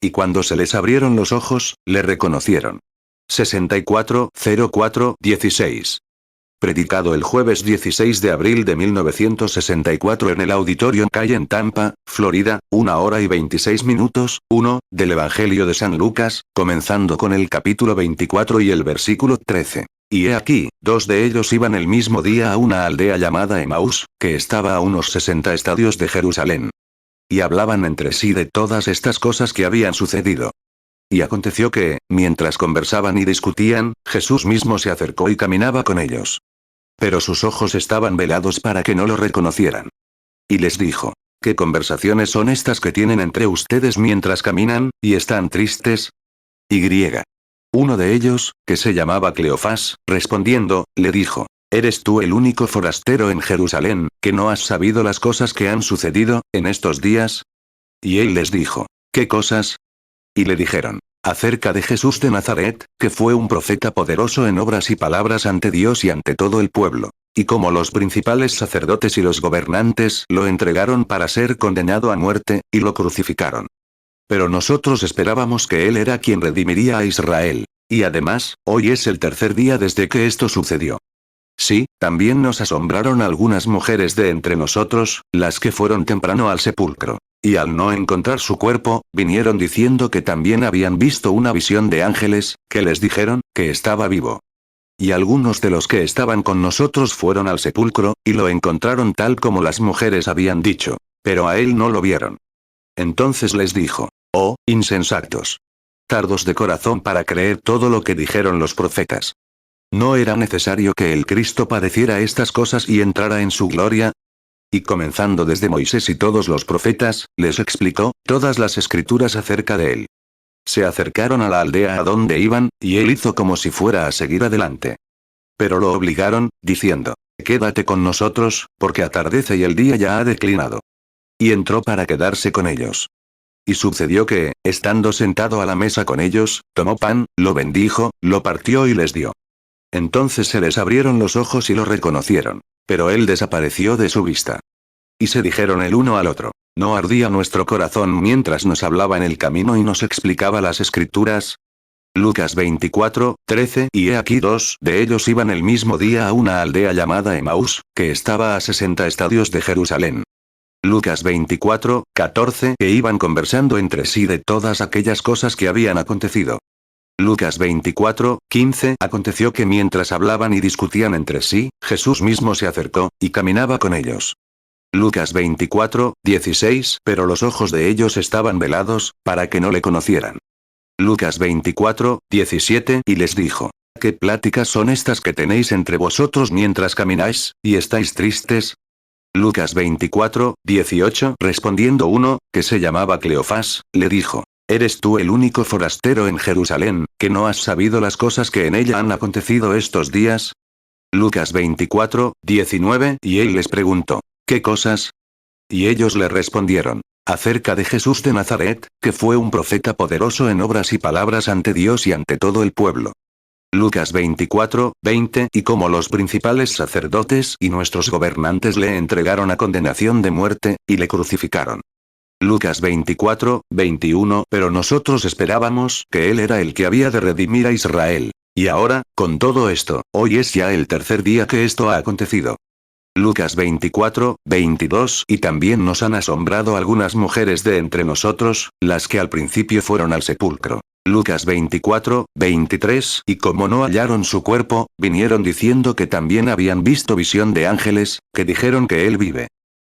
Y cuando se les abrieron los ojos, le reconocieron. 640416. Predicado el jueves 16 de abril de 1964 en el Auditorio Cay en Tampa, Florida, 1 hora y 26 minutos, 1, del Evangelio de San Lucas, comenzando con el capítulo 24 y el versículo 13. Y he aquí, dos de ellos iban el mismo día a una aldea llamada Emaús, que estaba a unos 60 estadios de Jerusalén. Y hablaban entre sí de todas estas cosas que habían sucedido. Y aconteció que, mientras conversaban y discutían, Jesús mismo se acercó y caminaba con ellos. Pero sus ojos estaban velados para que no lo reconocieran. Y les dijo: ¿Qué conversaciones son estas que tienen entre ustedes mientras caminan, y están tristes? Y uno de ellos, que se llamaba Cleofás, respondiendo, le dijo: ¿Eres tú el único forastero en Jerusalén, que no has sabido las cosas que han sucedido, en estos días? Y él les dijo: ¿Qué cosas? Y le dijeron: acerca de Jesús de Nazaret, que fue un profeta poderoso en obras y palabras ante Dios y ante todo el pueblo. Y como los principales sacerdotes y los gobernantes lo entregaron para ser condenado a muerte, y lo crucificaron. Pero nosotros esperábamos que él era quien redimiría a Israel. Y además, hoy es el tercer día desde que esto sucedió. Sí, también nos asombraron algunas mujeres de entre nosotros, las que fueron temprano al sepulcro. Y al no encontrar su cuerpo, vinieron diciendo que también habían visto una visión de ángeles, que les dijeron, que estaba vivo. Y algunos de los que estaban con nosotros fueron al sepulcro, y lo encontraron tal como las mujeres habían dicho. Pero a él no lo vieron. Entonces les dijo: oh, insensatos. Tardos de corazón para creer todo lo que dijeron los profetas. ¿No era necesario que el Cristo padeciera estas cosas y entrara en su gloria? Y comenzando desde Moisés y todos los profetas, les explicó todas las escrituras acerca de él. Se acercaron a la aldea a donde iban, y él hizo como si fuera a seguir adelante. Pero lo obligaron, diciendo: quédate con nosotros, porque atardece y el día ya ha declinado. Y entró para quedarse con ellos. Y sucedió que, estando sentado a la mesa con ellos, tomó pan, lo bendijo, lo partió y les dio. Entonces se les abrieron los ojos y lo reconocieron. Pero él desapareció de su vista. Y se dijeron el uno al otro: ¿no ardía nuestro corazón mientras nos hablaba en el camino y nos explicaba las escrituras? Lucas 24:13. Y he aquí dos de ellos iban el mismo día a una aldea llamada Emaús, que estaba a 60 estadios de Jerusalén. Lucas 24:14. Que iban conversando entre sí de todas aquellas cosas que habían acontecido. Lucas 24:15. Aconteció que mientras hablaban y discutían entre sí, Jesús mismo se acercó, y caminaba con ellos. Lucas 24:16. Pero los ojos de ellos estaban velados, para que no le conocieran. Lucas 24:17. Y les dijo: ¿qué pláticas son estas que tenéis entre vosotros mientras camináis, y estáis tristes? Lucas 24:18. Respondiendo uno, que se llamaba Cleofás, le dijo: ¿eres tú el único forastero en Jerusalén, que no has sabido las cosas que en ella han acontecido estos días? Lucas 24:19. Y él les preguntó: ¿qué cosas? Y ellos le respondieron: acerca de Jesús de Nazaret, que fue un profeta poderoso en obras y palabras ante Dios y ante todo el pueblo. Lucas 24:20. Y como los principales sacerdotes y nuestros gobernantes le entregaron a condenación de muerte, y le crucificaron. Lucas 24:21. Pero nosotros esperábamos que él era el que había de redimir a Israel. Y ahora, con todo esto, hoy es ya el tercer día que esto ha acontecido. Lucas 24:22. Y también nos han asombrado algunas mujeres de entre nosotros, las que al principio fueron al sepulcro. Lucas 24:23. Y como no hallaron su cuerpo, vinieron diciendo que también habían visto visión de ángeles, que dijeron que él vive.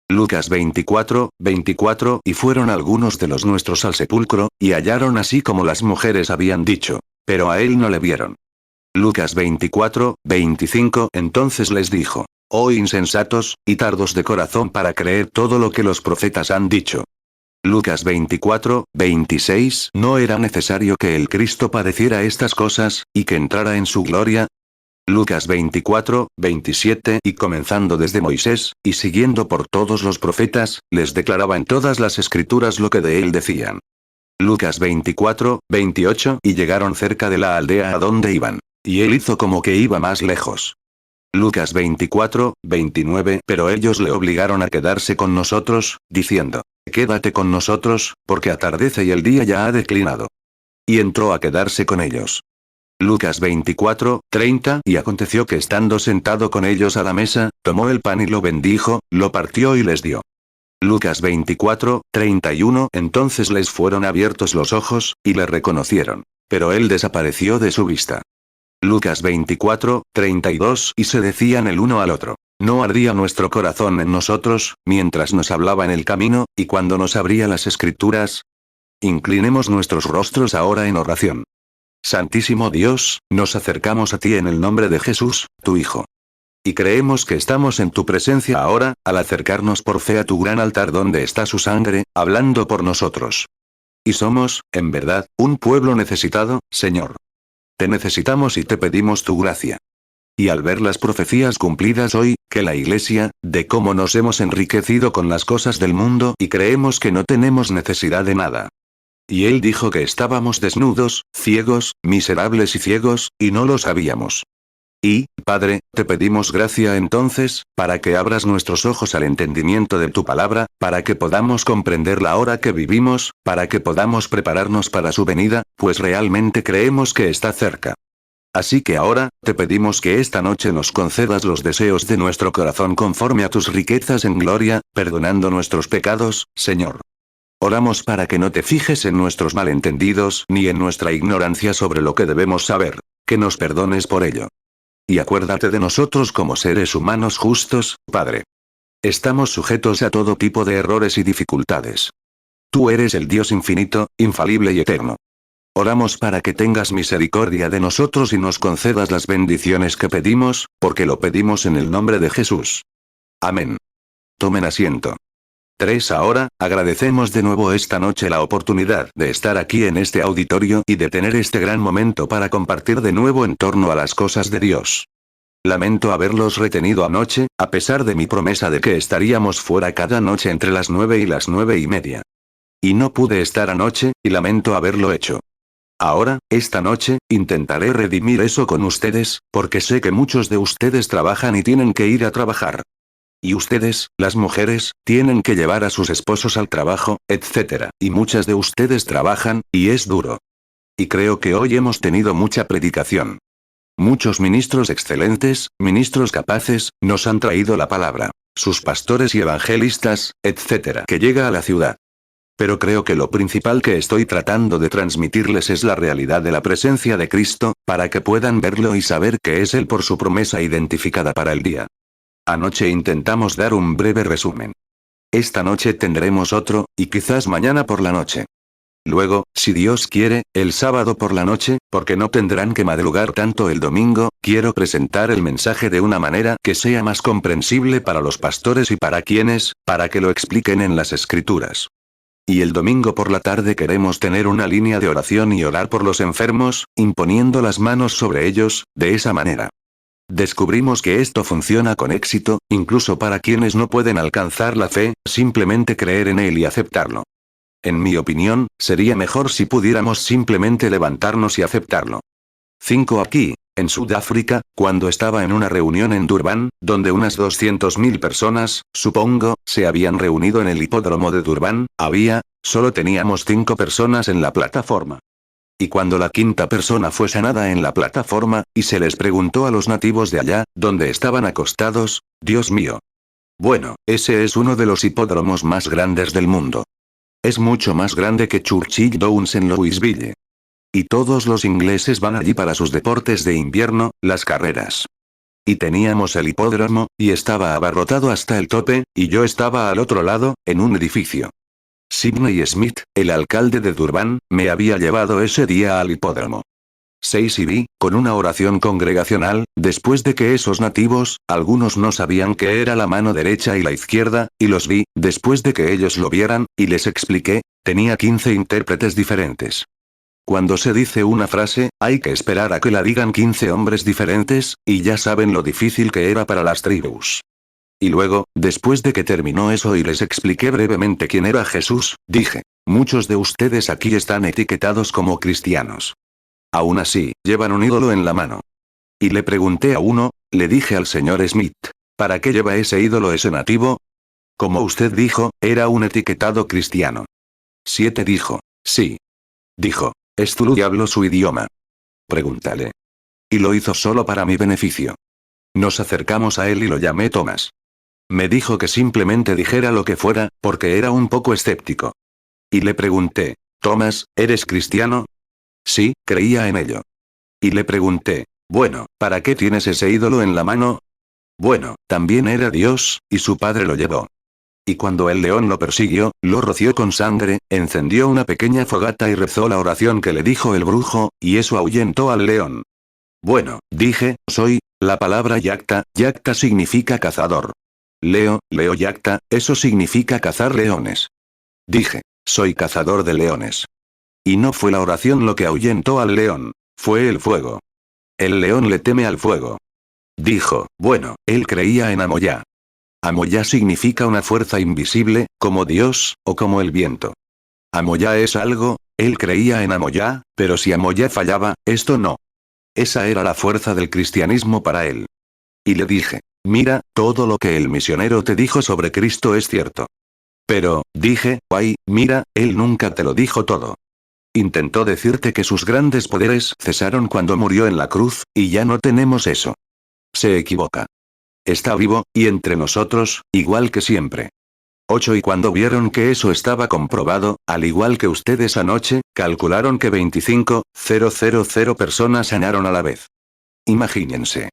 Lucas 24:24. Y fueron algunos de los nuestros al sepulcro, y hallaron así como las mujeres habían dicho. Pero a él no le vieron. Lucas 24:25. Entonces les dijo: oh insensatos, y tardos de corazón para creer todo lo que los profetas han dicho. Lucas 24:26. ¿No era necesario que el Cristo padeciera estas cosas, y que entrara en su gloria? Lucas 24:27. Y comenzando desde Moisés, y siguiendo por todos los profetas, les declaraba en todas las escrituras lo que de él decían. Lucas 24:28. Y llegaron cerca de la aldea a donde iban. Y él hizo como que iba más lejos. Lucas 24:29. Pero ellos le obligaron a quedarse con nosotros, diciendo: Quédate con nosotros, porque atardece y el día ya ha declinado. Y entró a quedarse con ellos. Lucas 24:30 Y aconteció que estando sentado con ellos a la mesa, tomó el pan y lo bendijo, lo partió y les dio. Lucas 24:31 Entonces les fueron abiertos los ojos, y le reconocieron. Pero él desapareció de su vista. Lucas 24:32 Y se decían el uno al otro. ¿No ardía nuestro corazón en nosotros, mientras nos hablaba en el camino, y cuando nos abría las escrituras? Inclinemos nuestros rostros ahora en oración. Santísimo Dios, nos acercamos a ti en el nombre de Jesús, tu Hijo. Y creemos que estamos en tu presencia ahora, al acercarnos por fe a tu gran altar donde está su sangre, hablando por nosotros. Y somos, en verdad, un pueblo necesitado, Señor. Te necesitamos y te pedimos tu gracia. Y al ver las profecías cumplidas hoy, que la Iglesia, de cómo nos hemos enriquecido con las cosas del mundo y creemos que no tenemos necesidad de nada. Y él dijo que estábamos desnudos, ciegos, miserables y ciegos, y no lo sabíamos. Y, Padre, te pedimos gracia entonces, para que abras nuestros ojos al entendimiento de tu palabra, para que podamos comprender la hora que vivimos, para que podamos prepararnos para su venida, pues realmente creemos que está cerca. Así que ahora, te pedimos que esta noche nos concedas los deseos de nuestro corazón conforme a tus riquezas en gloria, perdonando nuestros pecados, Señor. Oramos para que no te fijes en nuestros malentendidos ni en nuestra ignorancia sobre lo que debemos saber, que nos perdones por ello. Y acuérdate de nosotros como seres humanos justos, Padre. Estamos sujetos a todo tipo de errores y dificultades. Tú eres el Dios infinito, infalible y eterno. Oramos para que tengas misericordia de nosotros y nos concedas las bendiciones que pedimos, porque lo pedimos en el nombre de Jesús. Amén. Tomen asiento. 3. Ahora, agradecemos de nuevo esta noche la oportunidad de estar aquí en este auditorio y de tener este gran momento para compartir de nuevo en torno a las cosas de Dios. Lamento haberlos retenido anoche, a pesar de mi promesa de que estaríamos fuera cada noche entre las 9 y las 9:30. Y no pude estar anoche, y lamento haberlo hecho. Ahora, esta noche, intentaré redimir eso con ustedes, porque sé que muchos de ustedes trabajan y tienen que ir a trabajar. Y ustedes, las mujeres, tienen que llevar a sus esposos al trabajo, etc. Y muchas de ustedes trabajan, y es duro. Y creo que hoy hemos tenido mucha predicación. Muchos ministros excelentes, ministros capaces, nos han traído la palabra. Sus pastores y evangelistas, etc. que llega a la ciudad. Pero creo que lo principal que estoy tratando de transmitirles es la realidad de la presencia de Cristo, para que puedan verlo y saber que es Él por su promesa identificada para el día. Anoche intentamos dar un breve resumen. Esta noche tendremos otro, y quizás mañana por la noche. Luego, si Dios quiere, el sábado por la noche, porque no tendrán que madrugar tanto el domingo, quiero presentar el mensaje de una manera que sea más comprensible para los pastores y para quienes, para que lo expliquen en las Escrituras. Y el domingo por la tarde queremos tener una línea de oración y orar por los enfermos, imponiendo las manos sobre ellos, de esa manera. Descubrimos que esto funciona con éxito, incluso para quienes no pueden alcanzar la fe, simplemente creer en Él y aceptarlo. En mi opinión, sería mejor si pudiéramos simplemente levantarnos y aceptarlo. 5. Aquí, en Sudáfrica, cuando estaba en una reunión en Durban, donde unas 200.000 personas, supongo, se habían reunido en el hipódromo de Durban, solo teníamos 5 personas en la plataforma. Y cuando la quinta persona fue sanada en la plataforma, y se les preguntó a los nativos de allá, donde estaban acostados, Dios mío. Bueno, ese es uno de los hipódromos más grandes del mundo. Es mucho más grande que Churchill Downs en Louisville. Y todos los ingleses van allí para sus deportes de invierno, las carreras. Y teníamos el hipódromo, y estaba abarrotado hasta el tope, y yo estaba al otro lado, en un edificio. Sidney Smith, el alcalde de Durban, me había llevado ese día al hipódromo. 6. Y vi, con una oración congregacional, después de que esos nativos, algunos no sabían qué era la mano derecha y la izquierda, y los vi, después de que ellos lo vieran, y les expliqué, tenía 15 intérpretes diferentes. Cuando se dice una frase, hay que esperar a que la digan 15 hombres diferentes, y ya saben lo difícil que era para las tribus. Y luego, después de que terminó eso y les expliqué brevemente quién era Jesús, dije, muchos de ustedes aquí están etiquetados como cristianos. Aún así, llevan un ídolo en la mano. Y le pregunté a uno, le dije al señor Smith, ¿para qué lleva ese ídolo ese nativo? Como usted dijo, era un etiquetado cristiano. 7 dijo. Sí. Dijo. Es Zulu y hablo su idioma. Pregúntale. Y lo hizo solo para mi beneficio. Nos acercamos a él y lo llamé Tomás. Me dijo que simplemente dijera lo que fuera, porque era un poco escéptico. Y le pregunté, Tomás, ¿eres cristiano? Sí, creía en ello. Y le pregunté, bueno, ¿para qué tienes ese ídolo en la mano? Bueno, también era Dios, y su padre lo llevó. Y cuando el león lo persiguió, lo roció con sangre, encendió una pequeña fogata y rezó la oración que le dijo el brujo, y eso ahuyentó al león. Bueno, dije, soy, la palabra yacta significa cazador. Leo yacta, eso significa cazar leones. Dije, soy cazador de leones. Y no fue la oración lo que ahuyentó al león, fue el fuego. El león le teme al fuego. Dijo, bueno, él creía en Amoyá. Amoyá significa una fuerza invisible, como Dios, o como el viento. Amoyá es algo, él creía en Amoyá, pero si Amoyá fallaba, esto no. Esa era la fuerza del cristianismo para él. Y le dije, mira, todo lo que el misionero te dijo sobre Cristo es cierto. Pero, dije, ay, mira, él nunca te lo dijo todo. Intentó decirte que sus grandes poderes cesaron cuando murió en la cruz, y ya no tenemos eso. Se equivoca. Está vivo, y entre nosotros, igual que siempre. 8 Y cuando vieron que eso estaba comprobado, al igual que ustedes anoche, calcularon que 25,000 personas sanaron a la vez. Imagínense.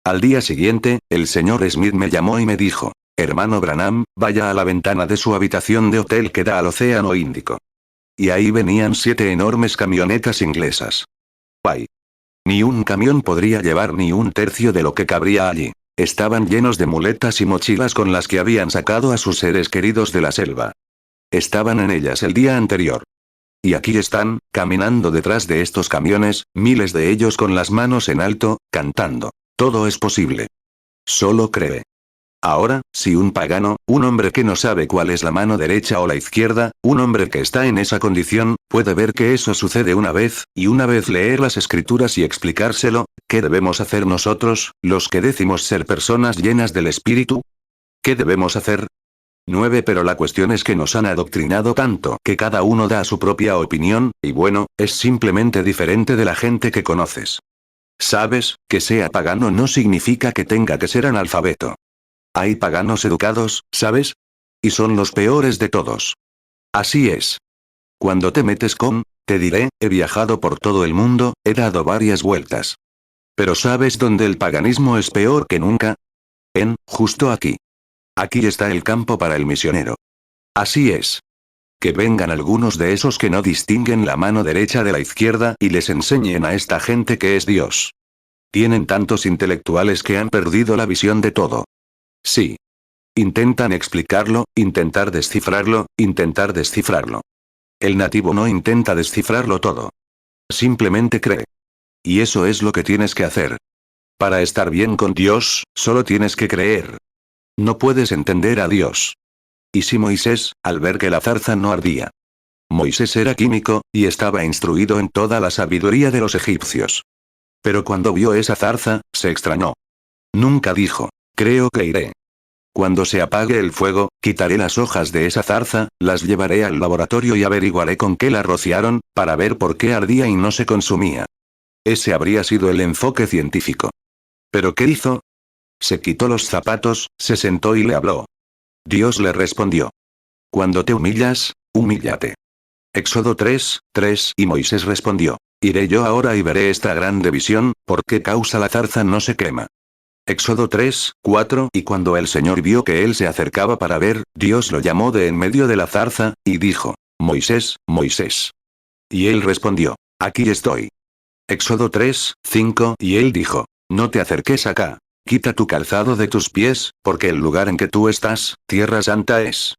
Al día siguiente, el señor Smith me llamó y me dijo, hermano Branham, vaya a la ventana de su habitación de hotel que da al Océano Índico. Y ahí venían 7 enormes camionetas inglesas. ¡Ay! Ni un camión podría llevar ni un tercio de lo que cabría allí. Estaban llenos de muletas y mochilas con las que habían sacado a sus seres queridos de la selva. Estaban en ellas el día anterior. Y aquí están, caminando detrás de estos camiones, miles de ellos con las manos en alto, cantando. Todo es posible. Solo cree. Ahora, si un pagano, un hombre que no sabe cuál es la mano derecha o la izquierda, un hombre que está en esa condición, puede ver que eso sucede una vez, y una vez leer las escrituras y explicárselo, ¿qué debemos hacer nosotros, los que decimos ser personas llenas del Espíritu? ¿Qué debemos hacer? 9 Pero la cuestión es que nos han adoctrinado tanto que cada uno da su propia opinión, y bueno, es simplemente diferente de la gente que conoces. Sabes, que sea pagano no significa que tenga que ser analfabeto. Hay paganos educados, ¿sabes? Y son los peores de todos. Así es. Cuando te metes con, te diré, he viajado por todo el mundo, he dado varias vueltas. Pero ¿sabes dónde el paganismo es peor que nunca? Justo aquí. Aquí está el campo para el misionero. Así es. Que vengan algunos de esos que no distinguen la mano derecha de la izquierda y les enseñen a esta gente que es Dios. Tienen tantos intelectuales que han perdido la visión de todo. Sí. Intentan explicarlo, intentar descifrarlo. El nativo no intenta descifrarlo todo. Simplemente cree. Y eso es lo que tienes que hacer. Para estar bien con Dios, solo tienes que creer. No puedes entender a Dios. Y si Moisés, al ver que la zarza no ardía. Moisés era químico, y estaba instruido en toda la sabiduría de los egipcios. Pero cuando vio esa zarza, se extrañó. Nunca dijo, creo que iré. Cuando se apague el fuego, quitaré las hojas de esa zarza, las llevaré al laboratorio y averiguaré con qué la rociaron, para ver por qué ardía y no se consumía. Ese habría sido el enfoque científico. ¿Pero qué hizo? Se quitó los zapatos, se sentó y le habló. Dios le respondió. Cuando te humillas, humíllate. Éxodo 3:3 Y Moisés respondió. Iré yo ahora y veré esta grande visión, ¿por qué causa la zarza no se quema? Éxodo 3:4 Y cuando el Señor vio que él se acercaba para ver, Dios lo llamó de en medio de la zarza, y dijo, Moisés, Moisés. Y él respondió, aquí estoy. Éxodo 3:5 Y él dijo, no te acerques acá. Quita tu calzado de tus pies, porque el lugar en que tú estás, tierra santa es.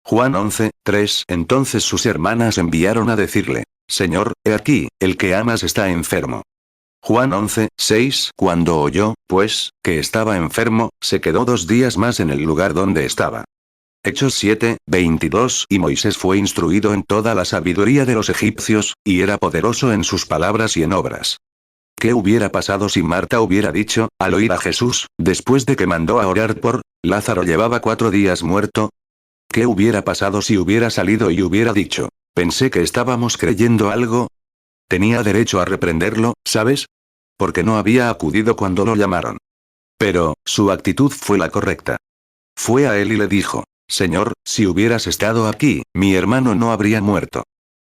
Juan 11:3 Entonces sus hermanas enviaron a decirle, Señor, he aquí, el que amas está enfermo. Juan 11:6 Cuando oyó, pues, que estaba enfermo, se quedó 2 días más en el lugar donde estaba. Hechos 7:22 Y Moisés fue instruido en toda la sabiduría de los egipcios, y era poderoso en sus palabras y en obras. ¿Qué hubiera pasado si Marta hubiera dicho, al oír a Jesús, después de que mandó a orar por Lázaro llevaba 4 días muerto. ¿Qué hubiera pasado si hubiera salido y hubiera dicho: pensé que estábamos creyendo algo? Tenía derecho a reprenderlo, ¿sabes? Porque no había acudido cuando lo llamaron. Pero, su actitud fue la correcta. Fue a él y le dijo: Señor, si hubieras estado aquí, mi hermano no habría muerto.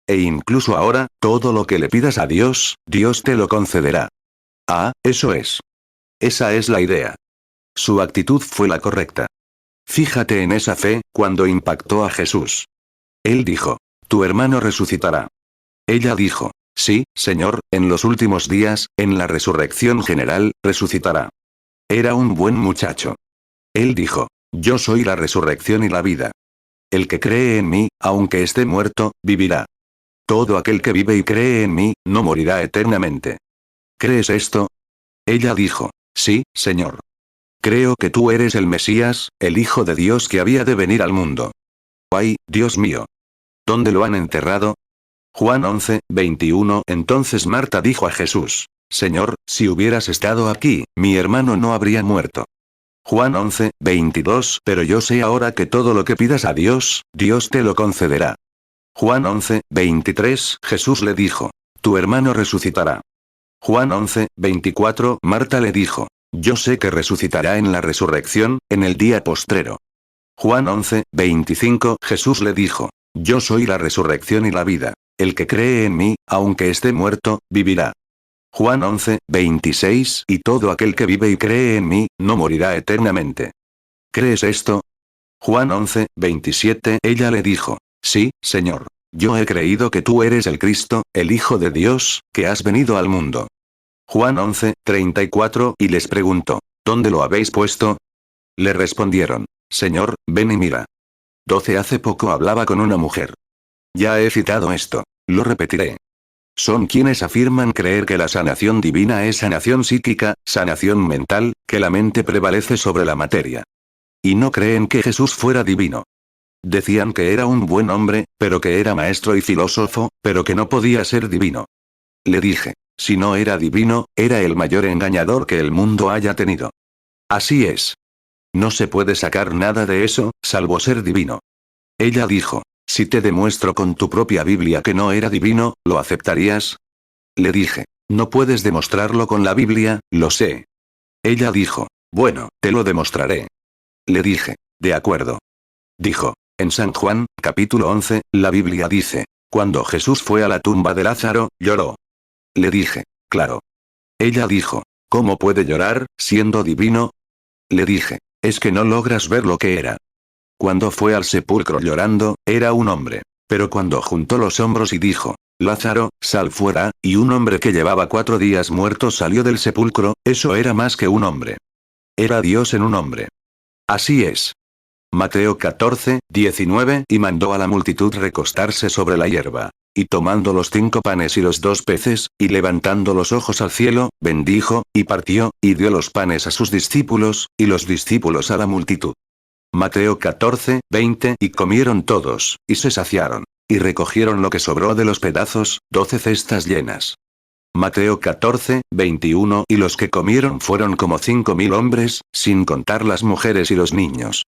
E incluso ahora, todo lo que le pidas a Dios, Dios te lo concederá. Ah, eso es. Esa es la idea. Su actitud fue la correcta. Fíjate en esa fe, cuando impactó a Jesús. Él dijo: tu hermano resucitará. Ella dijo: sí, Señor, en los últimos días, en la resurrección general, resucitará. Era un buen muchacho. Él dijo: yo soy la resurrección y la vida. El que cree en mí, aunque esté muerto, vivirá. Todo aquel que vive y cree en mí, no morirá eternamente. ¿Crees esto? Ella dijo: sí, Señor. Creo que tú eres el Mesías, el Hijo de Dios que había de venir al mundo. ¡Ay, Dios mío! ¿Dónde lo han enterrado? Juan 11, 21. Entonces Marta dijo a Jesús: Señor, si hubieras estado aquí, mi hermano no habría muerto. Juan 11, 22. Pero yo sé ahora que todo lo que pidas a Dios, Dios te lo concederá. Juan 11, 23. Jesús le dijo: tu hermano resucitará. Juan 11, 24. Marta le dijo: yo sé que resucitará en la resurrección, en el día postrero. Juan 11, 25. Jesús le dijo: yo soy la resurrección y la vida. El que cree en mí, aunque esté muerto, vivirá. Juan 11, 26. Y todo aquel que vive y cree en mí, no morirá eternamente. ¿Crees esto? Juan 11, 27. Ella le dijo: sí, Señor. Yo he creído que tú eres el Cristo, el Hijo de Dios, que has venido al mundo. Juan 11, 34. Y les preguntó: ¿dónde lo habéis puesto? Le respondieron: Señor, ven y mira. 12. Hace poco hablaba con una mujer. Ya he citado esto. Lo repetiré. Son quienes afirman creer que la sanación divina es sanación psíquica, sanación mental, que la mente prevalece sobre la materia. Y no creen que Jesús fuera divino. Decían que era un buen hombre, pero que era maestro y filósofo, pero que no podía ser divino. Le dije: si no era divino, era el mayor engañador que el mundo haya tenido. Así es. No se puede sacar nada de eso, salvo ser divino. Ella dijo: si te demuestro con tu propia Biblia que no era divino, ¿lo aceptarías? Le dije: no puedes demostrarlo con la Biblia, lo sé. Ella dijo: bueno, te lo demostraré. Le dije: de acuerdo. Dijo: en San Juan, capítulo 11, la Biblia dice: cuando Jesús fue a la tumba de Lázaro, lloró. Le dije: claro. Ella dijo: ¿cómo puede llorar, siendo divino? Le dije: es que no logras ver lo que era. Cuando fue al sepulcro llorando, era un hombre. Pero cuando juntó los hombros y dijo: Lázaro, sal fuera, y un hombre que llevaba 4 días muerto salió del sepulcro, eso era más que un hombre. Era Dios en un hombre. Así es. Mateo 14, 19. Y mandó a la multitud recostarse sobre la hierba. Y tomando los 5 panes y los 2 peces, y levantando los ojos al cielo, bendijo, y partió, y dio los panes a sus discípulos, y los discípulos a la multitud. Mateo 14, 20. Y comieron todos, y se saciaron. Y recogieron lo que sobró de los pedazos, 12 cestas llenas. Mateo 14, 21. Y los que comieron fueron como 5.000 hombres, sin contar las mujeres y los niños.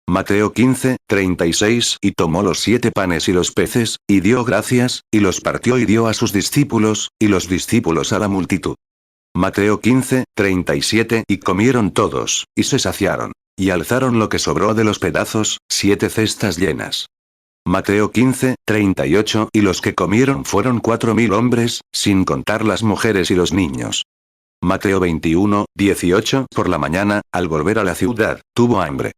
Mateo 15, 36. Y tomó los 7 panes y los peces, y dio gracias, y los partió y dio a sus discípulos, y los discípulos a la multitud. Mateo 15, 37. Y comieron todos, y se saciaron. Y alzaron lo que sobró de los pedazos, 7 cestas llenas. Mateo 15, 38. Y los que comieron fueron 4.000 hombres, sin contar las mujeres y los niños. Mateo 21, 18. Por la mañana, al volver a la ciudad, tuvo hambre.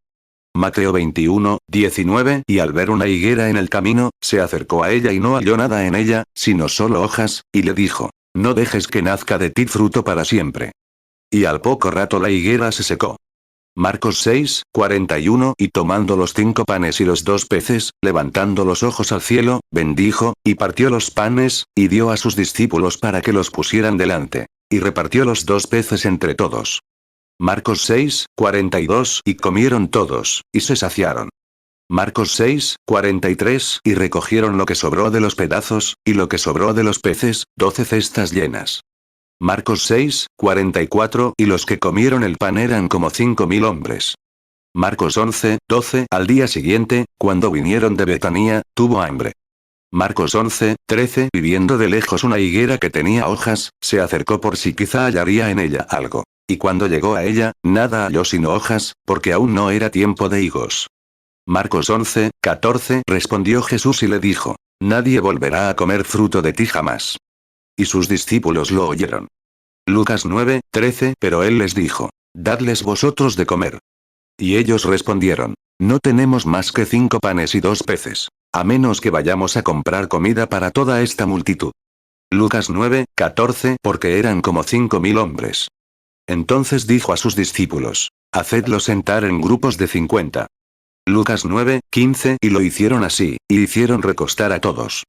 Mateo 21, 19. Y al ver una higuera en el camino, se acercó a ella y no halló nada en ella, sino solo hojas, y le dijo: no dejes que nazca de ti fruto para siempre. Y al poco rato la higuera se secó. Marcos 6, 41. Y tomando los 5 panes y los 2 peces, levantando los ojos al cielo, bendijo, y partió los panes, y dio a sus discípulos para que los pusieran delante. Y repartió los 2 peces entre todos. Marcos 6, 42. Y comieron todos, y se saciaron. Marcos 6, 43. Y recogieron lo que sobró de los pedazos, y lo que sobró de los peces, 12 cestas llenas. Marcos 6, 44. Y los que comieron el pan eran como 5.000 hombres. Marcos 11:12. Al día siguiente, cuando vinieron de Betanía, tuvo hambre. Marcos 11:13. Y viendo de lejos una higuera que tenía hojas, se acercó por si quizá hallaría en ella algo. Y cuando llegó a ella, nada halló sino hojas, porque aún no era tiempo de higos. Marcos 11:14. Respondió Jesús y le dijo: Nadie volverá a comer fruto de ti jamás. Y sus discípulos lo oyeron. Lucas 9:13. Pero él les dijo: Dadles vosotros de comer. Y ellos respondieron: No tenemos más que 5 panes y 2 peces. A menos que vayamos a comprar comida para toda esta multitud. Lucas 9:14. Porque eran como 5.000 hombres. Entonces dijo a sus discípulos: Hacedlos sentar en grupos de 50. Lucas 9:15. Y lo hicieron así, y hicieron recostar a todos.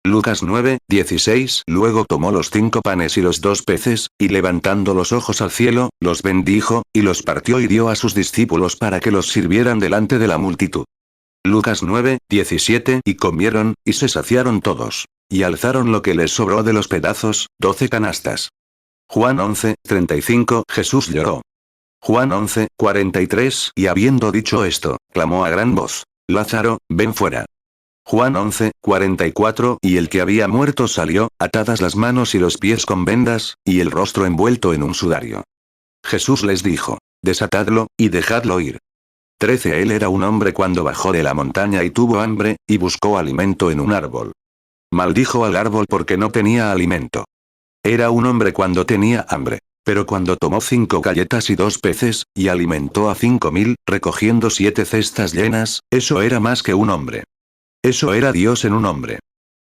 Lucas 9:16. Luego tomó los 5 panes y los 2 peces, y levantando los ojos al cielo, los bendijo, y los partió y dio a sus discípulos para que los sirvieran delante de la multitud. Lucas 9:17. Y comieron, y se saciaron todos. Y alzaron lo que les sobró de los pedazos, 12 canastas. Juan 11:35. Jesús lloró. Juan 11:43. Y habiendo dicho esto, clamó a gran voz: Lázaro, ven fuera. Juan 11:44. Y el que había muerto salió, atadas las manos y los pies con vendas, y el rostro envuelto en un sudario. Jesús les dijo: Desatadlo, y dejadlo ir. 13. Él era un hombre cuando bajó de la montaña y tuvo hambre, y buscó alimento en un árbol. Maldijo al árbol porque no tenía alimento. Era un hombre cuando tenía hambre. Pero cuando tomó 5 galletas y 2 peces, y alimentó a 5.000, recogiendo 7 cestas llenas, eso era más que un hombre. Eso era Dios en un hombre.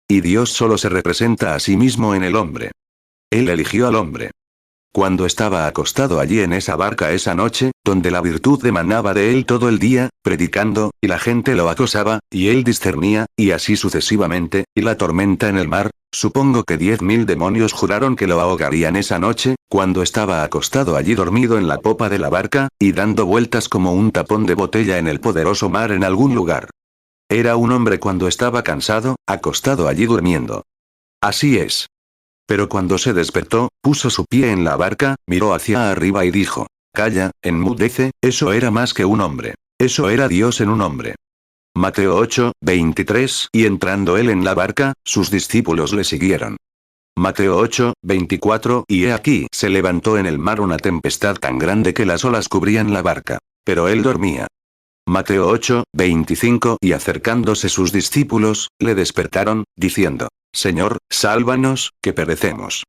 Y Dios solo se representa a sí mismo en el hombre. Él eligió al hombre. Cuando estaba acostado allí en esa barca esa noche, donde la virtud emanaba de él todo el día, predicando, y la gente lo acosaba, y él discernía, y así sucesivamente, y la tormenta en el mar, supongo que 10.000 demonios juraron que lo ahogarían esa noche, cuando estaba acostado allí dormido en la popa de la barca, y dando vueltas como un tapón de botella en el poderoso mar en algún lugar. Era un hombre cuando estaba cansado, acostado allí durmiendo. Así es. Pero cuando se despertó, puso su pie en la barca, miró hacia arriba y dijo: Calla, enmudece. Eso era más que un hombre. Eso era Dios en un hombre. Mateo 8:23. Y entrando él en la barca, sus discípulos le siguieron. Mateo 8:24. Y he aquí, se levantó en el mar una tempestad tan grande que las olas cubrían la barca. Pero él dormía. Mateo 8:25. Y acercándose sus discípulos, le despertaron, diciendo: Señor, sálvanos, que perecemos.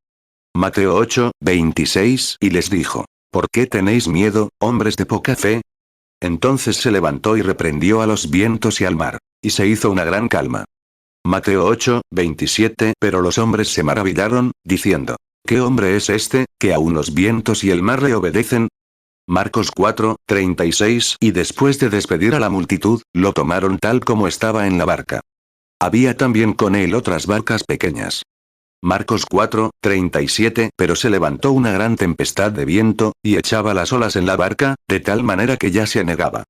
Mateo 8:26. Y les dijo: ¿Por qué tenéis miedo, hombres de poca fe? Entonces se levantó y reprendió a los vientos y al mar. Y se hizo una gran calma. Mateo 8:27. Pero los hombres se maravillaron, diciendo: ¿Qué hombre es este, que aun los vientos y el mar le obedecen? Marcos 4:36. Y después de despedir a la multitud, lo tomaron tal como estaba en la barca. Había también con él otras barcas pequeñas. Marcos 4:37. Pero se levantó una gran tempestad de viento, y echaba las olas en la barca, de tal manera que ya se anegaba.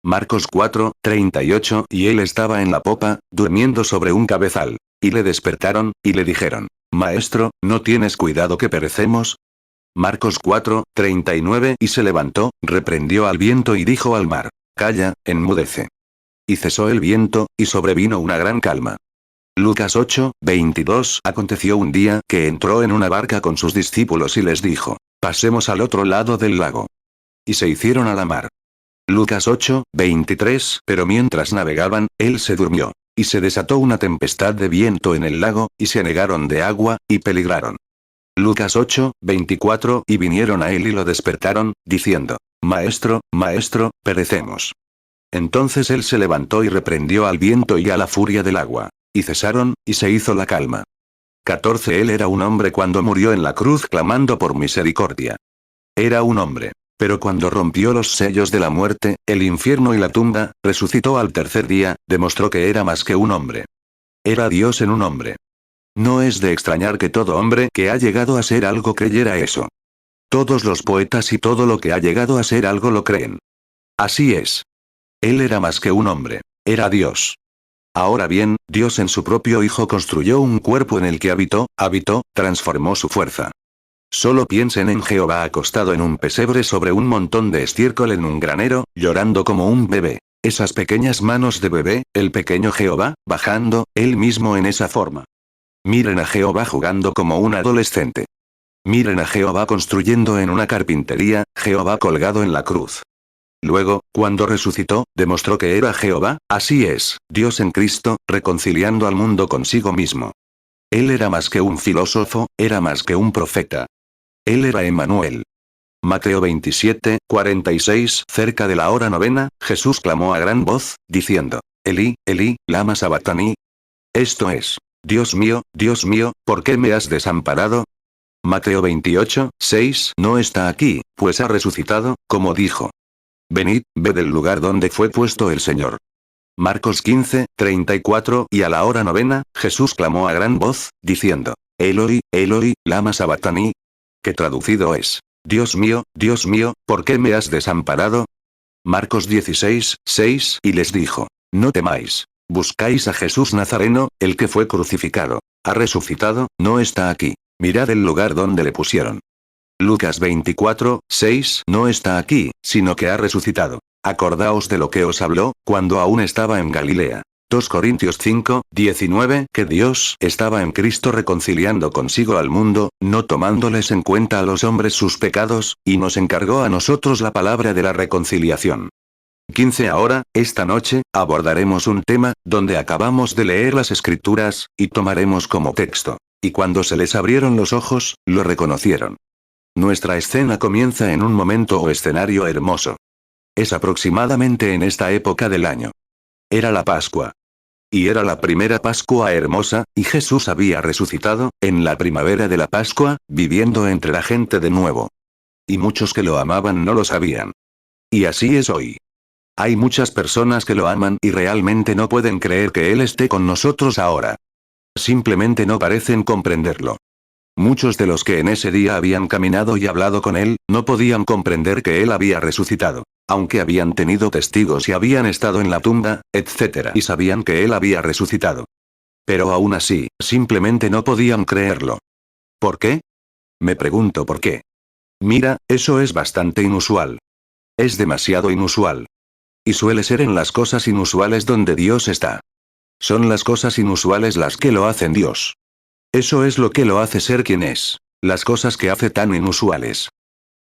Marcos 4:38. Y él estaba en la popa, durmiendo sobre un cabezal. Y le despertaron, y le dijeron: Maestro, ¿no tienes cuidado que perecemos? Marcos 4:39. Y se levantó, reprendió al viento y dijo al mar: Calla, enmudece. Y cesó el viento, y sobrevino una gran calma. Lucas 8:22. Aconteció un día que entró en una barca con sus discípulos y les dijo: Pasemos al otro lado del lago. Y se hicieron a la mar. Lucas 8:23. Pero mientras navegaban, él se durmió. Y se desató una tempestad de viento en el lago, y se anegaron de agua, y peligraron. Lucas 8:24. Y vinieron a él y lo despertaron, diciendo: Maestro, maestro, perecemos. Entonces él se levantó y reprendió al viento y a la furia del agua. Y cesaron, y se hizo la calma. 14. Él era un hombre cuando murió en la cruz clamando por misericordia. Era un hombre. Pero cuando rompió los sellos de la muerte, el infierno y la tumba, resucitó al tercer día, demostró que era más que un hombre. Era Dios en un hombre. No es de extrañar que todo hombre que ha llegado a ser algo creyera eso. Todos los poetas y todo lo que ha llegado a ser algo lo creen. Así es. Él era más que un hombre. Era Dios. Ahora bien, Dios en su propio Hijo construyó un cuerpo en el que habitó, transformó su fuerza. Solo piensen en Jehová acostado en un pesebre sobre un montón de estiércol en un granero, llorando como un bebé. Esas pequeñas manos de bebé, el pequeño Jehová, bajando, él mismo en esa forma. Miren a Jehová jugando como un adolescente. Miren a Jehová construyendo en una carpintería, Jehová colgado en la cruz. Luego, cuando resucitó, demostró que era Jehová, así es, Dios en Cristo, reconciliando al mundo consigo mismo. Él era más que un filósofo, era más que un profeta. Él era Emmanuel. Mateo 27, 46. Cerca de la hora novena, Jesús clamó a gran voz, diciendo: Elí, Elí, lama sabactani. Esto es: Dios mío, ¿por qué me has desamparado? Mateo 28, 6. No está aquí, pues ha resucitado, como dijo. Venid, ved el lugar donde fue puesto el Señor. Marcos 15, 34. Y a la hora novena, Jesús clamó a gran voz, diciendo: Eloi, Eloi, lama sabactani. Que traducido es: Dios mío, ¿por qué me has desamparado? Marcos 16, 6. Y les dijo: No temáis. Buscáis a Jesús Nazareno, el que fue crucificado. Ha resucitado, no está aquí. Mirad el lugar donde le pusieron. Lucas 24, 6. No está aquí, sino que ha resucitado. Acordaos de lo que os habló, cuando aún estaba en Galilea. 2 Corintios 5, 19. Que Dios estaba en Cristo reconciliando consigo al mundo, no tomándoles en cuenta a los hombres sus pecados, y nos encargó a nosotros la palabra de la reconciliación. 15. Ahora, esta noche, abordaremos un tema, donde acabamos de leer las Escrituras, y tomaremos como texto: y cuando se les abrieron los ojos, lo reconocieron. Nuestra escena comienza en un momento o escenario hermoso. Es aproximadamente en esta época del año. Era la Pascua. Y era la primera Pascua hermosa, y Jesús había resucitado, en la primavera de la Pascua, viviendo entre la gente de nuevo. Y muchos que lo amaban no lo sabían. Y así es hoy. Hay muchas personas que lo aman y realmente no pueden creer que Él esté con nosotros ahora. Simplemente no parecen comprenderlo. Muchos de los que en ese día habían caminado y hablado con Él, no podían comprender que Él había resucitado. Aunque habían tenido testigos y habían estado en la tumba, etc. y sabían que Él había resucitado. Pero aún así, simplemente no podían creerlo. ¿Por qué? Me pregunto por qué. Mira, eso es bastante inusual. Es demasiado inusual. Y suele ser en las cosas inusuales donde Dios está. Son las cosas inusuales las que lo hacen Dios. Eso es lo que lo hace ser quien es. Las cosas que hace tan inusuales.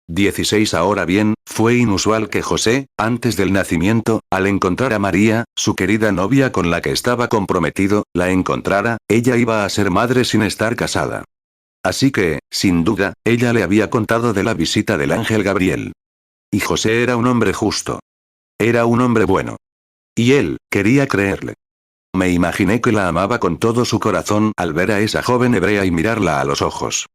16. Ahora bien, fue inusual que José, antes del nacimiento, al encontrar a María, su querida novia con la que estaba comprometido, la encontrara, ella iba a ser madre sin estar casada. Así que, sin duda, ella le había contado de la visita del ángel Gabriel. Y José era un hombre justo. Era un hombre bueno. Y él, quería creerle. Me imaginé que la amaba con todo su corazón al ver a esa joven hebrea y mirarla a los ojos.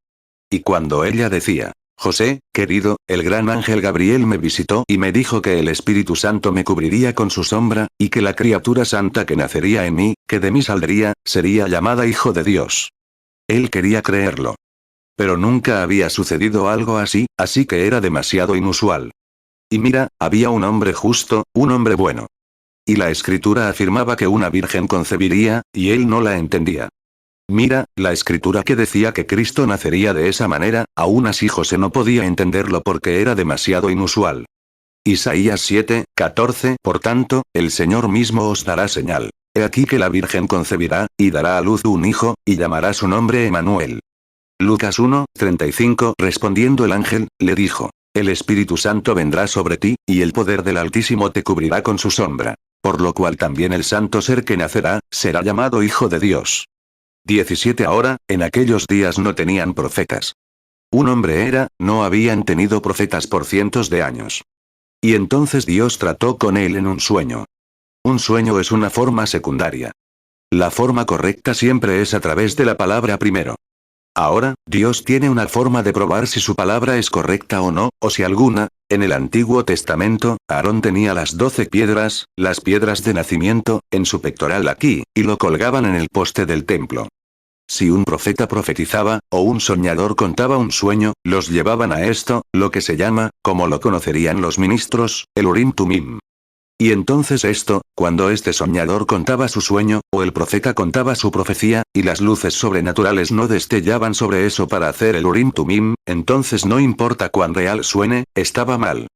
Y cuando ella decía: José, querido, el gran ángel Gabriel me visitó y me dijo que el Espíritu Santo me cubriría con su sombra, y que la criatura santa que nacería en mí, que de mí saldría, sería llamada Hijo de Dios. Él quería creerlo. Pero nunca había sucedido algo así, así que era demasiado inusual. Y mira, había un hombre justo, un hombre bueno. Y la Escritura afirmaba que una virgen concebiría, y él no la entendía. Mira, la Escritura que decía que Cristo nacería de esa manera, aún así José no podía entenderlo porque era demasiado inusual. Isaías 7, 14. Por tanto, el Señor mismo os dará señal. He aquí que la virgen concebirá, y dará a luz un hijo, y llamará su nombre Emmanuel. Lucas 1, 35. Respondiendo el ángel, le dijo: El Espíritu Santo vendrá sobre ti, y el poder del Altísimo te cubrirá con su sombra. Por lo cual también el santo ser que nacerá, será llamado Hijo de Dios. 17. Ahora, en aquellos días no tenían profetas. Un hombre era, no habían tenido profetas por cientos de años. Y entonces Dios trató con él en un sueño. Un sueño es una forma secundaria. La forma correcta siempre es a través de la palabra primero. Ahora, Dios tiene una forma de probar si su palabra es correcta o no, o si alguna. En el Antiguo Testamento, Aarón tenía las 12 piedras, las piedras de nacimiento, en su pectoral aquí, y lo colgaban en el poste del templo. Si un profeta profetizaba, o un soñador contaba un sueño, los llevaban a esto, lo que se llama, como lo conocerían los ministros, el Urim Tumim. Y entonces cuando este soñador contaba su sueño, o el profeta contaba su profecía, y las luces sobrenaturales no destellaban sobre eso para hacer el Urim Tumim, entonces no importa cuán real suene, estaba mal.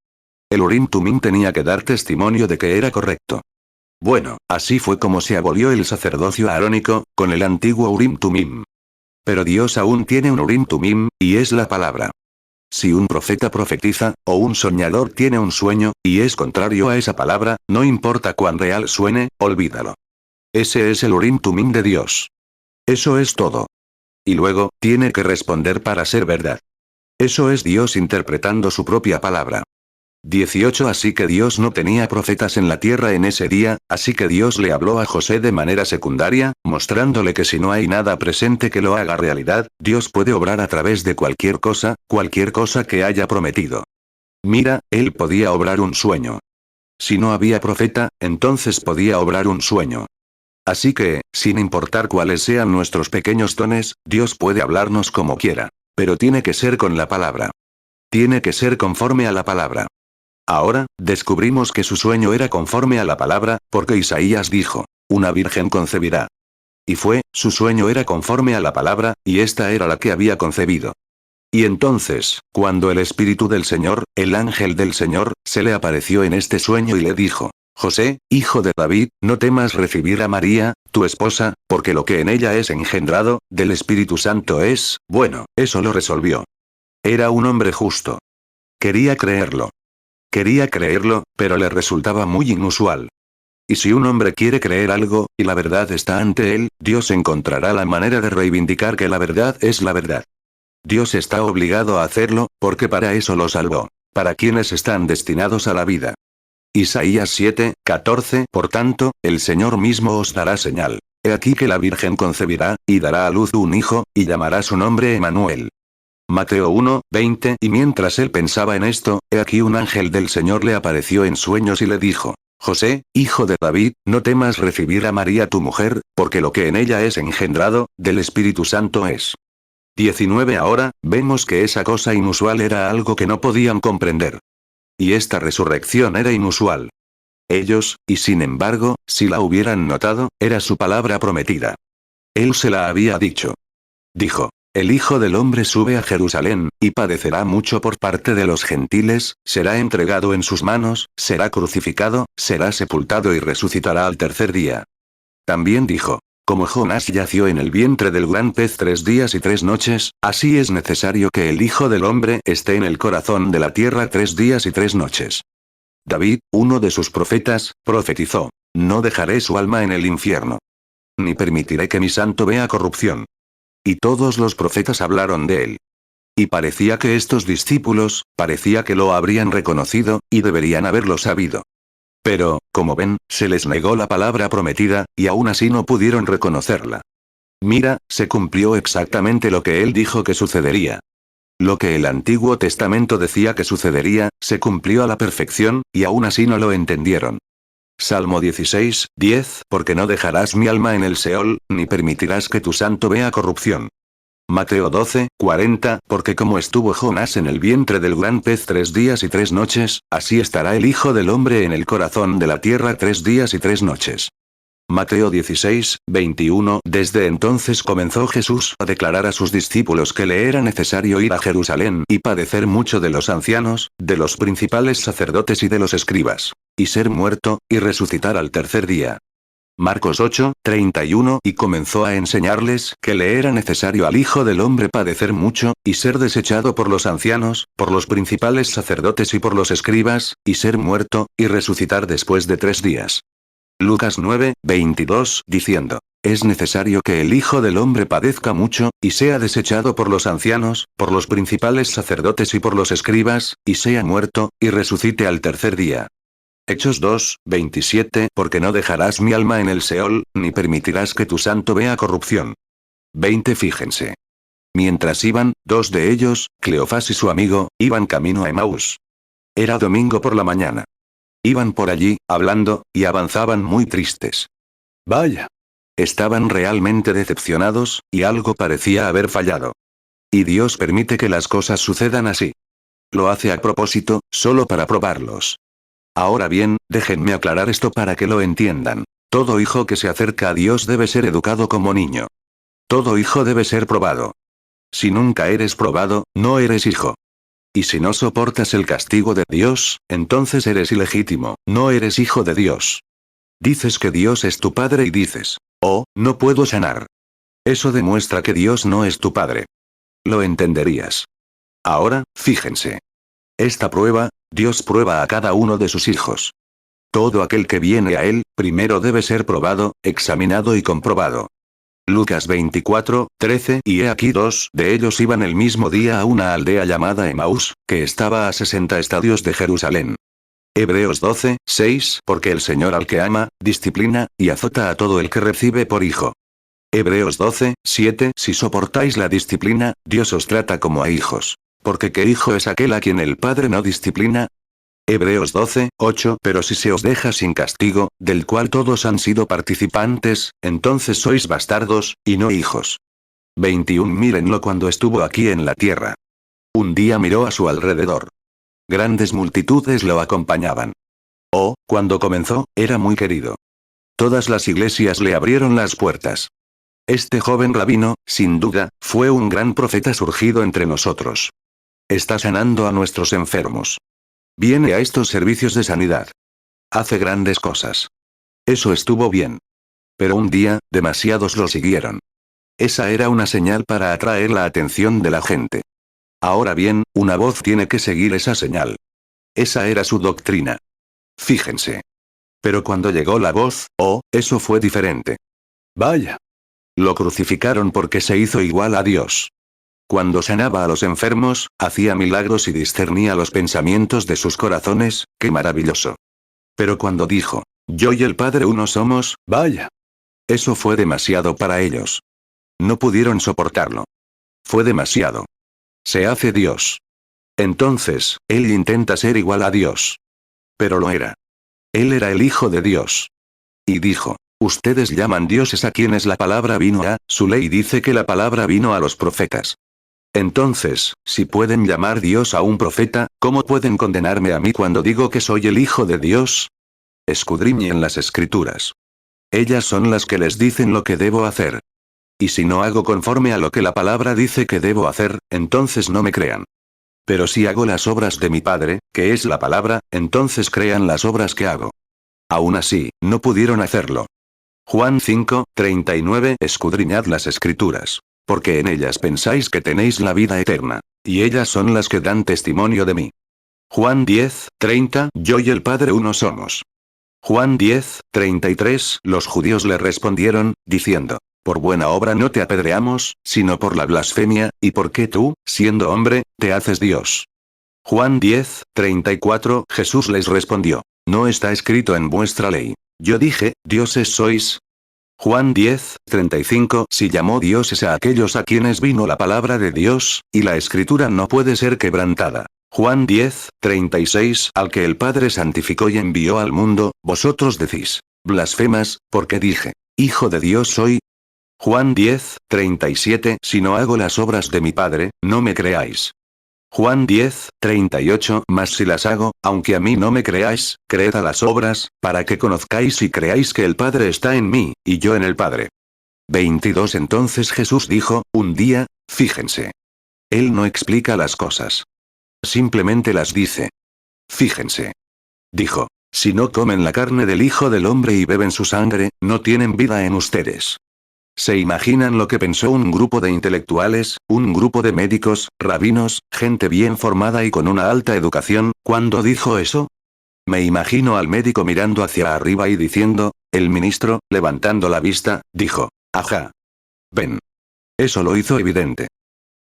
El Urim Tumim tenía que dar testimonio de que era correcto. Bueno, así fue como se abolió el sacerdocio arónico, con el antiguo Urim Tumim. Pero Dios aún tiene un Urim Tumim, y es la palabra. Si un profeta profetiza, o un soñador tiene un sueño, y es contrario a esa palabra, no importa cuán real suene, olvídalo. Ese es el Urim Tumim de Dios. Eso es todo. Y luego, tiene que responder para ser verdad. Eso es Dios interpretando su propia palabra. 18 Así que Dios no tenía profetas en la tierra en ese día, así que Dios le habló a José de manera secundaria, mostrándole que si no hay nada presente que lo haga realidad, Dios puede obrar a través de cualquier cosa que haya prometido. Mira, él podía obrar un sueño. Si no había profeta, entonces podía obrar un sueño. Así que, sin importar cuáles sean nuestros pequeños dones, Dios puede hablarnos como quiera. Pero tiene que ser con la palabra. Tiene que ser conforme a la palabra. Ahora, descubrimos que su sueño era conforme a la palabra, porque Isaías dijo, una virgen concebirá. Y su sueño era conforme a la palabra, y esta era la que había concebido. Y entonces, cuando el Espíritu del Señor, el ángel del Señor, se le apareció en este sueño y le dijo, José, hijo de David, no temas recibir a María, tu esposa, porque lo que en ella es engendrado, del Espíritu Santo es, bueno, eso lo resolvió. Era un hombre justo. Quería creerlo. Quería creerlo, pero le resultaba muy inusual. Y si un hombre quiere creer algo, y la verdad está ante él, Dios encontrará la manera de reivindicar que la verdad es la verdad. Dios está obligado a hacerlo, porque para eso lo salvó. Para quienes están destinados a la vida. Isaías 7:14 Por tanto, el Señor mismo os dará señal. He aquí que la Virgen concebirá, y dará a luz un hijo, y llamará su nombre Emmanuel. Mateo 1:20 Y mientras él pensaba en esto, he aquí un ángel del Señor le apareció en sueños y le dijo, José, hijo de David, no temas recibir a María tu mujer, porque lo que en ella es engendrado, del Espíritu Santo es. 19 Ahora, vemos que esa cosa inusual era algo que no podían comprender. Y esta resurrección era inusual. Ellos, y sin embargo, si la hubieran notado, era su palabra prometida. Él se la había dicho. Dijo, el Hijo del Hombre sube a Jerusalén, y padecerá mucho por parte de los gentiles, será entregado en sus manos, será crucificado, será sepultado y resucitará al tercer día. También dijo, como Jonás yació en el vientre del gran pez 3 días y 3 noches, así es necesario que el Hijo del Hombre esté en el corazón de la tierra 3 días y 3 noches. David, uno de sus profetas, profetizó, no dejaré su alma en el infierno. Ni permitiré que mi santo vea corrupción. Y todos los profetas hablaron de él. Y parecía que estos discípulos, parecía que lo habrían reconocido, y deberían haberlo sabido. Pero, como ven, se les negó la palabra prometida, y aún así no pudieron reconocerla. Mira, se cumplió exactamente lo que él dijo que sucedería. Lo que el Antiguo Testamento decía que sucedería, se cumplió a la perfección, y aún así no lo entendieron. Salmo 16:10 Porque no dejarás mi alma en el Seol, ni permitirás que tu santo vea corrupción. Mateo 12:40 Porque como estuvo Jonás en el vientre del gran pez 3 días y 3 noches, así estará el Hijo del Hombre en el corazón de la tierra 3 días y 3 noches. Mateo 16:21 Desde entonces comenzó Jesús a declarar a sus discípulos que le era necesario ir a Jerusalén y padecer mucho de los ancianos, de los principales sacerdotes y de los escribas, y ser muerto, y resucitar al tercer día. Marcos 8:31 Y comenzó a enseñarles que le era necesario al Hijo del Hombre padecer mucho, y ser desechado por los ancianos, por los principales sacerdotes y por los escribas, y ser muerto, y resucitar después de 3 días. Lucas 9:22 diciendo, es necesario que el Hijo del Hombre padezca mucho, y sea desechado por los ancianos, por los principales sacerdotes y por los escribas, y sea muerto, y resucite al tercer día. Hechos 2:27 Porque no dejarás mi alma en el Seol, ni permitirás que tu santo vea corrupción. 20 Fíjense. Mientras iban, 2 de ellos, Cleofás y su amigo, iban camino a Emaús. Era domingo por la mañana. Iban por allí, hablando, y avanzaban muy tristes. Vaya. Estaban realmente decepcionados, y algo parecía haber fallado. Y Dios permite que las cosas sucedan así. Lo hace a propósito, solo para probarlos. Ahora bien, déjenme aclarar esto para que lo entiendan. Todo hijo que se acerca a Dios debe ser educado como niño. Todo hijo debe ser probado. Si nunca eres probado, no eres hijo. Y si no soportas el castigo de Dios, entonces eres ilegítimo, no eres hijo de Dios. Dices que Dios es tu padre y dices, oh, no puedo sanar. Eso demuestra que Dios no es tu padre. Lo entenderías. Ahora, fíjense. Esta prueba, Dios prueba a cada uno de sus hijos. Todo aquel que viene a Él, primero debe ser probado, examinado y comprobado. Lucas 24:13 y he aquí dos de ellos iban el mismo día a una aldea llamada Emaús, que estaba a 60 estadios de Jerusalén. Hebreos 12:6 porque el Señor al que ama, disciplina, y azota a todo el que recibe por hijo. Hebreos 12:7 si soportáis la disciplina, Dios os trata como a hijos. Porque ¿qué hijo es aquel a quien el Padre no disciplina? Hebreos 12:8 pero si se os deja sin castigo, del cual todos han sido participantes, entonces sois bastardos, y no hijos. 21 mírenlo cuando estuvo aquí en la tierra. Un día miró a su alrededor. Grandes multitudes lo acompañaban. Oh, cuando comenzó, era muy querido. Todas las iglesias le abrieron las puertas. Este joven rabino, sin duda, fue un gran profeta surgido entre nosotros. Está sanando a nuestros enfermos. Viene a estos servicios de sanidad. Hace grandes cosas. Eso estuvo bien. Pero un día, demasiados lo siguieron. Esa era una señal para atraer la atención de la gente. Ahora bien, una voz tiene que seguir esa señal. Esa era su doctrina. Fíjense. Pero cuando llegó la voz, oh, eso fue diferente. Vaya. Lo crucificaron porque se hizo igual a Dios. Cuando sanaba a los enfermos, hacía milagros y discernía los pensamientos de sus corazones, ¡qué maravilloso! Pero cuando dijo, yo y el Padre uno somos, vaya. Eso fue demasiado para ellos. No pudieron soportarlo. Fue demasiado. Se hace Dios. Entonces, él intenta ser igual a Dios. Pero lo era. Él era el Hijo de Dios. Y dijo, ustedes llaman dioses a quienes la palabra vino a, su ley dice que la palabra vino a los profetas. Entonces, si pueden llamar Dios a un profeta, ¿cómo pueden condenarme a mí cuando digo que soy el Hijo de Dios? Escudriñen las Escrituras. Ellas son las que les dicen lo que debo hacer. Y si no hago conforme a lo que la palabra dice que debo hacer, entonces no me crean. Pero si hago las obras de mi Padre, que es la palabra, entonces crean las obras que hago. Aún así, no pudieron hacerlo. Juan 5:39 escudriñad las Escrituras. Porque en ellas pensáis que tenéis la vida eterna. Y ellas son las que dan testimonio de mí. Juan 10:30 yo y el Padre uno somos. Juan 10:33 los judíos le respondieron, diciendo, por buena obra no te apedreamos, sino por la blasfemia, y porque tú, siendo hombre, te haces Dios. Juan 10:34 Jesús les respondió, no está escrito en vuestra ley. Yo dije, dioses sois. Juan 10:35 si llamó dioses a aquellos a quienes vino la palabra de Dios, y la escritura no puede ser quebrantada. Juan 10:36 al que el Padre santificó y envió al mundo, vosotros decís, blasfemas, porque dije, Hijo de Dios soy. Juan 10:37 si no hago las obras de mi Padre, no me creáis. Juan 10:38 mas si las hago, aunque a mí no me creáis, creed a las obras, para que conozcáis y creáis que el Padre está en mí, y yo en el Padre. 22 Entonces Jesús dijo, un día, fíjense. Él no explica las cosas. Simplemente las dice. Fíjense. Dijo, si no comen la carne del Hijo del Hombre y beben su sangre, no tienen vida en ustedes. ¿Se imaginan lo que pensó un grupo de intelectuales, un grupo de médicos, rabinos, gente bien formada y con una alta educación, cuando dijo eso? Me imagino al médico mirando hacia arriba y diciendo, el ministro, levantando la vista, dijo, ajá. Ven. Eso lo hizo evidente.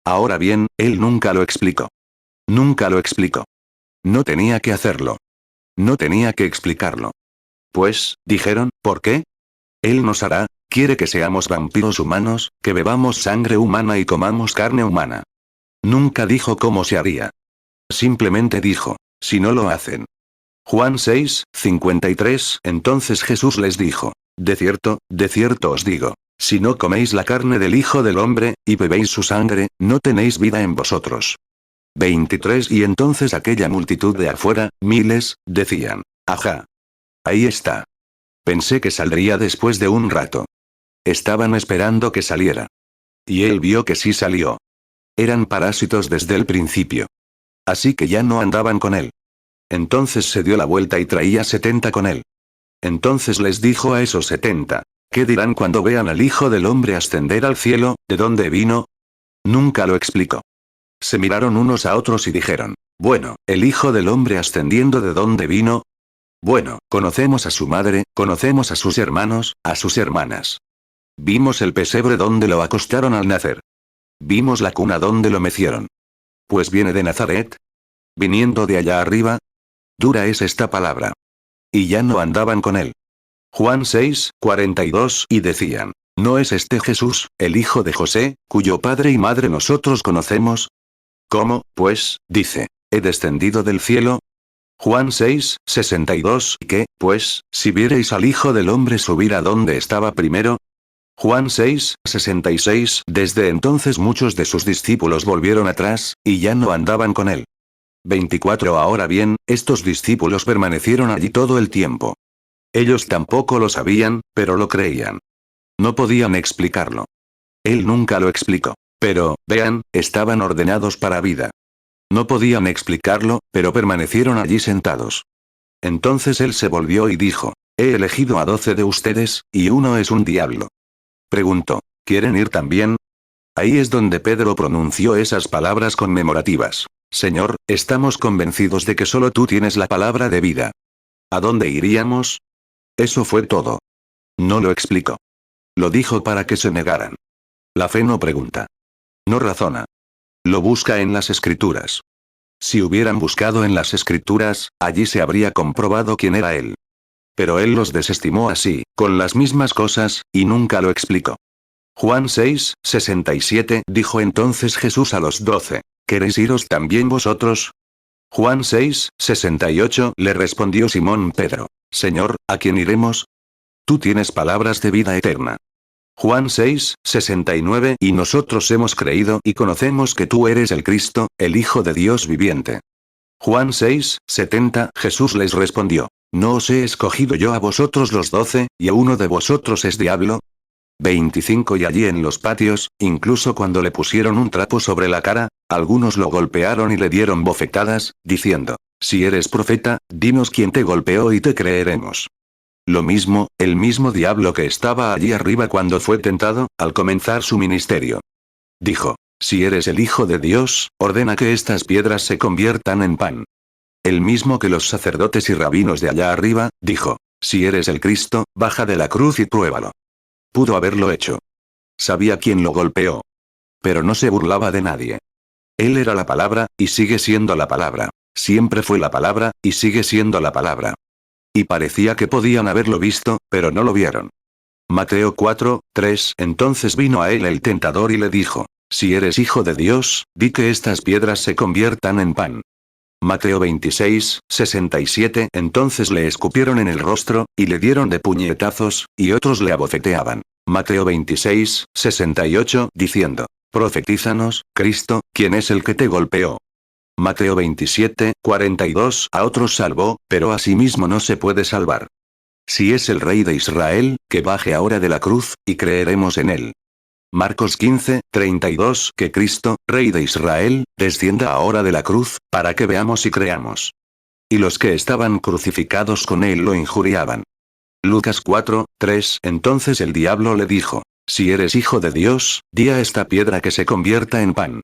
Ahora bien, él nunca lo explicó. Nunca lo explicó. No tenía que hacerlo. No tenía que explicarlo. Pues, dijeron, ¿por qué? Él nos hará, quiere que seamos vampiros humanos, que bebamos sangre humana y comamos carne humana. Nunca dijo cómo se haría. Simplemente dijo, si no lo hacen. Juan 6:53 Entonces Jesús les dijo, de cierto os digo, si no coméis la carne del Hijo del Hombre, y bebéis su sangre, no tenéis vida en vosotros. 23 Y entonces aquella multitud de afuera, miles, decían, Ajá. Ahí está. Pensé que saldría después de un rato. Estaban esperando que saliera. Y él vio que sí salió. Eran parásitos desde el principio. Así que ya no andaban con él. Entonces se dio la vuelta y traía 70 con él. Entonces les dijo a esos 70, ¿qué dirán cuando vean al Hijo del Hombre ascender al cielo? ¿De dónde vino? Nunca lo explicó. Se miraron unos a otros y dijeron, bueno, el Hijo del Hombre ascendiendo ¿de dónde vino? Bueno, conocemos a su madre, conocemos a sus hermanos, a sus hermanas. Vimos el pesebre donde lo acostaron al nacer. Vimos la cuna donde lo mecieron. Pues viene de Nazaret. Viniendo de allá arriba. Dura es esta palabra. Y ya no andaban con él. Juan 6, 42, y decían, ¿no es este Jesús, el hijo de José, cuyo padre y madre nosotros conocemos? ¿Cómo, pues, dice, he descendido del cielo? Juan 6, 62, ¿qué, pues, si viereis al Hijo del Hombre subir a donde estaba primero? Juan 6, 66, desde entonces muchos de sus discípulos volvieron atrás, y ya no andaban con él. 24 Ahora bien, estos discípulos permanecieron allí todo el tiempo. Ellos tampoco lo sabían, pero lo creían. No podían explicarlo. Él nunca lo explicó. Pero, vean, estaban ordenados para vida. No podían explicarlo, pero permanecieron allí sentados. Entonces él se volvió y dijo, he elegido a 12 de ustedes, y uno es un diablo. Preguntó, ¿quieren ir también? Ahí es donde Pedro pronunció esas palabras conmemorativas. Señor, estamos convencidos de que solo tú tienes la palabra de vida. ¿A dónde iríamos? Eso fue todo. No lo explicó. Lo dijo para que se negaran. La fe no pregunta. No razona. Lo busca en las escrituras. Si hubieran buscado en las escrituras, allí se habría comprobado quién era él. Pero él los desestimó así, con las mismas cosas, y nunca lo explicó. Juan 6, 67 dijo entonces Jesús a los 12, ¿queréis iros también vosotros? Juan 6, 68 le respondió Simón Pedro, Señor, ¿a quién iremos? Tú tienes palabras de vida eterna. Juan 6, 69 y nosotros hemos creído y conocemos que tú eres el Cristo, el Hijo de Dios viviente. Juan 6, 70 Jesús les respondió, ¿no os he escogido yo a vosotros los 12, y a uno de vosotros es diablo? 25 Y allí en los patios, incluso cuando le pusieron un trapo sobre la cara, algunos lo golpearon y le dieron bofetadas, diciendo, si eres profeta, dinos quién te golpeó y te creeremos. Lo mismo, el mismo diablo que estaba allí arriba cuando fue tentado, al comenzar su ministerio. Dijo, si eres el Hijo de Dios, ordena que estas piedras se conviertan en pan. El mismo que los sacerdotes y rabinos de allá arriba, dijo, si eres el Cristo, baja de la cruz y pruébalo. Pudo haberlo hecho. Sabía quién lo golpeó. Pero no se burlaba de nadie. Él era la palabra, y sigue siendo la palabra. Siempre fue la palabra, y sigue siendo la palabra. Y parecía que podían haberlo visto, pero no lo vieron. Mateo 4, 3 Entonces vino a él el tentador y le dijo, si eres hijo de Dios, di que estas piedras se conviertan en pan. Mateo 26, 67 Entonces le escupieron en el rostro, y le dieron de puñetazos, y otros le abofeteaban. Mateo 26, 68 diciendo, profetízanos, Cristo, ¿quién es el que te golpeó? Mateo 27, 42 A otros salvó, pero a sí mismo no se puede salvar. Si es el Rey de Israel, que baje ahora de la cruz, y creeremos en él. Marcos 15, 32 Que Cristo, Rey de Israel, descienda ahora de la cruz, para que veamos y creamos. Y los que estaban crucificados con él lo injuriaban. Lucas 4, 3 Entonces el diablo le dijo, si eres hijo de Dios, di a esta piedra que se convierta en pan.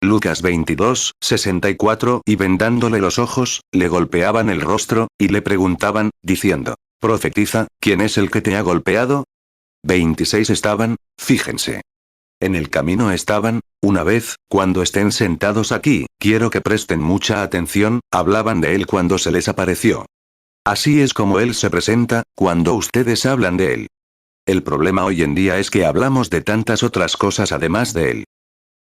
Lucas 22, 64 Y vendándole los ojos, le golpeaban el rostro, y le preguntaban, diciendo, profetiza, ¿quién es el que te ha golpeado? 26 Estaban, fíjense. En el camino estaban, una vez, cuando estén sentados aquí, quiero que presten mucha atención, hablaban de él cuando se les apareció. Así es como él se presenta, cuando ustedes hablan de él. El problema hoy en día es que hablamos de tantas otras cosas además de él.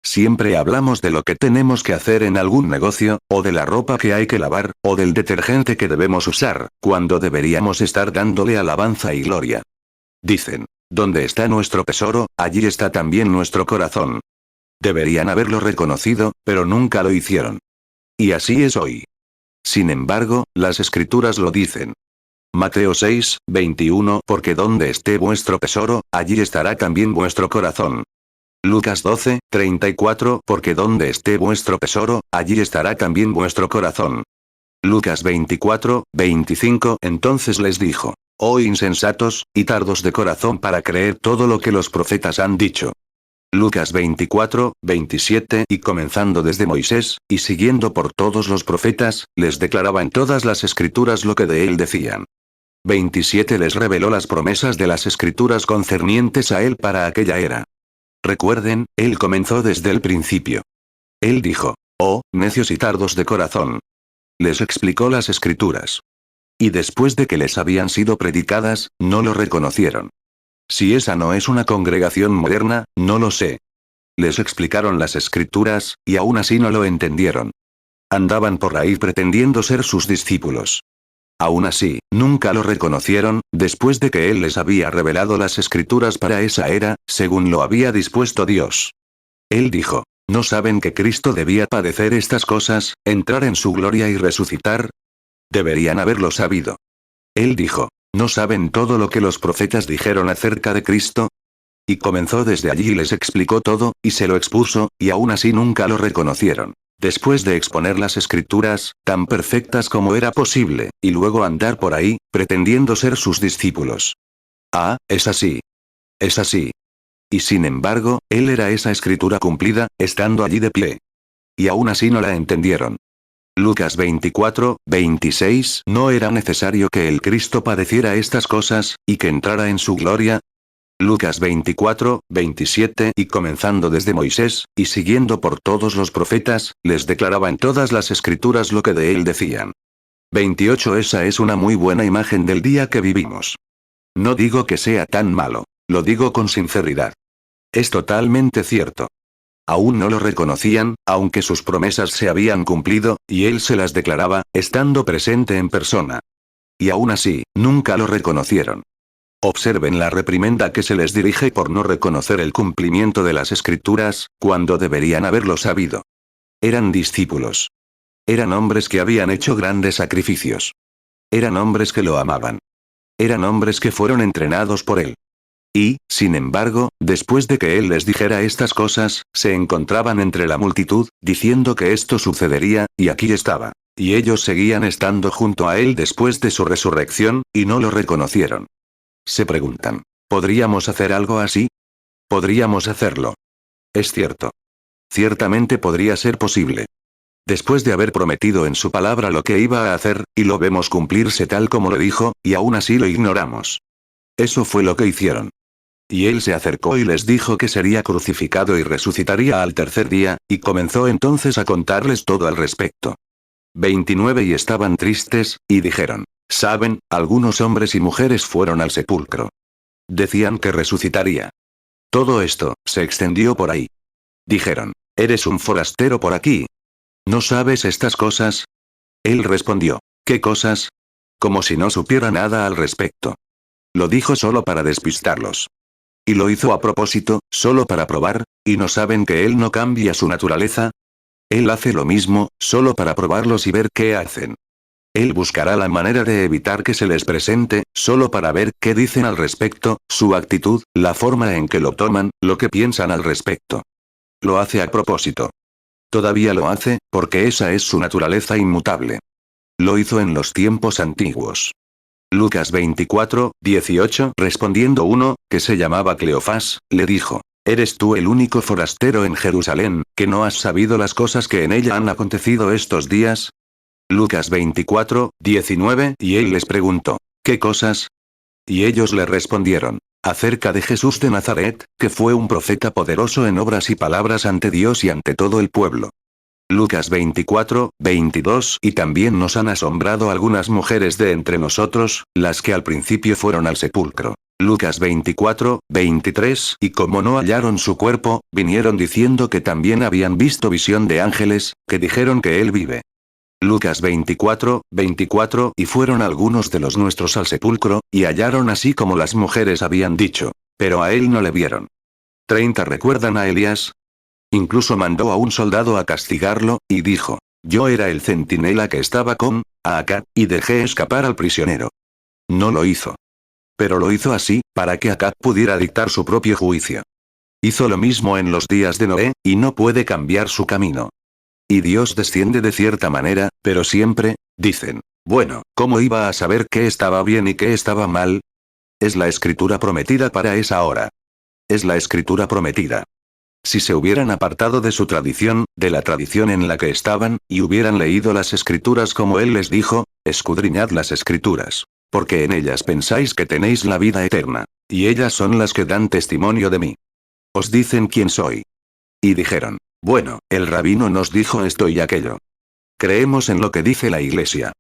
Siempre hablamos de lo que tenemos que hacer en algún negocio, o de la ropa que hay que lavar, o del detergente que debemos usar, cuando deberíamos estar dándole alabanza y gloria. Dicen, ¿dónde está nuestro tesoro? Allí está también nuestro corazón. Deberían haberlo reconocido, pero nunca lo hicieron. Y así es hoy. Sin embargo, las escrituras lo dicen. Mateo 6, 21 Porque donde esté vuestro tesoro, allí estará también vuestro corazón. Lucas 12, 34 Porque donde esté vuestro tesoro, allí estará también vuestro corazón. Lucas 24, 25 Entonces les dijo: Oh insensatos, y tardos de corazón para creer todo lo que los profetas han dicho. Lucas 24, 27 Y comenzando desde Moisés, y siguiendo por todos los profetas, les declaraba en todas las escrituras lo que de él decían. 27 Les reveló las promesas de las escrituras concernientes a él para aquella era. Recuerden, él comenzó desde el principio. Él dijo: Oh, necios y tardos de corazón. Les explicó las escrituras. Y después de que les habían sido predicadas, no lo reconocieron. Si esa no es una congregación moderna, no lo sé. Les explicaron las escrituras, y aún así no lo entendieron. Andaban por ahí pretendiendo ser sus discípulos. Aún así, nunca lo reconocieron, después de que él les había revelado las escrituras para esa era, según lo había dispuesto Dios. Él dijo: ¿No saben que Cristo debía padecer estas cosas, entrar en su gloria y resucitar? Deberían haberlo sabido. Él dijo: ¿No saben todo lo que los profetas dijeron acerca de Cristo? Y comenzó desde allí y les explicó todo, y se lo expuso, y aún así nunca lo reconocieron. Después de exponer las escrituras, tan perfectas como era posible, y luego andar por ahí, pretendiendo ser sus discípulos. Ah, es así. Es así. Y sin embargo, él era esa escritura cumplida, estando allí de pie. Y aún así no la entendieron. Lucas 24, 26 ¿No era necesario que el Cristo padeciera estas cosas, y que entrara en su gloria? Lucas 24, 27 Y comenzando desde Moisés, y siguiendo por todos los profetas, les declaraba en todas las escrituras lo que de él decían. 28 Esa es una muy buena imagen del día que vivimos. No digo que sea tan malo. Lo digo con sinceridad. Es totalmente cierto. Aún no lo reconocían, aunque sus promesas se habían cumplido, y él se las declaraba, estando presente en persona. Y aún así, nunca lo reconocieron. Observen la reprimenda que se les dirige por no reconocer el cumplimiento de las escrituras, cuando deberían haberlo sabido. Eran discípulos. Eran hombres que habían hecho grandes sacrificios. Eran hombres que lo amaban. Eran hombres que fueron entrenados por él. Y, sin embargo, después de que él les dijera estas cosas, se encontraban entre la multitud, diciendo que esto sucedería, y aquí estaba. Y ellos seguían estando junto a él después de su resurrección, y no lo reconocieron. Se preguntan: ¿podríamos hacer algo así? Podríamos hacerlo. Es cierto. Ciertamente podría ser posible. Después de haber prometido en su palabra lo que iba a hacer, y lo vemos cumplirse tal como lo dijo, y aún así lo ignoramos. Eso fue lo que hicieron. Y él se acercó y les dijo que sería crucificado y resucitaría al tercer día, y comenzó entonces a contarles todo al respecto. 29 Y estaban tristes, y dijeron: ¿Saben? Algunos hombres y mujeres fueron al sepulcro. Decían que resucitaría. Todo esto se extendió por ahí. Dijeron: ¿Eres un forastero por aquí? ¿No sabes estas cosas? Él respondió: ¿Qué cosas? Como si no supiera nada al respecto. Lo dijo solo para despistarlos. Y lo hizo a propósito, solo para probar, ¿y no saben que él no cambia su naturaleza? Él hace lo mismo, solo para probarlos y ver qué hacen. Él buscará la manera de evitar que se les presente, solo para ver qué dicen al respecto, su actitud, la forma en que lo toman, lo que piensan al respecto. Lo hace a propósito. Todavía lo hace, porque esa es su naturaleza inmutable. Lo hizo en los tiempos antiguos. Lucas 24, 18 Respondiendo uno, que se llamaba Cleofás, le dijo: ¿Eres tú el único forastero en Jerusalén, que no has sabido las cosas que en ella han acontecido estos días? Lucas 24, 19 Y él les preguntó: ¿Qué cosas? Y ellos le respondieron: acerca de Jesús de Nazaret, que fue un profeta poderoso en obras y palabras ante Dios y ante todo el pueblo. Lucas 24, 22 Y también nos han asombrado algunas mujeres de entre nosotros, las que al principio fueron al sepulcro. Lucas 24, 23 Y como no hallaron su cuerpo, vinieron diciendo que también habían visto visión de ángeles, que dijeron que él vive. Lucas 24, 24 Y fueron algunos de los nuestros al sepulcro, y hallaron así como las mujeres habían dicho. Pero a él no le vieron. 30 ¿Recuerdan a Elías? Incluso mandó a un soldado a castigarlo, y dijo: Yo era el centinela que estaba con Acab, y dejé escapar al prisionero. No lo hizo. Pero lo hizo así, para que Acab pudiera dictar su propio juicio. Hizo lo mismo en los días de Noé, y no puede cambiar su camino. Y Dios desciende de cierta manera, pero siempre, dicen, bueno, ¿cómo iba a saber qué estaba bien y qué estaba mal? Es la escritura prometida para esa hora. Es la escritura prometida. Si se hubieran apartado de su tradición, de la tradición en la que estaban, y hubieran leído las escrituras como Él les dijo, escudriñad las escrituras, porque en ellas pensáis que tenéis la vida eterna, y ellas son las que dan testimonio de mí. Os dicen quién soy. Y dijeron, bueno, el rabino nos dijo esto y aquello. Creemos en lo que dice la Iglesia.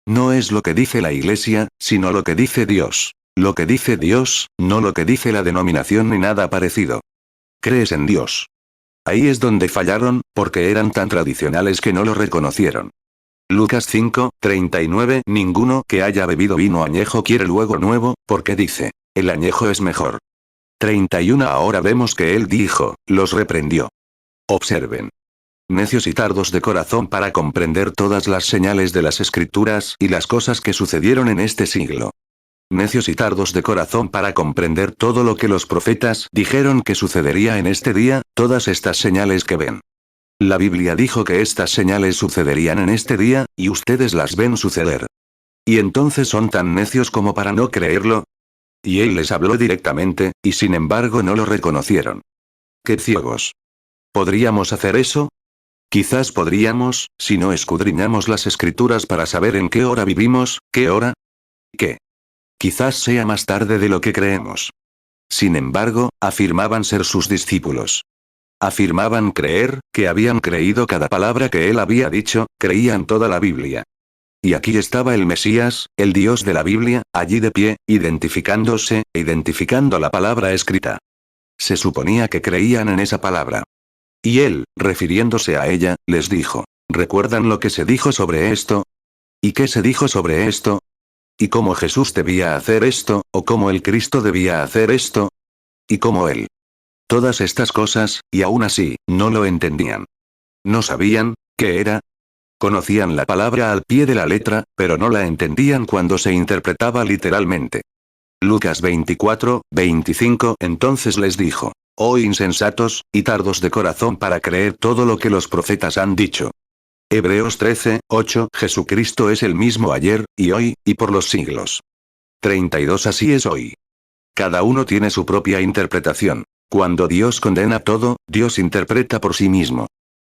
No es lo que dice la Iglesia, sino lo que dice Dios. Lo que dice Dios, no lo que dice la denominación ni nada parecido. Crees en Dios. Ahí es donde fallaron, porque eran tan tradicionales que no lo reconocieron. Lucas 5:39. Ninguno que haya bebido vino añejo quiere luego nuevo, porque dice, el añejo es mejor. 31. Ahora vemos que él dijo, los reprendió. Observen. Necios y tardos de corazón para comprender todas las señales de las escrituras y las cosas que sucedieron en este siglo. Necios y tardos de corazón para comprender todo lo que los profetas dijeron que sucedería en este día, todas estas señales que ven. La Biblia dijo que estas señales sucederían en este día, y ustedes las ven suceder. ¿Y entonces son tan necios como para no creerlo? Y él les habló directamente, y sin embargo no lo reconocieron. ¡Qué ciegos! ¿Podríamos hacer eso? Quizás podríamos, si no escudriñamos las escrituras para saber en qué hora vivimos, qué hora. ¿Qué? Quizás sea más tarde de lo que creemos. Sin embargo, afirmaban ser sus discípulos. Afirmaban creer, que habían creído cada palabra que él había dicho, creían toda la Biblia. Y aquí estaba el Mesías, el Dios de la Biblia, allí de pie, identificándose, identificando la palabra escrita. Se suponía que creían en esa palabra. Y él, refiriéndose a ella, les dijo, ¿recuerdan lo que se dijo sobre esto? ¿Y qué se dijo sobre esto? ¿Y cómo Jesús debía hacer esto, o cómo el Cristo debía hacer esto? ¿Y cómo él? Todas estas cosas, y aún así, no lo entendían. No sabían, ¿qué era? Conocían la palabra al pie de la letra, pero no la entendían cuando se interpretaba literalmente. Lucas 24:25. Entonces les dijo, oh insensatos, y tardos de corazón para creer todo lo que los profetas han dicho. Hebreos 13:8. Jesucristo es el mismo ayer, y hoy, y por los siglos. 32. Así es hoy. Cada uno tiene su propia interpretación. Cuando Dios condena todo, Dios interpreta por sí mismo.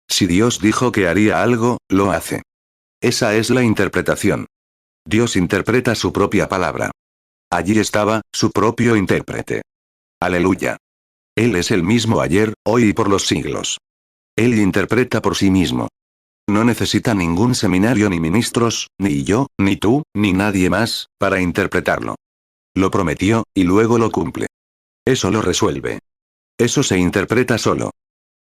Si Dios dijo que haría algo, lo hace. Esa es la interpretación. Dios interpreta su propia palabra. Allí estaba, su propio intérprete. Aleluya. Él es el mismo ayer, hoy y por los siglos. Él interpreta por sí mismo. No necesita ningún seminario ni ministros, ni yo, ni tú, ni nadie más, para interpretarlo. Lo prometió, y luego lo cumple. Eso lo resuelve. Eso se interpreta solo.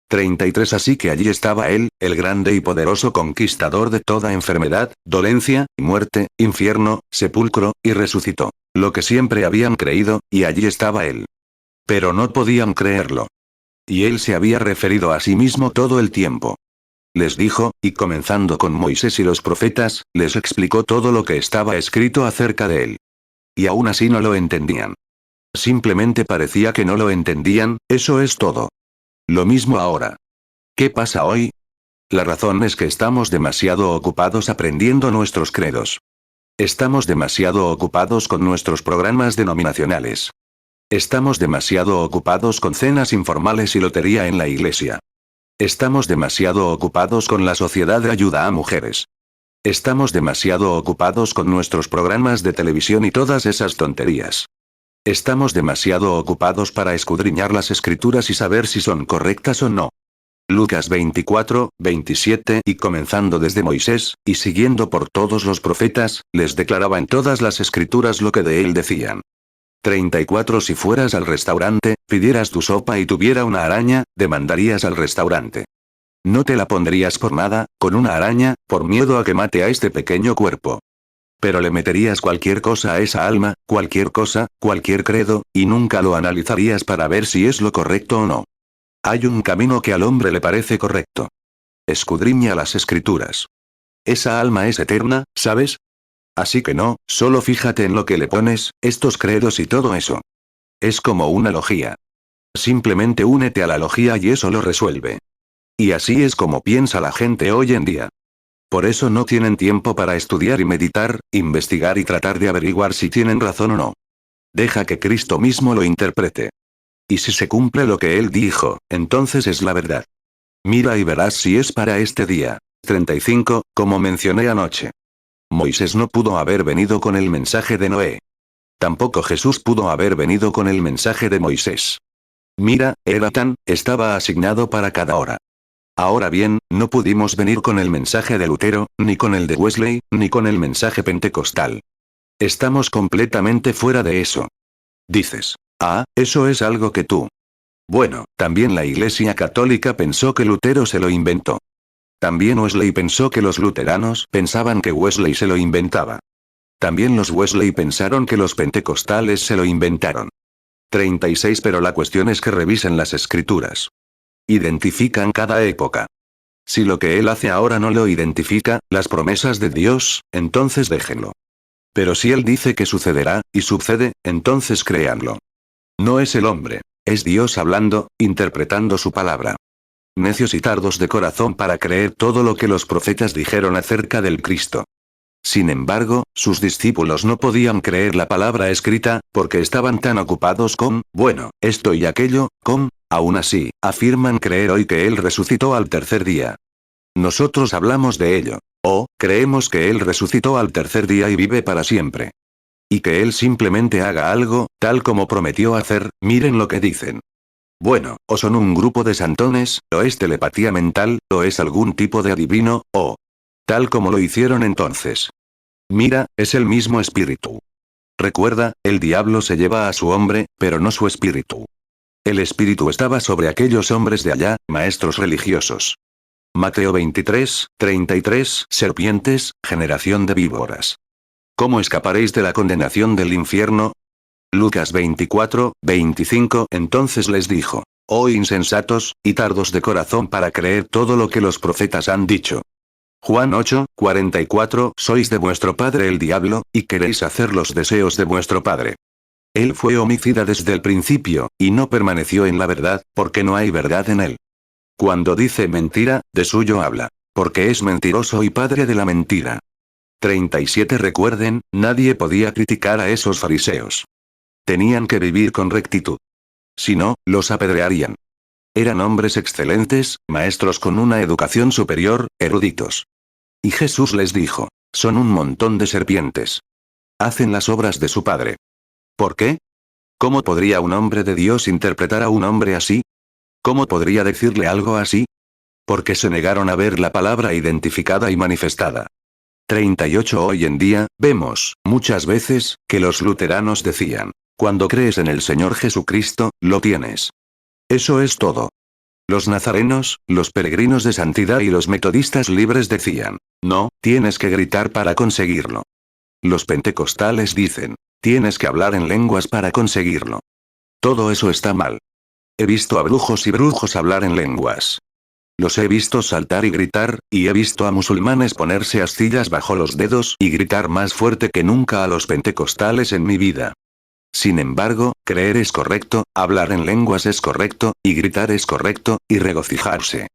33. Así que allí estaba él, el grande y poderoso conquistador de toda enfermedad, dolencia, muerte, infierno, sepulcro, y resucitó. Lo que siempre habían creído, y allí estaba él. Pero no podían creerlo. Y él se había referido a sí mismo todo el tiempo. Les dijo, y comenzando con Moisés y los profetas, les explicó todo lo que estaba escrito acerca de él. Y aún así no lo entendían. Simplemente parecía que no lo entendían, eso es todo. Lo mismo ahora. ¿Qué pasa hoy? La razón es que estamos demasiado ocupados aprendiendo nuestros credos. Estamos demasiado ocupados con nuestros programas denominacionales. Estamos demasiado ocupados con cenas informales y lotería en la iglesia. Estamos demasiado ocupados con la sociedad de ayuda a mujeres. Estamos demasiado ocupados con nuestros programas de televisión y todas esas tonterías. Estamos demasiado ocupados para escudriñar las escrituras y saber si son correctas o no. Lucas 24:27. Y comenzando desde Moisés, y siguiendo por todos los profetas, les declaraba en todas las escrituras lo que de él decían. 34. Si fueras al restaurante, pidieras tu sopa y tuviera una araña, demandarías al restaurante. No te la pondrías por nada, con una araña, por miedo a que mate a este pequeño cuerpo. Pero le meterías cualquier cosa a esa alma, cualquier cosa, cualquier credo, y nunca lo analizarías para ver si es lo correcto o no. Hay un camino que al hombre le parece correcto. escudriña las escrituras. Esa alma es eterna, ¿sabes? Así que no, solo fíjate en lo que le pones, estos credos y todo eso. Es como una logía. Simplemente únete a la logía y eso lo resuelve. Y así es como piensa la gente hoy en día. Por eso no tienen tiempo para estudiar y meditar, investigar y tratar de averiguar si tienen razón o no. Deja que Cristo mismo lo interprete. Y si se cumple lo que Él dijo, entonces es la verdad. Mira y verás si es para este día. 35, como mencioné anoche. Moisés no pudo haber venido con el mensaje de Noé. Tampoco Jesús pudo haber venido con el mensaje de Moisés. Mira, estaba asignado para cada hora. Ahora bien, no pudimos venir con el mensaje de Lutero, ni con el de Wesley, ni con el mensaje pentecostal. Estamos completamente fuera de eso. Dices, eso es algo que tú. Bueno, también la Iglesia Católica pensó que Lutero se lo inventó. También Wesley pensó que los luteranos pensaban que Wesley se lo inventaba. También los Wesley pensaron que los pentecostales se lo inventaron. 36 Pero la cuestión es que revisen las escrituras. Identifican cada época. Si lo que él hace ahora no lo identifica, las promesas de Dios, entonces déjenlo. Pero si él dice que sucederá, y sucede, entonces créanlo. No es el hombre, es Dios hablando, interpretando su palabra. Necios y tardos de corazón para creer todo lo que los profetas dijeron acerca del Cristo. Sin embargo, sus discípulos no podían creer la palabra escrita, porque estaban tan ocupados con, esto y aquello, aún así, afirman creer hoy que Él resucitó al tercer día. Nosotros hablamos de ello. Creemos que Él resucitó al tercer día y vive para siempre. Y que Él simplemente haga algo, tal como prometió hacer, miren lo que dicen. O son un grupo de santones, o es telepatía mental, o es algún tipo de adivino, o tal como lo hicieron entonces. Mira, es el mismo espíritu. Recuerda, el diablo se lleva a su hombre, pero no su espíritu. El espíritu estaba sobre aquellos hombres de allá, maestros religiosos. Mateo 23, 33, serpientes, generación de víboras. ¿Cómo escaparéis de la condenación del infierno? Lucas 24, 25. Entonces les dijo, oh insensatos, y tardos de corazón para creer todo lo que los profetas han dicho. Juan 8, 44. Sois de vuestro padre el diablo, y queréis hacer los deseos de vuestro padre. Él fue homicida desde el principio, y no permaneció en la verdad, porque no hay verdad en él. Cuando dice mentira, de suyo habla, porque es mentiroso y padre de la mentira. 37. Recuerden, nadie podía criticar a esos fariseos. Tenían que vivir con rectitud. Si no, los apedrearían. Eran hombres excelentes, maestros con una educación superior, eruditos. Y Jesús les dijo, son un montón de serpientes. Hacen las obras de su padre. ¿Por qué? ¿Cómo podría un hombre de Dios interpretar a un hombre así? ¿Cómo podría decirle algo así? Porque se negaron a ver la palabra identificada y manifestada. 38. Hoy en día, vemos, muchas veces, que los luteranos decían, cuando crees en el Señor Jesucristo, lo tienes. Eso es todo. Los nazarenos, los peregrinos de santidad y los metodistas libres decían, no, tienes que gritar para conseguirlo. Los pentecostales dicen, tienes que hablar en lenguas para conseguirlo. Todo eso está mal. He visto a brujos y brujos hablar en lenguas. Los he visto saltar y gritar, y he visto a musulmanes ponerse astillas bajo los dedos y gritar más fuerte que nunca a los pentecostales en mi vida. Sin embargo, creer es correcto, hablar en lenguas es correcto, y gritar es correcto, y regocijarse.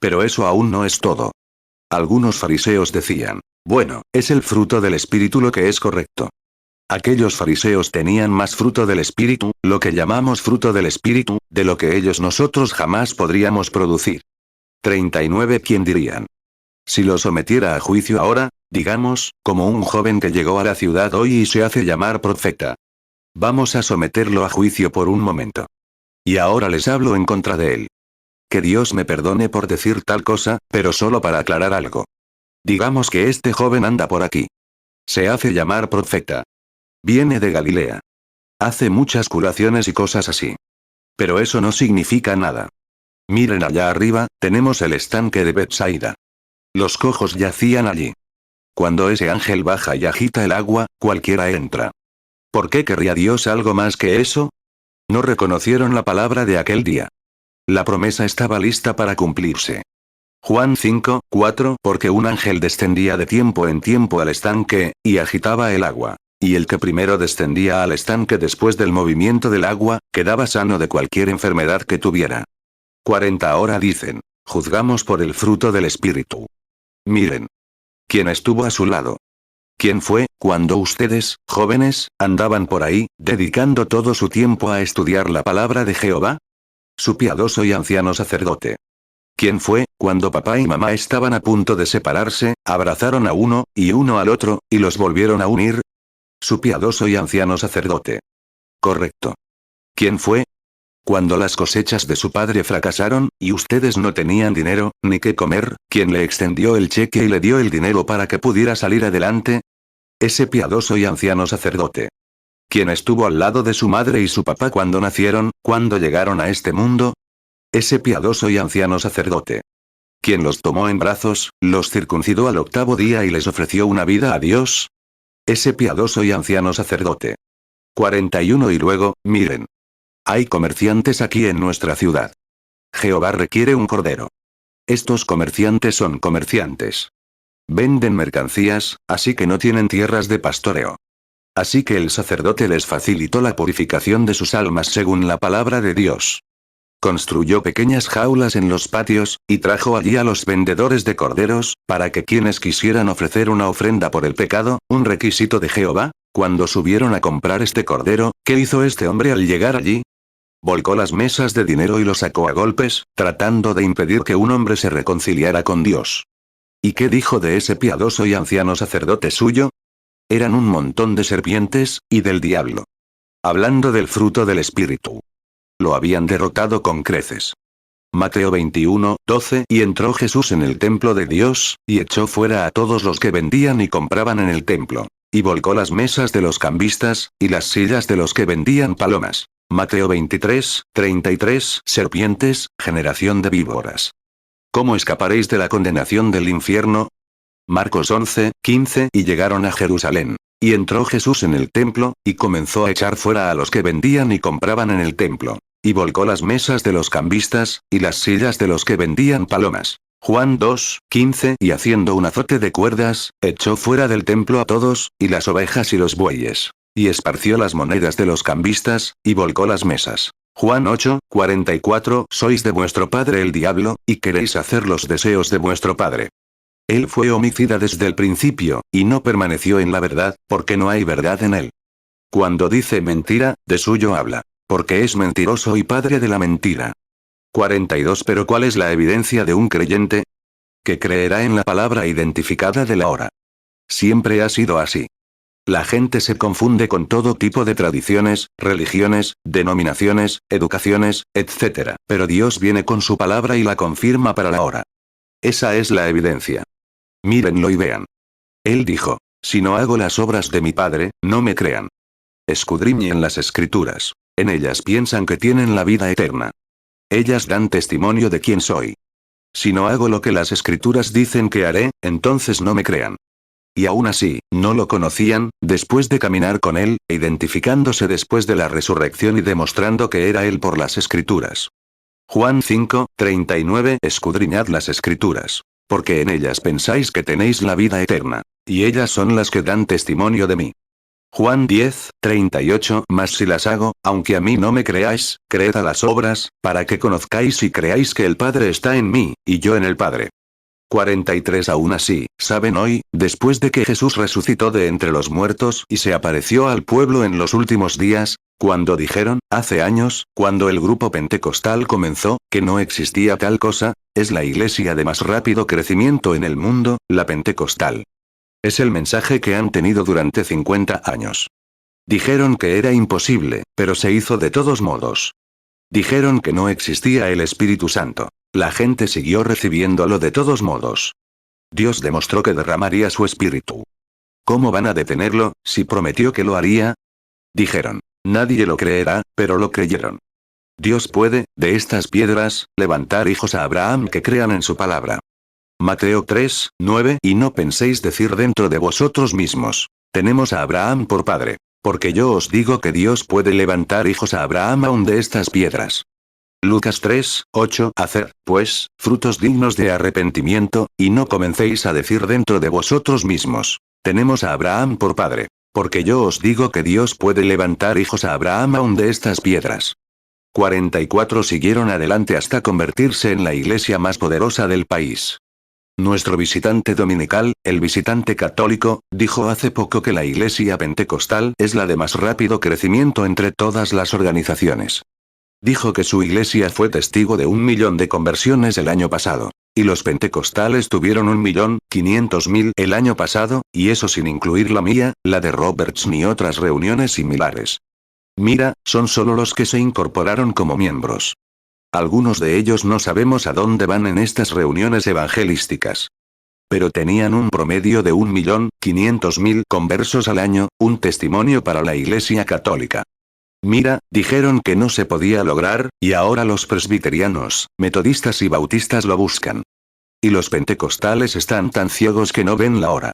Pero eso aún no es todo. Algunos fariseos decían, es el fruto del espíritu lo que es correcto. Aquellos fariseos tenían más fruto del espíritu, lo que llamamos fruto del espíritu, de lo que nosotros jamás podríamos producir. 39. ¿Quién dirían? Si lo sometiera a juicio ahora, digamos, como un joven que llegó a la ciudad hoy y se hace llamar profeta. Vamos a someterlo a juicio por un momento. Y ahora les hablo en contra de él. Que Dios me perdone por decir tal cosa, pero solo para aclarar algo. Digamos que este joven anda por aquí. Se hace llamar profeta. Viene de Galilea. Hace muchas curaciones y cosas así. Pero eso no significa nada. Miren allá arriba, tenemos el estanque de Betsaida. Los cojos yacían allí. Cuando ese ángel baja y agita el agua, cualquiera entra. ¿Por qué querría Dios algo más que eso? No reconocieron la palabra de aquel día. La promesa estaba lista para cumplirse. Juan 5, 4 Porque un ángel descendía de tiempo en tiempo al estanque, y agitaba el agua. Y el que primero descendía al estanque después del movimiento del agua, quedaba sano de cualquier enfermedad que tuviera. 40 Ahora dicen, juzgamos por el fruto del Espíritu. Miren. ¿Quién estuvo a su lado? ¿Quién fue, cuando ustedes, jóvenes, andaban por ahí, dedicando todo su tiempo a estudiar la palabra de Jehová? Su piadoso y anciano sacerdote. ¿Quién fue, cuando papá y mamá estaban a punto de separarse, abrazaron a uno, y uno al otro, y los volvieron a unir? Su piadoso y anciano sacerdote. Correcto. ¿Quién fue? Cuando las cosechas de su padre fracasaron, y ustedes no tenían dinero, ni qué comer, ¿quién le extendió el cheque y le dio el dinero para que pudiera salir adelante? Ese piadoso y anciano sacerdote. ¿Quién estuvo al lado de su madre y su papá cuando nacieron, cuando llegaron a este mundo? Ese piadoso y anciano sacerdote. ¿Quién los tomó en brazos, los circuncidó al 8º día y les ofreció una vida a Dios? Ese piadoso y anciano sacerdote. 41 Y luego, miren. Hay comerciantes aquí en nuestra ciudad. Jehová requiere un cordero. Estos comerciantes son comerciantes. Venden mercancías, así que no tienen tierras de pastoreo. Así que el sacerdote les facilitó la purificación de sus almas según la palabra de Dios. Construyó pequeñas jaulas en los patios, y trajo allí a los vendedores de corderos, para que quienes quisieran ofrecer una ofrenda por el pecado, un requisito de Jehová, cuando subieron a comprar este cordero, ¿qué hizo este hombre al llegar allí? Volcó las mesas de dinero y lo sacó a golpes, tratando de impedir que un hombre se reconciliara con Dios. ¿Y qué dijo de ese piadoso y anciano sacerdote suyo? Eran un montón de serpientes, y del diablo. Hablando del fruto del Espíritu. Lo habían derrotado con creces. Mateo 21, 12 Y entró Jesús en el templo de Dios, y echó fuera a todos los que vendían y compraban en el templo. Y volcó las mesas de los cambistas, y las sillas de los que vendían palomas. Mateo 23, 33 Serpientes, generación de víboras. ¿Cómo escaparéis de la condenación del infierno? Marcos 11, 15 Y llegaron a Jerusalén. Y entró Jesús en el templo, y comenzó a echar fuera a los que vendían y compraban en el templo. Y volcó las mesas de los cambistas, y las sillas de los que vendían palomas. Juan 2, 15 Y haciendo un azote de cuerdas, echó fuera del templo a todos, y las ovejas y los bueyes. Y esparció las monedas de los cambistas, y volcó las mesas. Juan 8, 44 Sois de vuestro padre el diablo, y queréis hacer los deseos de vuestro padre. Él fue homicida desde el principio, y no permaneció en la verdad, porque no hay verdad en él. Cuando dice mentira, de suyo habla, porque es mentiroso y padre de la mentira. 42 Pero ¿cuál es la evidencia de un creyente? Que creerá en la palabra identificada de la hora. Siempre ha sido así. La gente se confunde con todo tipo de tradiciones, religiones, denominaciones, educaciones, etc. Pero Dios viene con su palabra y la confirma para la hora. Esa es la evidencia. Mírenlo y vean. Él dijo, si no hago las obras de mi Padre, no me crean. Escudriñen las Escrituras. En ellas piensan que tienen la vida eterna. Ellas dan testimonio de quién soy. Si no hago lo que las Escrituras dicen que haré, entonces no me crean. Y aún así, no lo conocían, después de caminar con él, identificándose después de la resurrección y demostrando que era él por las Escrituras. Juan 5, 39 Escudriñad las Escrituras. Porque en ellas pensáis que tenéis la vida eterna. Y ellas son las que dan testimonio de mí. Juan 10, 38 Mas si las hago, aunque a mí no me creáis, creed a las obras, para que conozcáis y creáis que el Padre está en mí, y yo en el Padre. 43 Aún así, saben hoy, después de que Jesús resucitó de entre los muertos y se apareció al pueblo en los últimos días, cuando dijeron, hace años, cuando el grupo pentecostal comenzó, que no existía tal cosa, es la iglesia de más rápido crecimiento en el mundo, la pentecostal. Es el mensaje que han tenido durante 50 años. Dijeron que era imposible, pero se hizo de todos modos. Dijeron que no existía el Espíritu Santo. La gente siguió recibiéndolo de todos modos. Dios demostró que derramaría su Espíritu. ¿Cómo van a detenerlo, si prometió que lo haría? Dijeron. Nadie lo creerá, pero lo creyeron. Dios puede, de estas piedras, levantar hijos a Abraham que crean en su palabra. Mateo 3, 9 Y no penséis decir dentro de vosotros mismos, tenemos a Abraham por padre, porque yo os digo que Dios puede levantar hijos a Abraham aún de estas piedras. Lucas 3, 8. Haced, pues, frutos dignos de arrepentimiento, y no comencéis a decir dentro de vosotros mismos: tenemos a Abraham por padre. Porque yo os digo que Dios puede levantar hijos a Abraham aún de estas piedras. 44 siguieron adelante hasta convertirse en la iglesia más poderosa del país. Nuestro visitante dominical, el visitante católico, dijo hace poco que la iglesia pentecostal es la de más rápido crecimiento entre todas las organizaciones. Dijo que su iglesia fue testigo de 1 millón de conversiones el año pasado. Y los pentecostales tuvieron 1.500.000 el año pasado, y eso sin incluir la mía, la de Roberts ni otras reuniones similares. Mira, son solo los que se incorporaron como miembros. Algunos de ellos no sabemos a dónde van en estas reuniones evangelísticas. Pero tenían un promedio de 1.500.000 conversos al año, un testimonio para la Iglesia Católica. Mira, dijeron que no se podía lograr, y ahora los presbiterianos, metodistas y bautistas lo buscan. Y los pentecostales están tan ciegos que no ven la hora.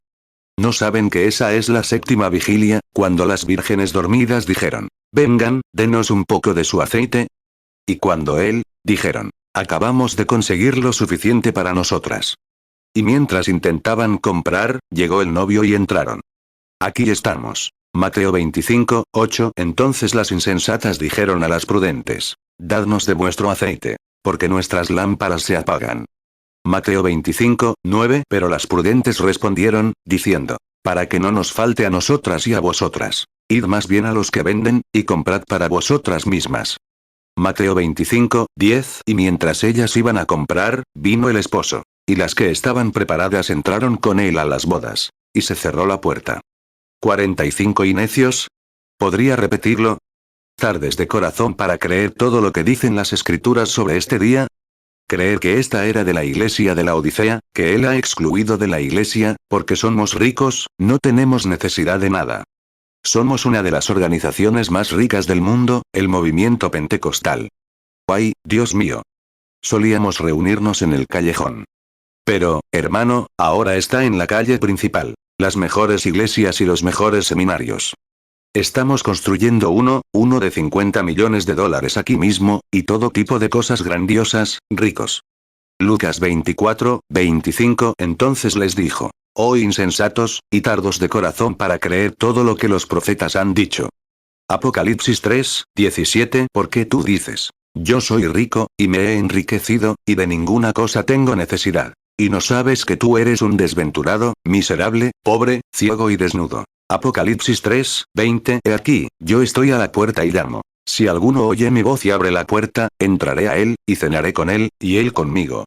No saben que esa es la séptima vigilia, cuando las vírgenes dormidas dijeron: vengan, denos un poco de su aceite. Y cuando dijeron: acabamos de conseguir lo suficiente para nosotras. Y mientras intentaban comprar, llegó el novio y entraron. Aquí estamos. Mateo 25, 8. Entonces las insensatas dijeron a las prudentes: dadnos de vuestro aceite, porque nuestras lámparas se apagan. Mateo 25, 9. Pero las prudentes respondieron, diciendo: para que no nos falte a nosotras y a vosotras, id más bien a los que venden, y comprad para vosotras mismas. Mateo 25, 10. Y mientras ellas iban a comprar, vino el esposo. Y las que estaban preparadas entraron con él a las bodas. Y se cerró la puerta. 45 y necios. ¿Podría repetirlo? ¿Tardes de corazón para creer todo lo que dicen las escrituras sobre este día? ¿Creer que esta era de la iglesia de la Odisea, que él ha excluido de la iglesia, porque somos ricos, no tenemos necesidad de nada? Somos una de las organizaciones más ricas del mundo, el movimiento pentecostal. ¡Ay, Dios mío! Solíamos reunirnos en el callejón. Pero, hermano, ahora está en la calle principal. Las mejores iglesias y los mejores seminarios. Estamos construyendo uno de 50 millones de dólares aquí mismo, y todo tipo de cosas grandiosas, ricos. Lucas 24, 25. Entonces les dijo: oh insensatos, y tardos de corazón para creer todo lo que los profetas han dicho. Apocalipsis 3, 17. Porque tú dices: yo soy rico, y me he enriquecido, y de ninguna cosa tengo necesidad. Y no sabes que tú eres un desventurado, miserable, pobre, ciego y desnudo. Apocalipsis 3, 20. He aquí, yo estoy a la puerta y llamo. Si alguno oye mi voz y abre la puerta, entraré a él, y cenaré con él, y él conmigo.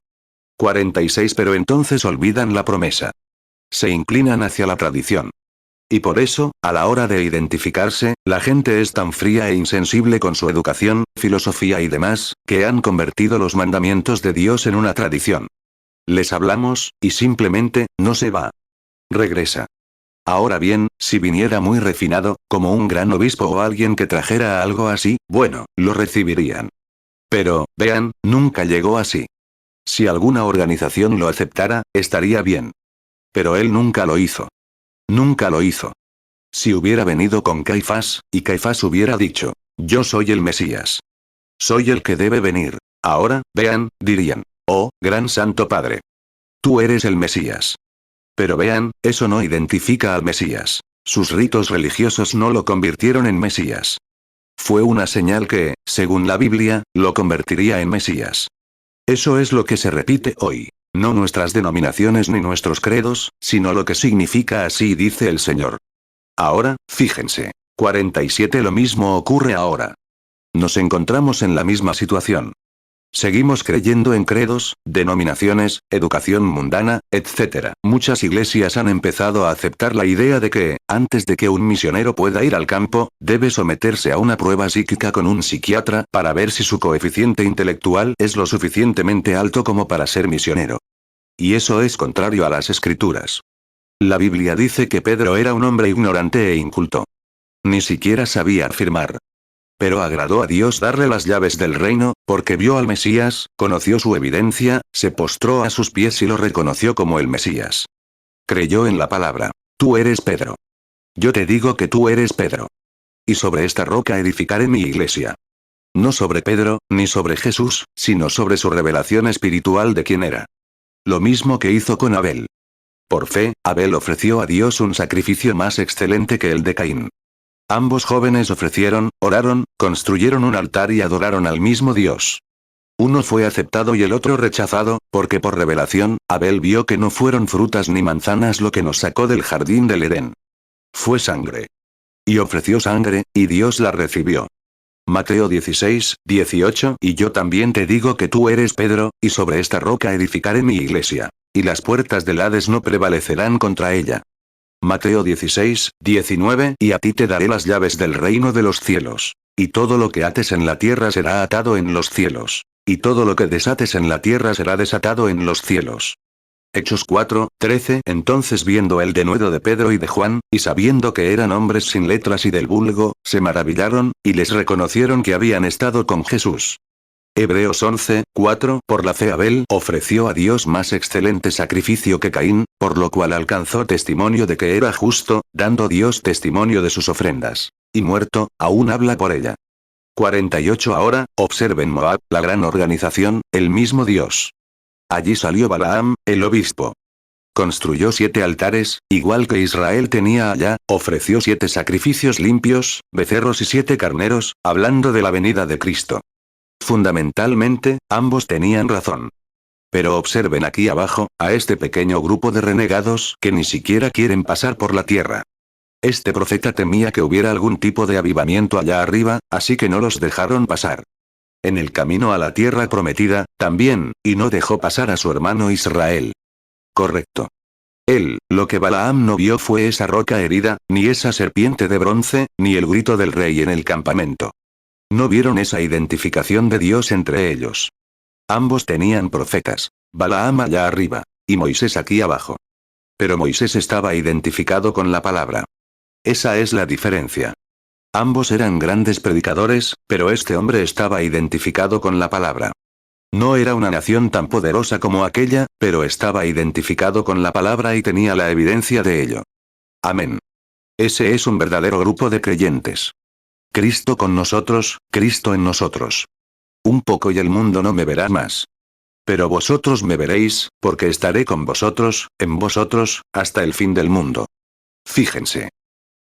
46. Pero entonces olvidan la promesa. Se inclinan hacia la tradición. Y por eso, a la hora de identificarse, la gente es tan fría e insensible con su educación, filosofía y demás, que han convertido los mandamientos de Dios en una tradición. Les hablamos, y simplemente, no se va. Regresa. Ahora bien, si viniera muy refinado, como un gran obispo o alguien que trajera algo así, bueno, lo recibirían. Pero, vean, nunca llegó así. Si alguna organización lo aceptara, estaría bien. Pero él nunca lo hizo. Nunca lo hizo. Si hubiera venido con Caifás, y Caifás hubiera dicho: yo soy el Mesías. Soy el que debe venir. Ahora, vean, dirían: oh, gran Santo Padre. Tú eres el Mesías. Pero vean, eso no identifica al Mesías. Sus ritos religiosos no lo convirtieron en Mesías. Fue una señal que, según la Biblia, lo convertiría en Mesías. Eso es lo que se repite hoy. No nuestras denominaciones ni nuestros credos, sino lo que significa así dice el Señor. Ahora, fíjense. 47. Lo mismo ocurre ahora. Nos encontramos en la misma situación. Seguimos creyendo en credos, denominaciones, educación mundana, etc. Muchas iglesias han empezado a aceptar la idea de que, antes de que un misionero pueda ir al campo, debe someterse a una prueba psíquica con un psiquiatra para ver si su coeficiente intelectual es lo suficientemente alto como para ser misionero. Y eso es contrario a las escrituras. La Biblia dice que Pedro era un hombre ignorante e inculto. Ni siquiera sabía afirmar. Pero agradó a Dios darle las llaves del reino, porque vio al Mesías, conoció su evidencia, se postró a sus pies y lo reconoció como el Mesías. Creyó en la palabra. Tú eres Pedro. Yo te digo que tú eres Pedro. Y sobre esta roca edificaré mi iglesia. No sobre Pedro, ni sobre Jesús, sino sobre su revelación espiritual de quién era. Lo mismo que hizo con Abel. Por fe, Abel ofreció a Dios un sacrificio más excelente que el de Caín. Ambos jóvenes ofrecieron, oraron, construyeron un altar y adoraron al mismo Dios. Uno fue aceptado y el otro rechazado, porque por revelación, Abel vio que no fueron frutas ni manzanas lo que nos sacó del jardín del Edén. Fue sangre. Y ofreció sangre, y Dios la recibió. Mateo 16, 18. Y yo también te digo que tú eres Pedro, y sobre esta roca edificaré mi iglesia. Y las puertas del Hades no prevalecerán contra ella. Mateo 16, 19. Y a ti te daré las llaves del reino de los cielos. Y todo lo que ates en la tierra será atado en los cielos. Y todo lo que desates en la tierra será desatado en los cielos. Hechos 4, 13. Entonces viendo el denuedo de Pedro y de Juan, y sabiendo que eran hombres sin letras y del vulgo, se maravillaron, y les reconocieron que habían estado con Jesús. Hebreos 11, 4. Por la fe Abel ofreció a Dios más excelente sacrificio que Caín, por lo cual alcanzó testimonio de que era justo, dando Dios testimonio de sus ofrendas. Y muerto, aún habla por ella. 48. Ahora, observen Moab, la gran organización, el mismo Dios. Allí salió Balaam, el obispo. Construyó 7 altares, igual que Israel tenía allá, ofreció 7 sacrificios limpios, becerros y 7 carneros, hablando de la venida de Cristo. Fundamentalmente, ambos tenían razón. Pero observen aquí abajo, a este pequeño grupo de renegados que ni siquiera quieren pasar por la tierra. Este profeta temía que hubiera algún tipo de avivamiento allá arriba, así que no los dejaron pasar. En el camino a la tierra prometida, también, y no dejó pasar a su hermano Israel. Correcto. Él, lo que Balaam no vio fue esa roca herida, ni esa serpiente de bronce, ni el grito del rey en el campamento. No vieron esa identificación de Dios entre ellos. Ambos tenían profetas. Balaam allá arriba, y Moisés aquí abajo. Pero Moisés estaba identificado con la palabra. Esa es la diferencia. Ambos eran grandes predicadores, pero este hombre estaba identificado con la palabra. No era una nación tan poderosa como aquella, pero estaba identificado con la palabra y tenía la evidencia de ello. Amén. Ese es un verdadero grupo de creyentes. Cristo con nosotros, Cristo en nosotros. Un poco y el mundo no me verá más. Pero vosotros me veréis, porque estaré con vosotros, en vosotros, hasta el fin del mundo. Fíjense.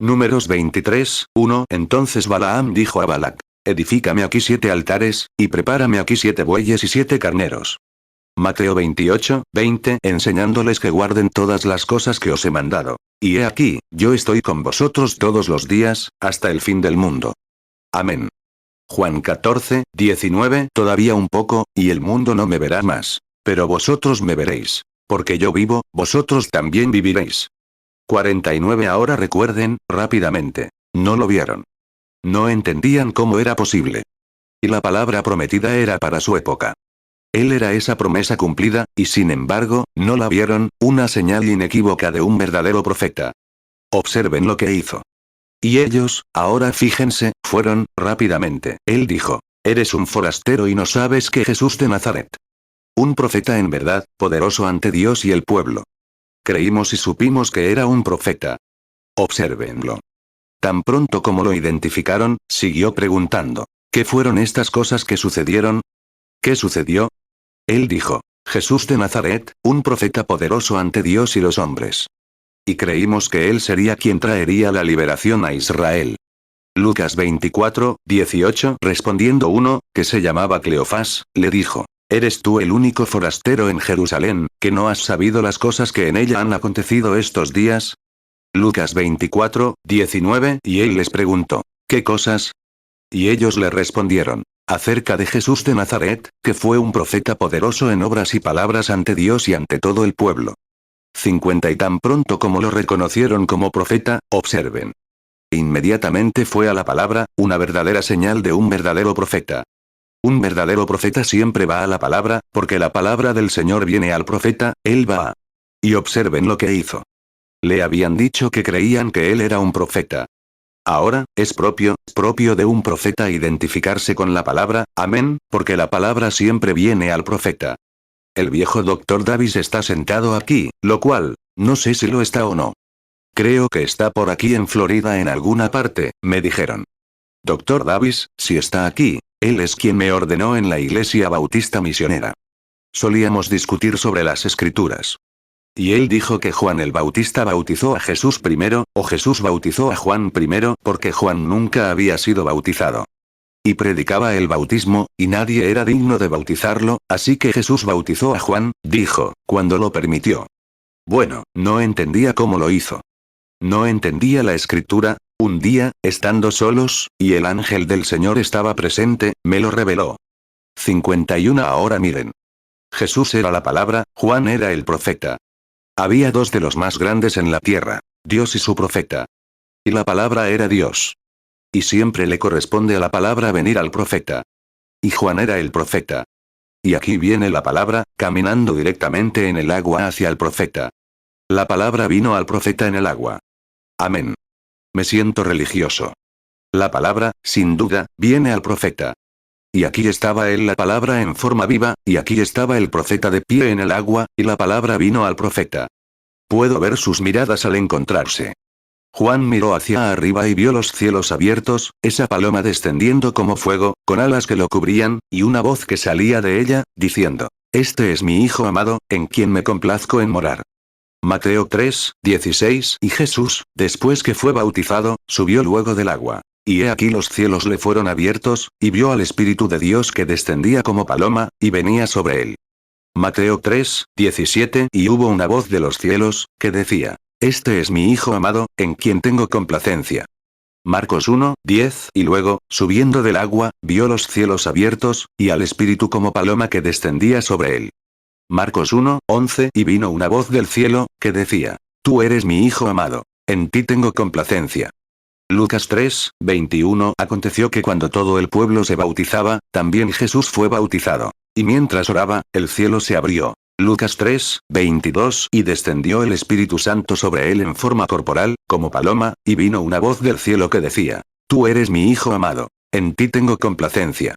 Números 23, 1. Entonces Balaam dijo a Balac: edifícame aquí 7 altares, y prepárame aquí 7 bueyes y 7 carneros. Mateo 28, 20. Enseñándoles que guarden todas las cosas que os he mandado. Y he aquí, yo estoy con vosotros todos los días, hasta el fin del mundo. Amén. Juan 14, 19. Todavía un poco, y el mundo no me verá más. Pero vosotros me veréis. Porque yo vivo, vosotros también viviréis. 49. Ahora recuerden, rápidamente. No lo vieron. No entendían cómo era posible. Y la palabra prometida era para su época. Él era esa promesa cumplida, y sin embargo, no la vieron, una señal inequívoca de un verdadero profeta. Observen lo que hizo. Y ellos, ahora fíjense, fueron, rápidamente. Él dijo: eres un forastero y no sabes que Jesús de Nazaret. Un profeta en verdad, poderoso ante Dios y el pueblo. Creímos y supimos que era un profeta. Obsérvenlo. Tan pronto como lo identificaron, siguió preguntando: ¿qué fueron estas cosas que sucedieron? ¿Qué sucedió? Él dijo: Jesús de Nazaret, un profeta poderoso ante Dios y los hombres. Y creímos que él sería quien traería la liberación a Israel. Lucas 24, 18. Respondiendo uno, que se llamaba Cleofás, le dijo: ¿eres tú el único forastero en Jerusalén, que no has sabido las cosas que en ella han acontecido estos días? Lucas 24, 19. Y él les preguntó: ¿qué cosas? Y ellos le respondieron: acerca de Jesús de Nazaret, que fue un profeta poderoso en obras y palabras ante Dios y ante todo el pueblo. 50. Y tan pronto como lo reconocieron como profeta, observen. Inmediatamente fue a la palabra, una verdadera señal de un verdadero profeta. Un verdadero profeta siempre va a la palabra, porque la palabra del Señor viene al profeta, él va a. Y observen lo que hizo. Le habían dicho que creían que él era un profeta. Ahora, es propio de un profeta identificarse con la palabra, amén, porque la palabra siempre viene al profeta. El viejo Dr. Davis está sentado aquí, lo cual, no sé si lo está o no. Creo que está por aquí en Florida en alguna parte, me dijeron. Dr. Davis, si está aquí, Él es quien me ordenó en la iglesia bautista misionera. Solíamos discutir sobre las escrituras. Y él dijo que Juan el Bautista bautizó a Jesús primero, o Jesús bautizó a Juan primero, porque Juan nunca había sido bautizado. Y predicaba el bautismo, y nadie era digno de bautizarlo, así que Jesús bautizó a Juan, dijo, cuando lo permitió. Bueno, no entendía cómo lo hizo. No entendía la escritura. Un día, estando solos, y el ángel del Señor estaba presente, me lo reveló. 51. Ahora miren. Jesús era la palabra, Juan era el profeta. Había dos de los más grandes en la tierra, Dios y su profeta. Y la palabra era Dios. Y siempre le corresponde a la palabra venir al profeta. Y Juan era el profeta. Y aquí viene la palabra, caminando directamente en el agua hacia el profeta. La palabra vino al profeta en el agua. Amén. Me siento religioso. La palabra, sin duda, viene al profeta. Y aquí estaba él la palabra en forma viva, y aquí estaba el profeta de pie en el agua, y la palabra vino al profeta. Puedo ver sus miradas al encontrarse. Juan miró hacia arriba y vio los cielos abiertos, esa paloma descendiendo como fuego, con alas que lo cubrían, y una voz que salía de ella, diciendo, Este es mi Hijo amado, en quien me complazco en morar. Mateo 3, 16. Y Jesús, después que fue bautizado, subió luego del agua. Y he aquí los cielos le fueron abiertos, y vio al Espíritu de Dios que descendía como paloma, y venía sobre él. Mateo 3, 17. Y hubo una voz de los cielos, que decía, Este es mi Hijo amado, en quien tengo complacencia. Marcos 1, 10. Y luego, subiendo del agua, vio los cielos abiertos, y al Espíritu como paloma que descendía sobre él. Marcos 1, 11. Y vino una voz del cielo, que decía, Tú eres mi Hijo amado, en ti tengo complacencia. Lucas 3, 21. Aconteció que cuando todo el pueblo se bautizaba, también Jesús fue bautizado. Y mientras oraba, el cielo se abrió. Lucas 3, 22. Y descendió el Espíritu Santo sobre él en forma corporal, como paloma, y vino una voz del cielo que decía, Tú eres mi Hijo amado, en ti tengo complacencia.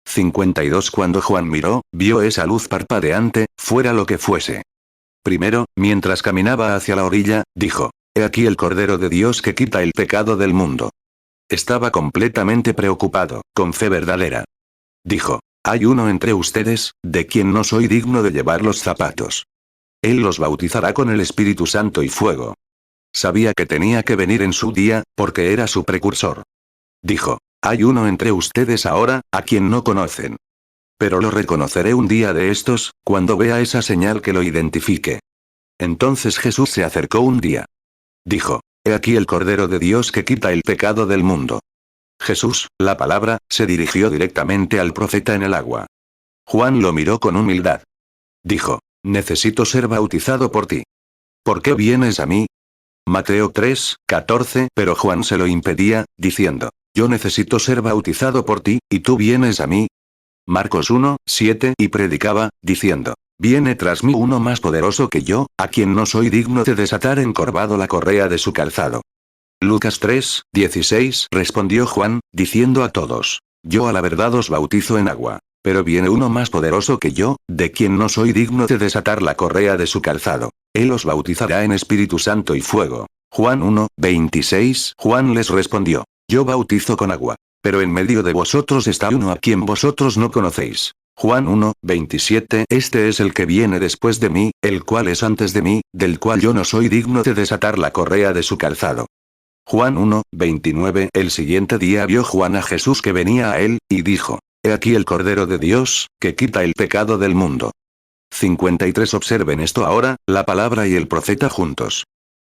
52. Cuando Juan miró, vio esa luz parpadeante, fuera lo que fuese. Primero, mientras caminaba hacia la orilla, dijo, He aquí el Cordero de Dios que quita el pecado del mundo. Estaba completamente preocupado, con fe verdadera. Dijo, Hay uno entre ustedes, de quien no soy digno de llevar los zapatos. Él los bautizará con el Espíritu Santo y fuego. Sabía que tenía que venir en su día, porque era su precursor. Dijo, Hay uno entre ustedes ahora, a quien no conocen. Pero lo reconoceré un día de estos, cuando vea esa señal que lo identifique. Entonces Jesús se acercó un día. Dijo, He aquí el Cordero de Dios que quita el pecado del mundo. Jesús, la palabra, se dirigió directamente al profeta en el agua. Juan lo miró con humildad. Dijo, Necesito ser bautizado por ti. ¿Por qué vienes a mí? Mateo 3, 14. Pero Juan se lo impedía, diciendo, Yo necesito ser bautizado por ti, ¿y tú vienes a mí? Marcos 1, 7. Y predicaba, diciendo, Viene tras mí uno más poderoso que yo, a quien no soy digno de desatar encorvado la correa de su calzado. Lucas 3, 16. Respondió Juan, diciendo a todos, Yo a la verdad os bautizo en agua, pero viene uno más poderoso que yo, de quien no soy digno de desatar la correa de su calzado. Él os bautizará en Espíritu Santo y fuego. Juan 1, 26. Juan les respondió, Yo bautizo con agua, pero en medio de vosotros está uno a quien vosotros no conocéis. Juan 1, 27. Este es el que viene después de mí, el cual es antes de mí, del cual yo no soy digno de desatar la correa de su calzado. Juan 1, 29. El siguiente día vio Juan a Jesús que venía a él, y dijo, He aquí el Cordero de Dios, que quita el pecado del mundo. 53. Observen esto ahora, la palabra y el profeta juntos.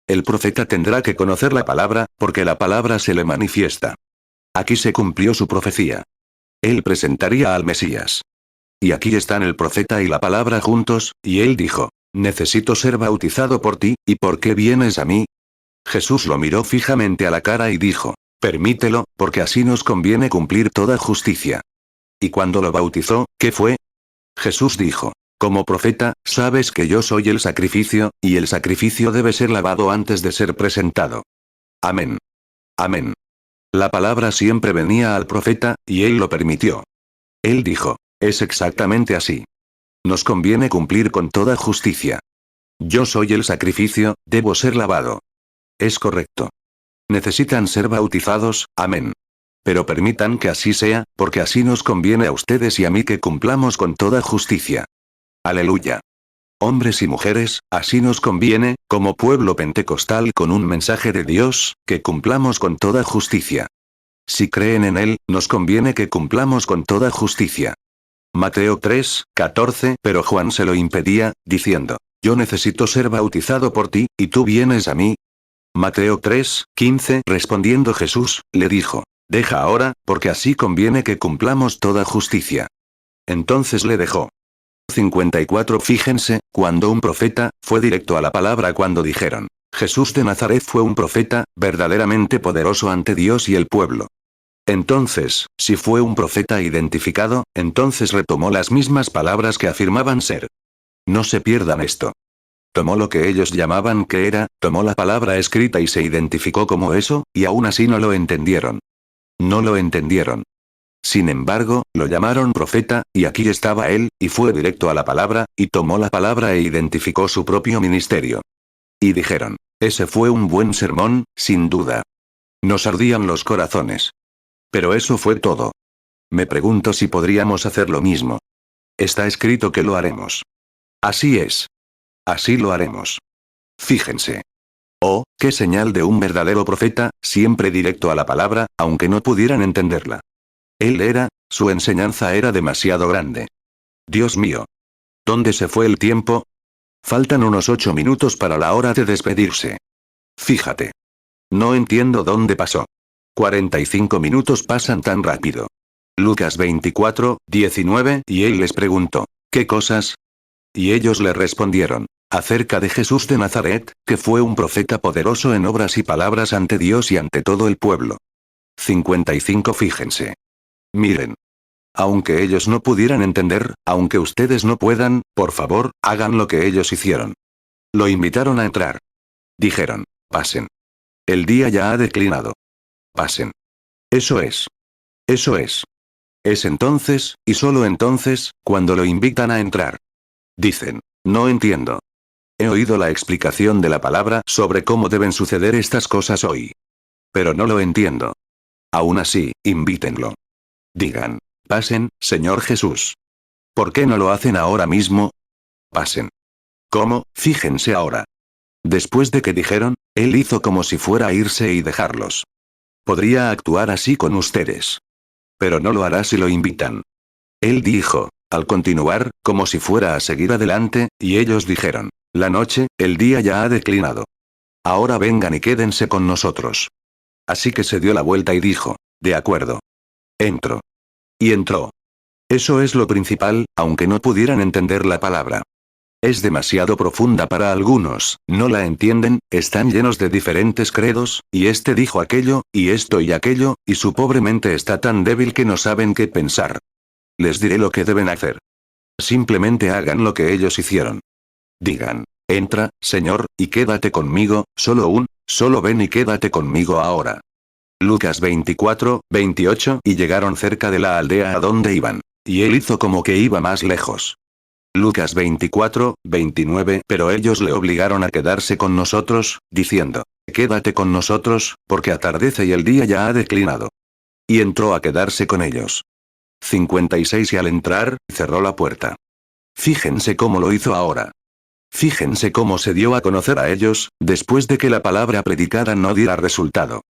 El profeta tendrá que conocer la palabra, porque la palabra se le manifiesta. Aquí se cumplió su profecía. Él presentaría al Mesías. Y aquí están el profeta y la palabra juntos, y él dijo, Necesito ser bautizado por ti, ¿y por qué vienes a mí? Jesús lo miró fijamente a la cara y dijo, Permítelo, porque así nos conviene cumplir toda justicia. Y cuando lo bautizó, ¿qué fue? Jesús dijo, Como profeta, sabes que yo soy el sacrificio, y el sacrificio debe ser lavado antes de ser presentado. Amén. Amén. La palabra siempre venía al profeta, y él lo permitió. Él dijo, Es exactamente así. Nos conviene cumplir con toda justicia. Yo soy el sacrificio, debo ser lavado. Es correcto. Necesitan ser bautizados, amén. Pero permitan que así sea, porque así nos conviene a ustedes y a mí que cumplamos con toda justicia. Aleluya. Hombres y mujeres, así nos conviene, como pueblo pentecostal con un mensaje de Dios, que cumplamos con toda justicia. Si creen en Él, nos conviene que cumplamos con toda justicia. Mateo 3, 14. Pero Juan se lo impedía, diciendo: Yo necesito ser bautizado por ti, ¿y tú vienes a mí? Mateo 3, 15. Respondiendo Jesús, le dijo: Deja ahora, porque así conviene que cumplamos toda justicia. Entonces le dejó. 54. Fíjense, cuando un profeta, fue directo a la palabra cuando dijeron: Jesús de Nazaret fue un profeta, verdaderamente poderoso ante Dios y el pueblo. Entonces, si fue un profeta identificado, entonces retomó las mismas palabras que afirmaban ser. No se pierdan esto. Tomó lo que ellos llamaban que era, tomó la palabra escrita y se identificó como eso, y aún así no lo entendieron. No lo entendieron. Sin embargo, lo llamaron profeta, y aquí estaba él, y fue directo a la palabra, y tomó la palabra e identificó su propio ministerio. Y dijeron: Ese fue un buen sermón, sin duda. Nos ardían los corazones. Pero eso fue todo. Me pregunto si podríamos hacer lo mismo. Está escrito que lo haremos. Así es. Así lo haremos. Fíjense. Oh, qué señal de un verdadero profeta, siempre directo a la palabra, aunque no pudieran entenderla. Su enseñanza era demasiado grande. Dios mío. ¿Dónde se fue el tiempo? Faltan unos 8 minutos para la hora de despedirse. Fíjate. No entiendo dónde pasó. 45 minutos pasan tan rápido. Lucas 24, 19. Y él les preguntó: ¿Qué cosas? Y ellos le respondieron: acerca de Jesús de Nazaret, que fue un profeta poderoso en obras y palabras ante Dios y ante todo el pueblo. 55. Fíjense. Miren. Aunque ellos no pudieran entender, aunque ustedes no puedan, por favor, hagan lo que ellos hicieron. Lo invitaron a entrar. Dijeron: pasen. El día ya ha declinado. Pasen. Eso es. Eso es. Es entonces, y solo entonces, cuando lo invitan a entrar. Dicen: no entiendo. He oído la explicación de la palabra sobre cómo deben suceder estas cosas hoy. Pero no lo entiendo. Aún así, invítenlo. Digan: pasen, Señor Jesús. ¿Por qué no lo hacen ahora mismo? Pasen. ¿Cómo? Fíjense ahora. Después de que dijeron, él hizo como si fuera a irse y dejarlos. Podría actuar así con ustedes. Pero no lo hará si lo invitan. Él dijo, al continuar, como si fuera a seguir adelante, y ellos dijeron: la noche, el día ya ha declinado. Ahora vengan y quédense con nosotros. Así que se dio la vuelta y dijo: de acuerdo. Entro. Y entró. Eso es lo principal, aunque no pudieran entender la palabra. Es demasiado profunda para algunos, no la entienden, están llenos de diferentes credos, y este dijo aquello, y esto y aquello, y su pobre mente está tan débil que no saben qué pensar. Les diré lo que deben hacer. Simplemente hagan lo que ellos hicieron. Digan: entra, Señor, y quédate conmigo, solo ven y quédate conmigo ahora. Lucas 24, 28. Y llegaron cerca de la aldea a donde iban. Y él hizo como que iba más lejos. Lucas 24, 29. Pero ellos le obligaron a quedarse con nosotros, diciendo: quédate con nosotros, porque atardece y el día ya ha declinado. Y entró a quedarse con ellos. 56. Y al entrar, cerró la puerta. Fíjense cómo lo hizo ahora. Fíjense cómo se dio a conocer a ellos, después de que la palabra predicada no diera resultado.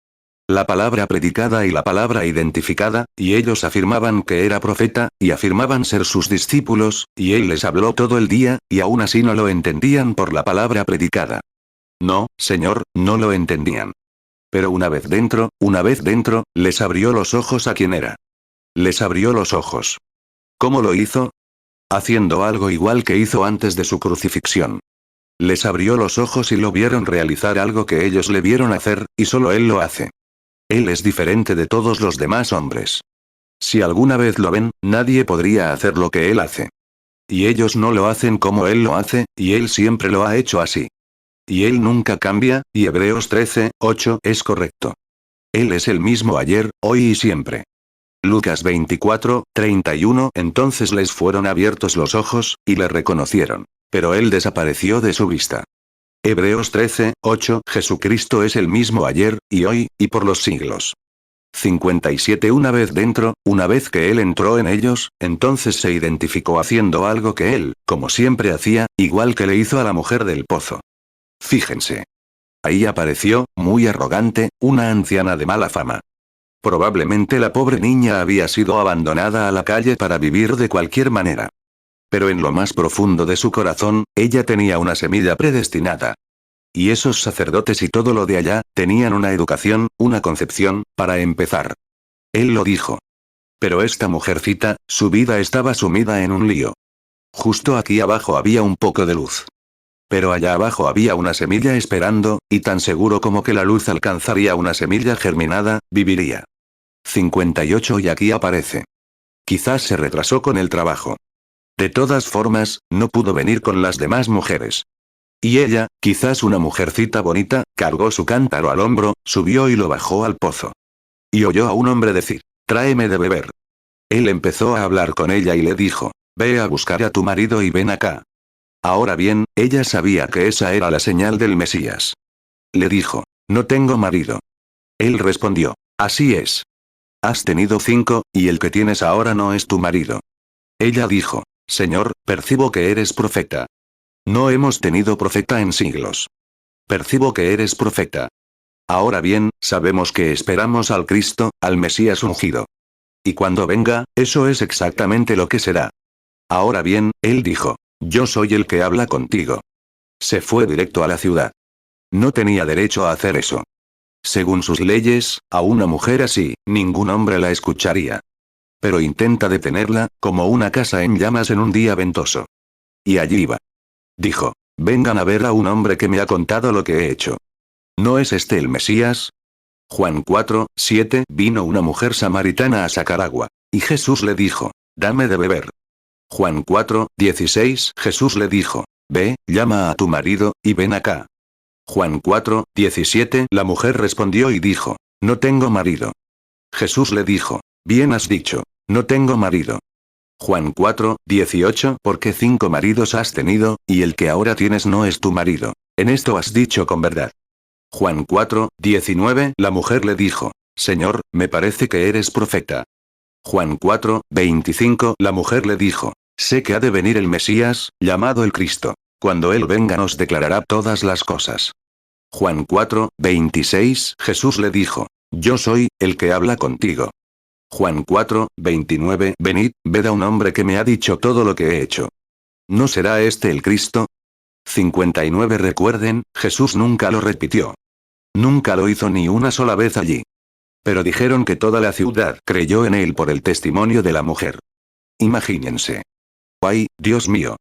La palabra predicada y la palabra identificada, y ellos afirmaban que era profeta, y afirmaban ser sus discípulos, y él les habló todo el día, y aún así no lo entendían por la palabra predicada. No, Señor, no lo entendían. Pero una vez dentro, les abrió los ojos a quien era. Les abrió los ojos. ¿Cómo lo hizo? Haciendo algo igual que hizo antes de su crucifixión. Les abrió los ojos y lo vieron realizar algo que ellos le vieron hacer, y solo él lo hace. Él es diferente de todos los demás hombres. Si alguna vez lo ven, nadie podría hacer lo que él hace. Y ellos no lo hacen como él lo hace, y él siempre lo ha hecho así. Y él nunca cambia, y Hebreos 13, 8 es correcto. Él es el mismo ayer, hoy y siempre. Lucas 24, 31. Entonces les fueron abiertos los ojos, y le reconocieron. Pero él desapareció de su vista. Hebreos 13, 8. Jesucristo es el mismo ayer, y hoy, y por los siglos. 57. Una vez dentro, una vez que él entró en ellos, entonces se identificó haciendo algo que él, como siempre hacía, igual que le hizo a la mujer del pozo. Fíjense. Ahí apareció, muy arrogante, una anciana de mala fama. Probablemente la pobre niña había sido abandonada a la calle para vivir de cualquier manera. Pero en lo más profundo de su corazón, ella tenía una semilla predestinada. Y esos sacerdotes y todo lo de allá, tenían una educación, una concepción, para empezar. Él lo dijo. Pero esta mujercita, su vida estaba sumida en un lío. Justo aquí abajo había un poco de luz. Pero allá abajo había una semilla esperando, y tan seguro como que la luz alcanzaría una semilla germinada, viviría. 58. Y aquí aparece. Quizás se retrasó con el trabajo. De todas formas, no pudo venir con las demás mujeres. Y ella, quizás una mujercita bonita, cargó su cántaro al hombro, subió y lo bajó al pozo. Y oyó a un hombre decir, tráeme de beber. Él empezó a hablar con ella y le dijo, ve a buscar a tu marido y ven acá. Ahora bien, ella sabía que esa era la señal del Mesías. Le dijo, no tengo marido. Él respondió, así es. Has tenido 5, y el que tienes ahora no es tu marido. Ella dijo, Señor, percibo que eres profeta. No hemos tenido profeta en siglos. Percibo que eres profeta. Ahora bien, sabemos que esperamos al Cristo, al Mesías ungido. Y cuando venga, eso es exactamente lo que será. Ahora bien, él dijo, yo soy el que habla contigo. Se fue directo a la ciudad. No tenía derecho a hacer eso. Según sus leyes, a una mujer así, ningún hombre la escucharía. Pero intenta detenerla, como una casa en llamas en un día ventoso. Y allí iba. Dijo, vengan a ver a un hombre que me ha contado lo que he hecho. ¿No es este el Mesías? Juan 4:7. Vino una mujer samaritana a sacar agua. Y Jesús le dijo, dame de beber. Juan 4:16. Jesús le dijo, ve, llama a tu marido, y ven acá. Juan 4:17. La mujer respondió y dijo, no tengo marido. Jesús le dijo, bien has dicho, no tengo marido. Juan 4:18. Porque 5 maridos has tenido, y el que ahora tienes no es tu marido. En esto has dicho con verdad. Juan 4:19. La mujer le dijo, Señor, me parece que eres profeta. Juan 4:25. La mujer le dijo, sé que ha de venir el Mesías, llamado el Cristo. Cuando él venga nos declarará todas las cosas. Juan 4:26. Jesús le dijo, yo soy, el que habla contigo. Juan 4:29. Venid, ved a un hombre que me ha dicho todo lo que he hecho. ¿No será este el Cristo? 59. Recuerden, Jesús nunca lo repitió. Nunca lo hizo ni una sola vez allí. Pero dijeron que toda la ciudad creyó en él por el testimonio de la mujer. Imagínense. ¡Ay, Dios mío!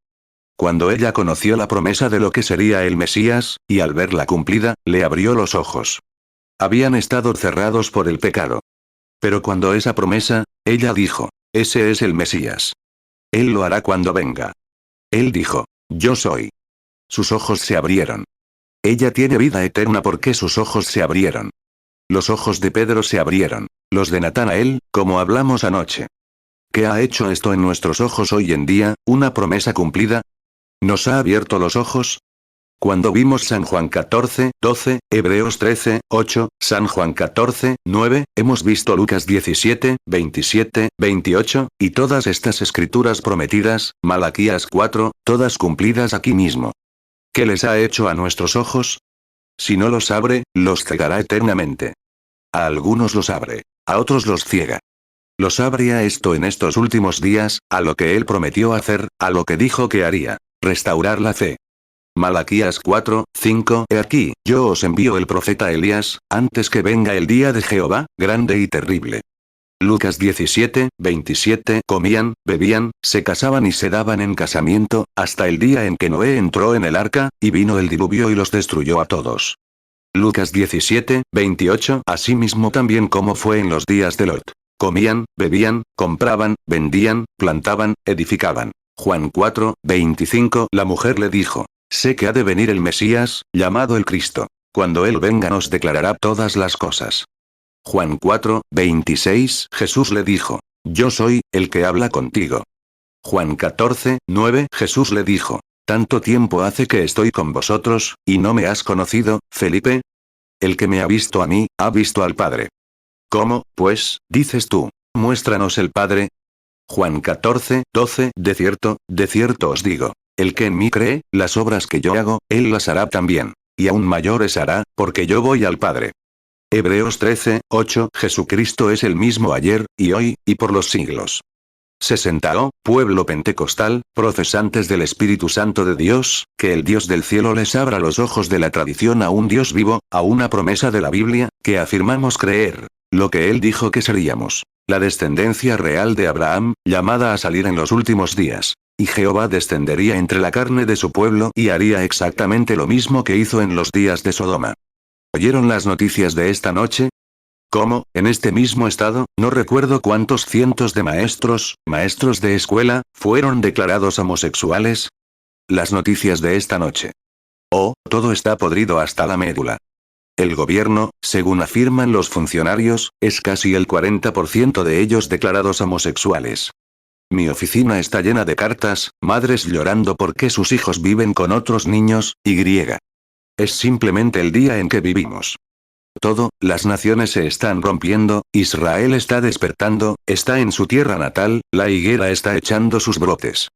Cuando ella conoció la promesa de lo que sería el Mesías, y al verla cumplida, le abrió los ojos. Habían estado cerrados por el pecado. Pero cuando esa promesa, ella dijo, ese es el Mesías. Él lo hará cuando venga. Él dijo, yo soy. Sus ojos se abrieron. Ella tiene vida eterna porque sus ojos se abrieron. Los ojos de Pedro se abrieron. Los de Natanael, como hablamos anoche. ¿Qué ha hecho esto en nuestros ojos hoy en día? ¿Una promesa cumplida? ¿Nos ha abierto los ojos? Cuando vimos San Juan 14:12, Hebreos 13:8, San Juan 14:9, hemos visto Lucas 17:27, 28, y todas estas escrituras prometidas, Malaquías 4, todas cumplidas aquí mismo. ¿Qué les ha hecho a nuestros ojos? Si no los abre, los cegará eternamente. A algunos los abre, a otros los ciega. Los abre a esto en estos últimos días, a lo que él prometió hacer, a lo que dijo que haría, restaurar la fe. Malaquías 4:5. He aquí, yo os envío el profeta Elías, antes que venga el día de Jehová, grande y terrible. Lucas 17:27. Comían, bebían, se casaban y se daban en casamiento, hasta el día en que Noé entró en el arca, y vino el diluvio y los destruyó a todos. Lucas 17:28. Asimismo también como fue en los días de Lot. Comían, bebían, compraban, vendían, plantaban, edificaban. Juan 4:25. La mujer le dijo, sé que ha de venir el Mesías, llamado el Cristo. Cuando él venga nos declarará todas las cosas. Juan 4:26. Jesús le dijo, yo soy, el que habla contigo. Juan 14:9. Jesús le dijo, tanto tiempo hace que estoy con vosotros, y no me has conocido, Felipe. El que me ha visto a mí, ha visto al Padre. ¿Cómo, pues, dices tú? Muéstranos el Padre. Juan 14:12. De cierto os digo. El que en mí cree, las obras que yo hago, él las hará también. Y aún mayores hará, porque yo voy al Padre. Hebreos 13:8. Jesucristo es el mismo ayer, y hoy, y por los siglos. 60. Oh, pueblo pentecostal, profesantes del Espíritu Santo de Dios, que el Dios del cielo les abra los ojos de la tradición a un Dios vivo, a una promesa de la Biblia, que afirmamos creer. Lo que él dijo que seríamos. La descendencia real de Abraham, llamada a salir en los últimos días. Y Jehová descendería entre la carne de su pueblo y haría exactamente lo mismo que hizo en los días de Sodoma. ¿Oyeron las noticias de esta noche? ¿Cómo, en este mismo estado, no recuerdo cuántos cientos de maestros de escuela, fueron declarados homosexuales? Las noticias de esta noche. Oh, todo está podrido hasta la médula. El gobierno, según afirman los funcionarios, es casi el 40% de ellos declarados homosexuales. Mi oficina está llena de cartas, madres llorando porque sus hijos viven con otros niños, y. Es simplemente el día en que vivimos. Las naciones se están rompiendo, Israel está despertando, está en su tierra natal, la higuera está echando sus brotes.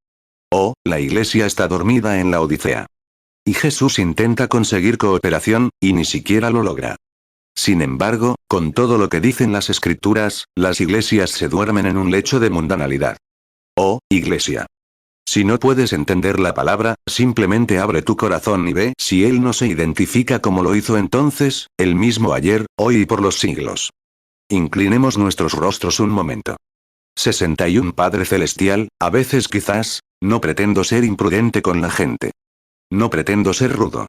Oh, la iglesia está dormida en la Odisea. Y Jesús intenta conseguir cooperación, y ni siquiera lo logra. Sin embargo, con todo lo que dicen las escrituras, las iglesias se duermen en un lecho de mundanalidad. Oh, iglesia. Si no puedes entender la palabra, simplemente abre tu corazón y ve si él no se identifica como lo hizo entonces, el mismo ayer, hoy y por los siglos. Inclinemos nuestros rostros un momento. 61. Padre Celestial, a veces quizás, no pretendo ser imprudente con la gente. No pretendo ser rudo.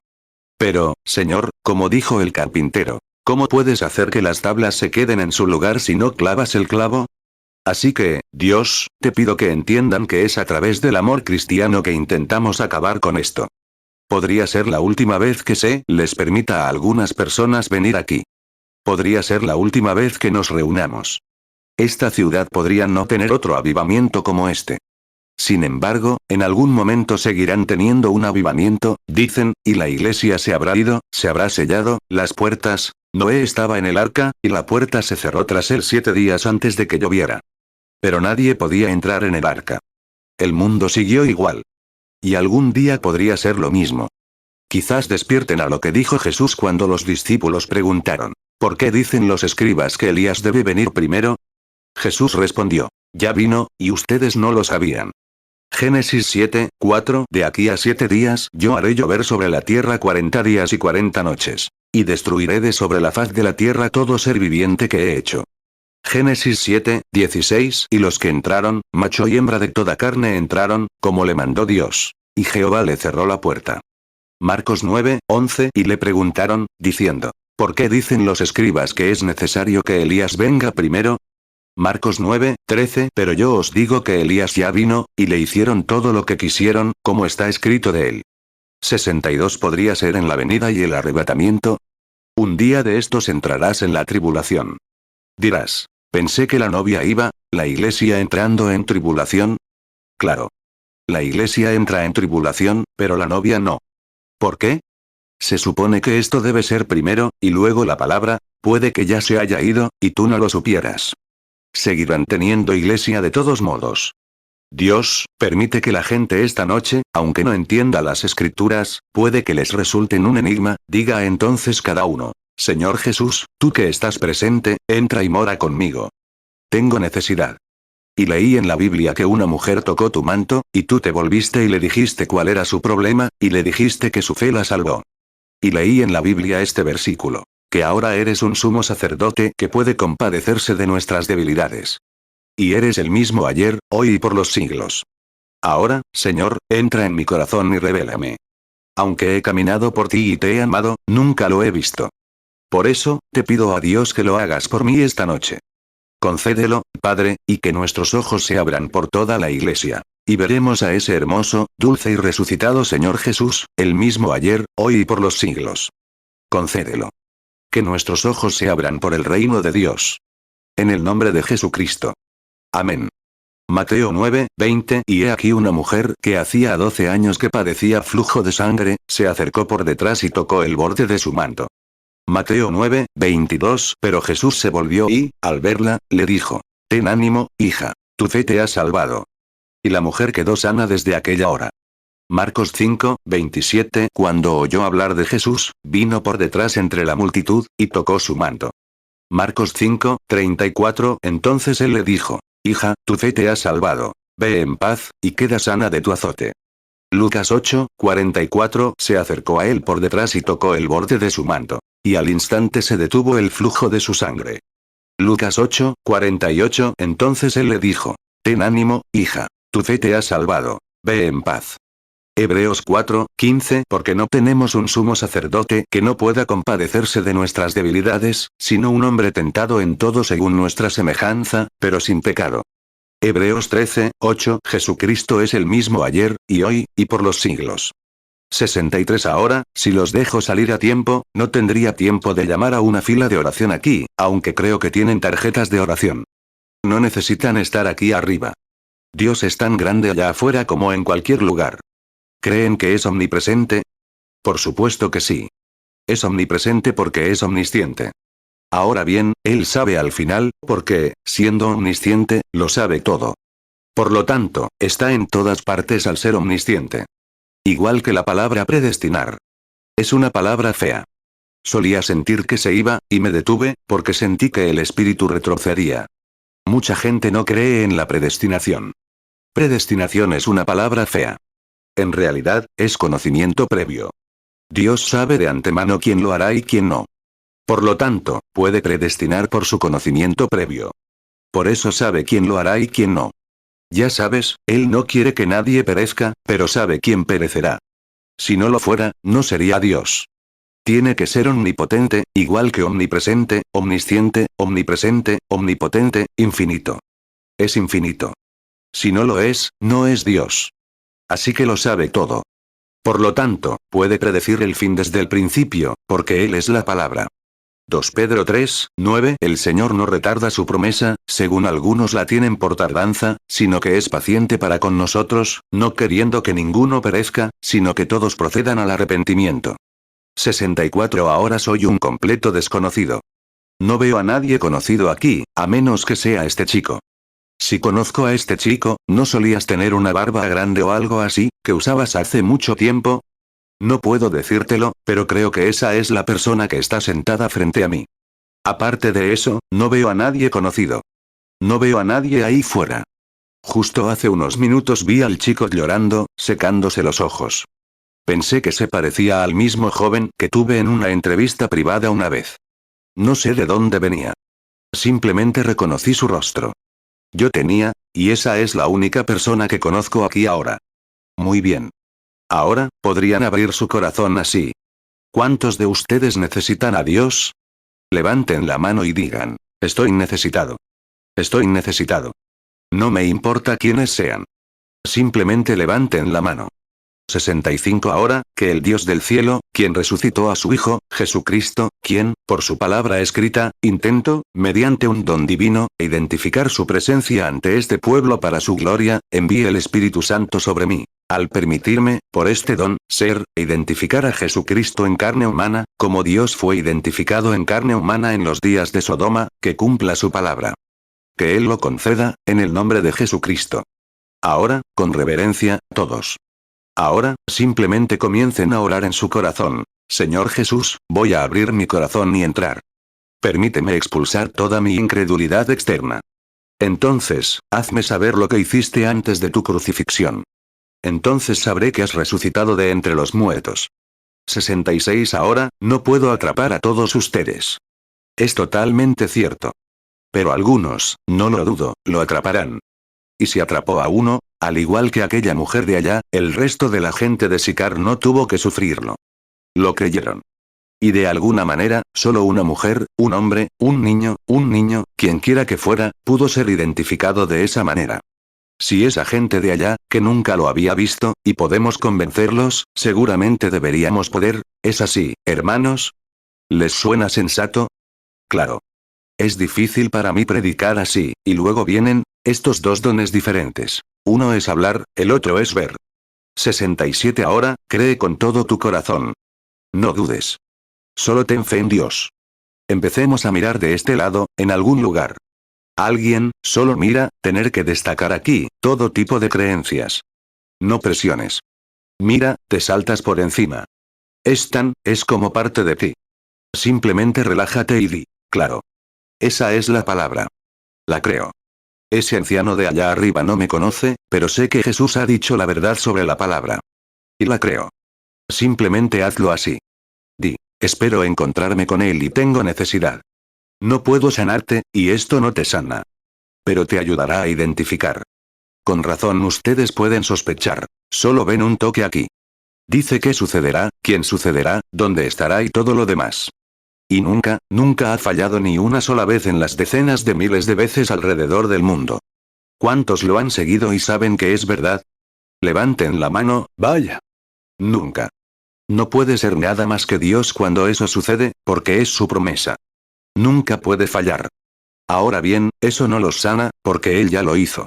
Pero, Señor, como dijo el carpintero, ¿cómo puedes hacer que las tablas se queden en su lugar si no clavas el clavo? Así que, Dios, te pido que entiendan que es a través del amor cristiano que intentamos acabar con esto. Podría ser la última vez que se les permita a algunas personas venir aquí. Podría ser la última vez que nos reunamos. Esta ciudad podría no tener otro avivamiento como este. Sin embargo, en algún momento seguirán teniendo un avivamiento, dicen, y la iglesia se habrá ido, se habrá sellado, las puertas. Noé estaba en el arca, y la puerta se cerró tras él 7 días antes de que lloviera. Pero nadie podía entrar en el arca. El mundo siguió igual. Y algún día podría ser lo mismo. Quizás despierten a lo que dijo Jesús cuando los discípulos preguntaron, ¿por qué dicen los escribas que Elías debe venir primero? Jesús respondió, ya vino, y ustedes no lo sabían. Génesis 7:4. De aquí a 7 días yo haré llover sobre la tierra 40 días y 40 noches. Y destruiré de sobre la faz de la tierra todo ser viviente que he hecho. Génesis 7:16. Y los que entraron, macho y hembra de toda carne entraron, como le mandó Dios. Y Jehová le cerró la puerta. Marcos 9:11. Y le preguntaron, diciendo, ¿por qué dicen los escribas que es necesario que Elías venga primero? Marcos 9:13. Pero yo os digo que Elías ya vino, y le hicieron todo lo que quisieron, como está escrito de él. 62. ¿Podría ser en la venida y el arrebatamiento? Un día de estos entrarás en la tribulación. Dirás, pensé que la novia iba, la iglesia entrando en tribulación. Claro. La iglesia entra en tribulación, pero la novia no. ¿Por qué? Se supone que esto debe ser primero, y luego la palabra, puede que ya se haya ido, y tú no lo supieras. Seguirán teniendo iglesia de todos modos. Dios, permite que la gente esta noche, aunque no entienda las escrituras, puede que les resulten un enigma, diga entonces cada uno, Señor Jesús, tú que estás presente, entra y mora conmigo. Tengo necesidad. Y leí en la Biblia que una mujer tocó tu manto, y tú te volviste y le dijiste cuál era su problema, y le dijiste que su fe la salvó. Y leí en la Biblia este versículo, que ahora eres un sumo sacerdote que puede compadecerse de nuestras debilidades. Y eres el mismo ayer, hoy y por los siglos. Ahora, Señor, entra en mi corazón y revélame. Aunque he caminado por ti y te he amado, nunca lo he visto. Por eso, te pido a Dios que lo hagas por mí esta noche. Concédelo, Padre, y que nuestros ojos se abran por toda la iglesia. Y veremos a ese hermoso, dulce y resucitado Señor Jesús, el mismo ayer, hoy y por los siglos. Concédelo. Que nuestros ojos se abran por el reino de Dios. En el nombre de Jesucristo. Amén. Mateo 9:20. Y he aquí una mujer que hacía 12 años que padecía flujo de sangre, se acercó por detrás y tocó el borde de su manto. Mateo 9:22. Pero Jesús se volvió y, al verla, le dijo: Ten ánimo, hija, tu fe te ha salvado. Y la mujer quedó sana desde aquella hora. Marcos 5:27. Cuando oyó hablar de Jesús, vino por detrás entre la multitud, y tocó su manto. Marcos 5:34. Entonces él le dijo: Hija, tu fe te ha salvado. Ve en paz, y queda sana de tu azote. Lucas 8:44. Se acercó a él por detrás y tocó el borde de su manto. Y al instante se detuvo el flujo de su sangre. Lucas 8:48. Entonces él le dijo: Ten ánimo, hija, tu fe te ha salvado. Ve en paz. Hebreos 4:15. Porque no tenemos un sumo sacerdote que no pueda compadecerse de nuestras debilidades, sino un hombre tentado en todo según nuestra semejanza, pero sin pecado. Hebreos 13:8. Jesucristo es el mismo ayer, y hoy, y por los siglos. 63. Ahora, si los dejo salir a tiempo, no tendría tiempo de llamar a una fila de oración aquí, aunque creo que tienen tarjetas de oración. No necesitan estar aquí arriba. Dios es tan grande allá afuera como en cualquier lugar. ¿Creen que es omnipresente? Por supuesto que sí. Es omnipresente porque es omnisciente. Ahora bien, Él sabe al final, porque, siendo omnisciente, lo sabe todo. Por lo tanto, está en todas partes al ser omnisciente. Igual que la palabra predestinar. Es una palabra fea. Solía sentir que se iba, y me detuve, porque sentí que el espíritu retrocedía. Mucha gente no cree en la predestinación. Predestinación es una palabra fea. En realidad, es conocimiento previo. Dios sabe de antemano quién lo hará y quién no. Por lo tanto, puede predestinar por su conocimiento previo. Por eso sabe quién lo hará y quién no. Ya sabes, Él no quiere que nadie perezca, pero sabe quién perecerá. Si no lo fuera, no sería Dios. Tiene que ser omnipotente, igual que omnipresente, omnisciente, omnipresente, omnipotente, infinito. Es infinito. Si no lo es, no es Dios. Así que lo sabe todo. Por lo tanto, puede predecir el fin desde el principio, porque Él es la palabra. 2 Pedro 3:9. El Señor no retarda su promesa, según algunos la tienen por tardanza, sino que es paciente para con nosotros, no queriendo que ninguno perezca, sino que todos procedan al arrepentimiento. 64. Ahora soy un completo desconocido. No veo a nadie conocido aquí, a menos que sea este chico. Si conozco a este chico, ¿no solías tener una barba grande o algo así, que usabas hace mucho tiempo? No puedo decírtelo, pero creo que esa es la persona que está sentada frente a mí. Aparte de eso, no veo a nadie conocido. No veo a nadie ahí fuera. Justo hace unos minutos vi al chico llorando, secándose los ojos. Pensé que se parecía al mismo joven que tuve en una entrevista privada una vez. No sé de dónde venía. Simplemente reconocí su rostro. Yo tenía, y esa es la única persona que conozco aquí ahora. Muy bien. Ahora, podrían abrir su corazón así. ¿Cuántos de ustedes necesitan a Dios? Levanten la mano y digan: estoy necesitado. Estoy necesitado. No me importa quiénes sean. Simplemente levanten la mano. 65. Ahora, que el Dios del cielo, quien resucitó a su Hijo, Jesucristo, quien, por su palabra escrita, intentó, mediante un don divino, identificar su presencia ante este pueblo para su gloria, envíe el Espíritu Santo sobre mí, al permitirme, por este don, ser, e identificar a Jesucristo en carne humana, como Dios fue identificado en carne humana en los días de Sodoma, que cumpla su palabra. Que Él lo conceda, en el nombre de Jesucristo. Ahora, con reverencia, todos. Ahora, simplemente comiencen a orar en su corazón. Señor Jesús, voy a abrir mi corazón y entrar. Permíteme expulsar toda mi incredulidad externa. Entonces, hazme saber lo que hiciste antes de tu crucifixión. Entonces sabré que has resucitado de entre los muertos. 66. Ahora, no puedo atrapar a todos ustedes. Es totalmente cierto. Pero algunos, no lo dudo, lo atraparán. Y si atrapó a uno, al igual que aquella mujer de allá, el resto de la gente de Sicar no tuvo que sufrirlo. Lo creyeron. Y de alguna manera, solo una mujer, un hombre, un niño, quien quiera que fuera, pudo ser identificado de esa manera. Si esa gente de allá, que nunca lo había visto, y podemos convencerlos, seguramente deberíamos poder, ¿es así, hermanos? ¿Les suena sensato? Claro. Es difícil para mí predicar así, y luego vienen, estos dos dones diferentes. Uno es hablar, el otro es ver. 67. Ahora, cree con todo tu corazón. No dudes. Solo ten fe en Dios. Empecemos a mirar de este lado, en algún lugar. Alguien, solo mira, tener que destacar aquí, todo tipo de creencias. No presiones. Mira, te saltas por encima. Es como parte de ti. Simplemente relájate y di, claro. Esa es la palabra. La creo. Ese anciano de allá arriba no me conoce, pero sé que Jesús ha dicho la verdad sobre la palabra. Y la creo. Simplemente hazlo así. Di, espero encontrarme con él y tengo necesidad. No puedo sanarte, y esto no te sana. Pero te ayudará a identificar. Con razón ustedes pueden sospechar. Solo ven un toque aquí. Dice qué sucederá, quién sucederá, dónde estará y todo lo demás. Y nunca, nunca ha fallado ni una sola vez en las decenas de miles de veces alrededor del mundo. ¿Cuántos lo han seguido y saben que es verdad? Levanten la mano, vaya. Nunca. No puede ser nada más que Dios cuando eso sucede, porque es su promesa. Nunca puede fallar. Ahora bien, eso no los sana, porque Él ya lo hizo.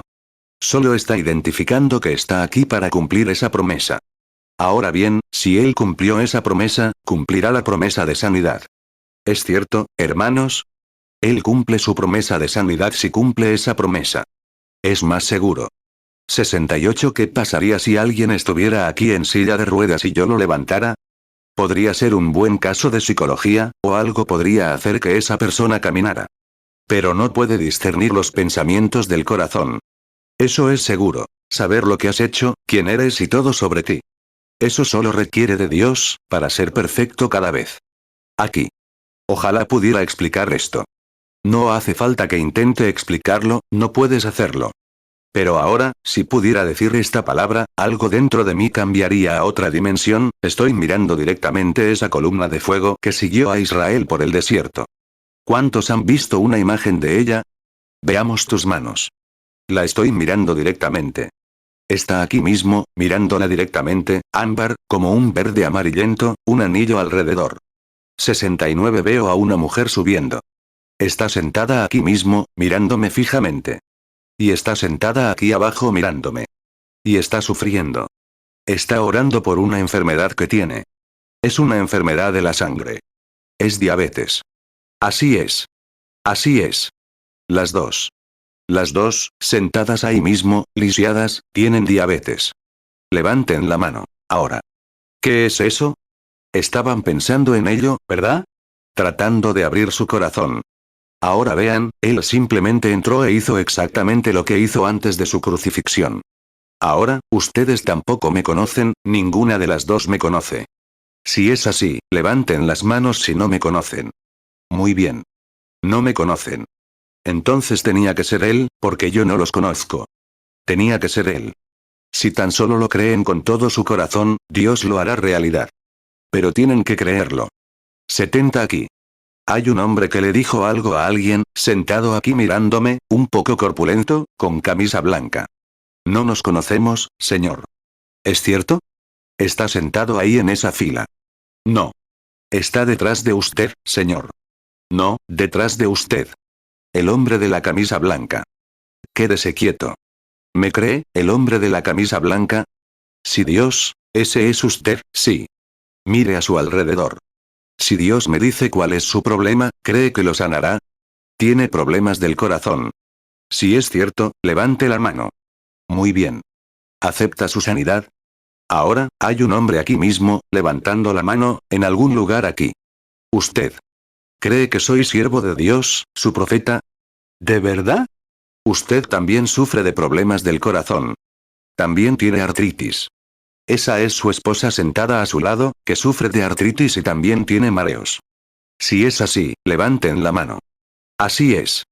Solo está identificando que está aquí para cumplir esa promesa. Ahora bien, si Él cumplió esa promesa, cumplirá la promesa de sanidad. ¿Es cierto, hermanos? Él cumple su promesa de sanidad si cumple esa promesa. Es más seguro. 68. ¿Qué pasaría si alguien estuviera aquí en silla de ruedas y yo lo levantara? Podría ser un buen caso de psicología, o algo podría hacer que esa persona caminara. Pero no puede discernir los pensamientos del corazón. Eso es seguro. Saber lo que has hecho, quién eres y todo sobre ti. Eso solo requiere de Dios, para ser perfecto cada vez. Aquí. Ojalá pudiera explicar esto. No hace falta que intente explicarlo, no puedes hacerlo. Pero ahora, si pudiera decir esta palabra, algo dentro de mí cambiaría a otra dimensión. Estoy mirando directamente esa columna de fuego que siguió a Israel por el desierto. ¿Cuántos han visto una imagen de ella? Veamos tus manos. La estoy mirando directamente. Está aquí mismo, mirándola directamente, ámbar, como un verde amarillento, un anillo alrededor. 69. Veo a una mujer subiendo. Está sentada aquí mismo, mirándome fijamente. Y está sentada aquí abajo mirándome. Y está sufriendo. Está orando por una enfermedad que tiene. Es una enfermedad de la sangre. Es diabetes. Así es. Así es. Las dos. Las dos, sentadas ahí mismo, lisiadas, tienen diabetes. Levanten la mano, ahora. ¿Qué es eso? Estaban pensando en ello, ¿verdad? Tratando de abrir su corazón. Ahora vean, él simplemente entró e hizo exactamente lo que hizo antes de su crucifixión. Ahora, ustedes tampoco me conocen, ninguna de las dos me conoce. Si es así, levanten las manos si no me conocen. Muy bien. No me conocen. Entonces tenía que ser él, porque yo no los conozco. Tenía que ser él. Si tan solo lo creen con todo su corazón, Dios lo hará realidad. Pero tienen que creerlo. 70. Aquí. Hay un hombre que le dijo algo a alguien, sentado aquí mirándome, un poco corpulento, con camisa blanca. No nos conocemos, señor. ¿Es cierto? Está sentado ahí en esa fila. No. Está detrás de usted, señor. No, detrás de usted. El hombre de la camisa blanca. Quédese quieto. ¿Me cree, el hombre de la camisa blanca? Si Dios, ese es usted, sí. Mire a su alrededor. Si Dios me dice cuál es su problema, ¿cree que lo sanará? Tiene problemas del corazón. Si es cierto, levante la mano. Muy bien. ¿Acepta su sanidad? Ahora, hay un hombre aquí mismo, levantando la mano, en algún lugar aquí. ¿Usted cree que soy siervo de Dios, su profeta? ¿De verdad? Usted también sufre de problemas del corazón. También tiene artritis. Esa es su esposa sentada a su lado, que sufre de artritis y también tiene mareos. Si es así, levanten la mano. Así es.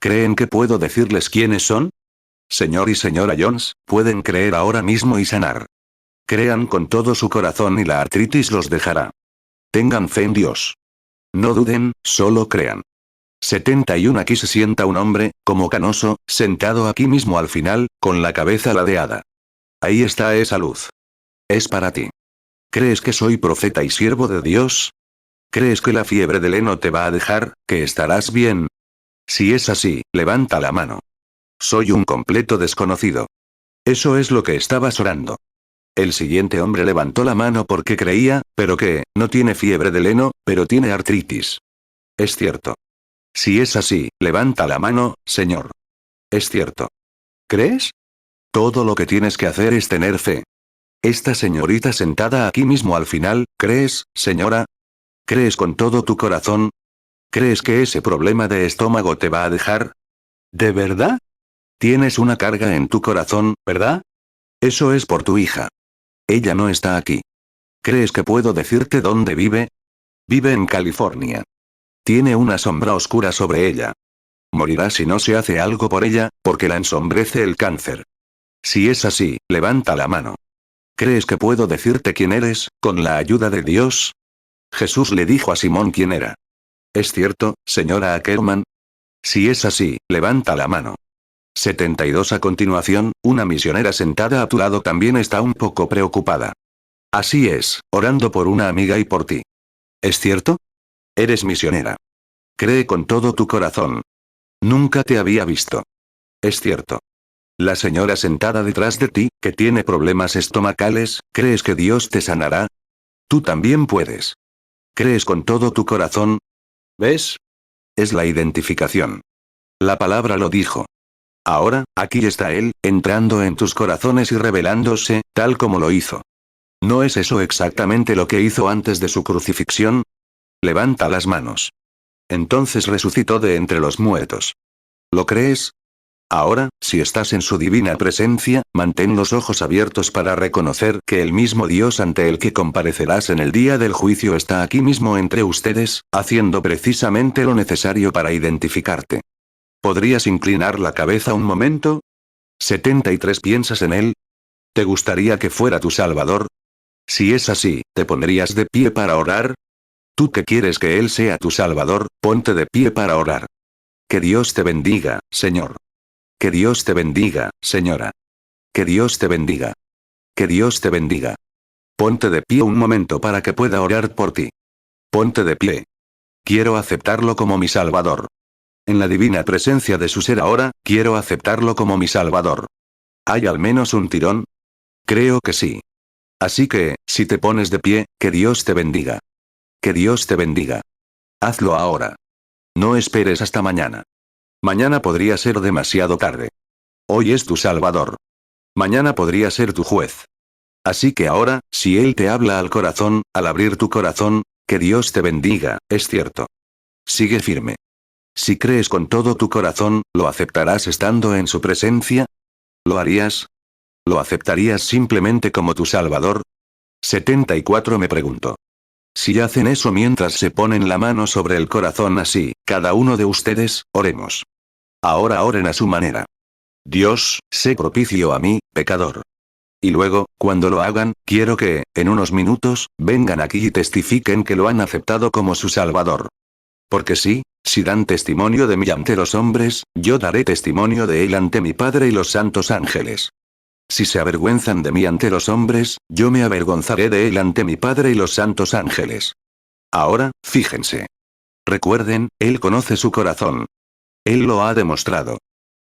¿Creen que puedo decirles quiénes son? Señor y señora Jones, pueden creer ahora mismo y sanar. Crean con todo su corazón y la artritis los dejará. Tengan fe en Dios. No duden, solo crean. 71. Aquí se sienta un hombre, como canoso, sentado aquí mismo al final, con la cabeza ladeada. Ahí está esa luz. Es para ti. ¿Crees que soy profeta y siervo de Dios? ¿Crees que la fiebre del heno te va a dejar, que estarás bien? Si es así, levanta la mano. Soy un completo desconocido. Eso es lo que estabas orando. El siguiente hombre levantó la mano porque creía, pero que, no tiene fiebre del heno, pero tiene artritis. Es cierto. Si es así, levanta la mano, señor. Es cierto. ¿Crees? Todo lo que tienes que hacer es tener fe. Esta señorita sentada aquí mismo al final, ¿crees, señora? ¿Crees con todo tu corazón? ¿Crees que ese problema de estómago te va a dejar? ¿De verdad? Tienes una carga en tu corazón, ¿verdad? Eso es por tu hija. Ella no está aquí. ¿Crees que puedo decirte dónde vive? Vive en California. Tiene una sombra oscura sobre ella. Morirá si no se hace algo por ella, porque la ensombrece el cáncer. Si es así, levanta la mano. ¿Crees que puedo decirte quién eres, con la ayuda de Dios? Jesús le dijo a Simón quién era. ¿Es cierto, señora Ackerman? Si es así, levanta la mano. 72. A continuación, una misionera sentada a tu lado también está un poco preocupada. Así es, orando por una amiga y por ti. ¿Es cierto? Eres misionera. Cree con todo tu corazón. Nunca te había visto. Es cierto. La señora sentada detrás de ti, que tiene problemas estomacales, ¿crees que Dios te sanará? Tú también puedes. ¿Crees con todo tu corazón? ¿Ves? Es la identificación. La palabra lo dijo. Ahora, aquí está Él, entrando en tus corazones y revelándose, tal como lo hizo. ¿No es eso exactamente lo que hizo antes de su crucifixión? Levanta las manos. Entonces resucitó de entre los muertos. ¿Lo crees? Ahora, si estás en su divina presencia, mantén los ojos abiertos para reconocer que el mismo Dios ante el que comparecerás en el día del juicio está aquí mismo entre ustedes, haciendo precisamente lo necesario para identificarte. ¿Podrías inclinar la cabeza un momento? 73. ¿Piensas en Él? ¿Te gustaría que fuera tu Salvador? Si es así, ¿te pondrías de pie para orar? Tú que quieres que Él sea tu Salvador, ponte de pie para orar. Que Dios te bendiga, Señor. Que Dios te bendiga, señora. Que Dios te bendiga. Que Dios te bendiga. Ponte de pie un momento para que pueda orar por ti. Ponte de pie. Quiero aceptarlo como mi Salvador. En la divina presencia de su ser ahora, quiero aceptarlo como mi Salvador. ¿Hay al menos un tirón? Creo que sí. Así que, si te pones de pie, que Dios te bendiga. Que Dios te bendiga. Hazlo ahora. No esperes hasta mañana. Mañana podría ser demasiado tarde. Hoy es tu Salvador. Mañana podría ser tu juez. Así que ahora, si Él te habla al corazón, al abrir tu corazón, que Dios te bendiga, es cierto. Sigue firme. Si crees con todo tu corazón, ¿lo aceptarás estando en su presencia? ¿Lo harías? ¿Lo aceptarías simplemente como tu Salvador? 74. Me pregunto. Si hacen eso mientras se ponen la mano sobre el corazón así, cada uno de ustedes, oremos. Ahora oren a su manera. Dios, sé propicio a mí, pecador. Y luego, cuando lo hagan, quiero que, en unos minutos, vengan aquí y testifiquen que lo han aceptado como su Salvador. Porque sí, si dan testimonio de mí ante los hombres, yo daré testimonio de Él ante mi Padre y los santos ángeles. Si se avergüenzan de mí ante los hombres, yo me avergonzaré de Él ante mi Padre y los santos ángeles. Ahora, fíjense. Recuerden, Él conoce su corazón. Él lo ha demostrado.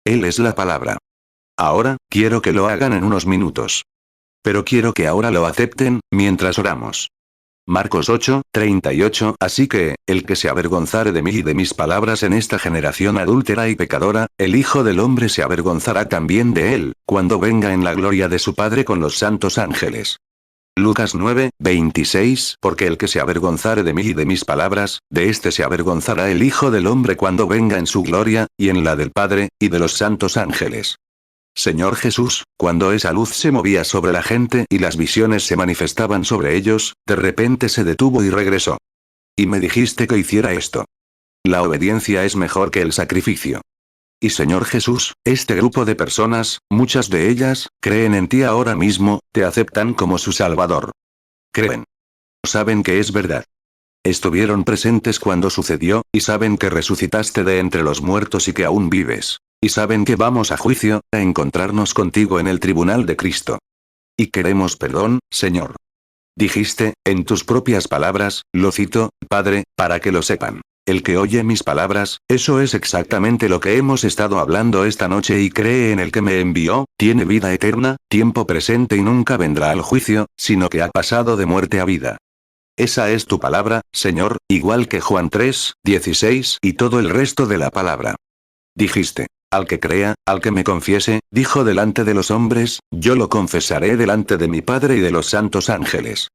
Él es la palabra. Ahora, quiero que lo hagan en unos minutos. Pero quiero que ahora lo acepten, mientras oramos. Marcos 8:38. Así que, el que se avergonzare de mí y de mis palabras en esta generación adúltera y pecadora, el Hijo del Hombre se avergonzará también de él, cuando venga en la gloria de su Padre con los santos ángeles. Lucas 9:26. Porque el que se avergonzare de mí y de mis palabras, de éste se avergonzará el Hijo del Hombre cuando venga en su gloria, y en la del Padre, y de los santos ángeles. Señor Jesús, cuando esa luz se movía sobre la gente y las visiones se manifestaban sobre ellos, de repente se detuvo y regresó. Y me dijiste que hiciera esto. La obediencia es mejor que el sacrificio. Y Señor Jesús, este grupo de personas, muchas de ellas, creen en ti ahora mismo, te aceptan como su Salvador. Creen. Saben que es verdad. Estuvieron presentes cuando sucedió, y saben que resucitaste de entre los muertos y que aún vives. Y saben que vamos a juicio, a encontrarnos contigo en el tribunal de Cristo. Y queremos perdón, Señor. Dijiste, en tus propias palabras, lo cito, Padre, para que lo sepan. El que oye mis palabras, eso es exactamente lo que hemos estado hablando esta noche y cree en el que me envió, tiene vida eterna, tiempo presente y nunca vendrá al juicio, sino que ha pasado de muerte a vida. Esa es tu palabra, Señor, igual que Juan 3:16 y todo el resto de la palabra. Dijiste, al que crea, al que me confiese, dijo delante de los hombres, yo lo confesaré delante de mi Padre y de los santos ángeles.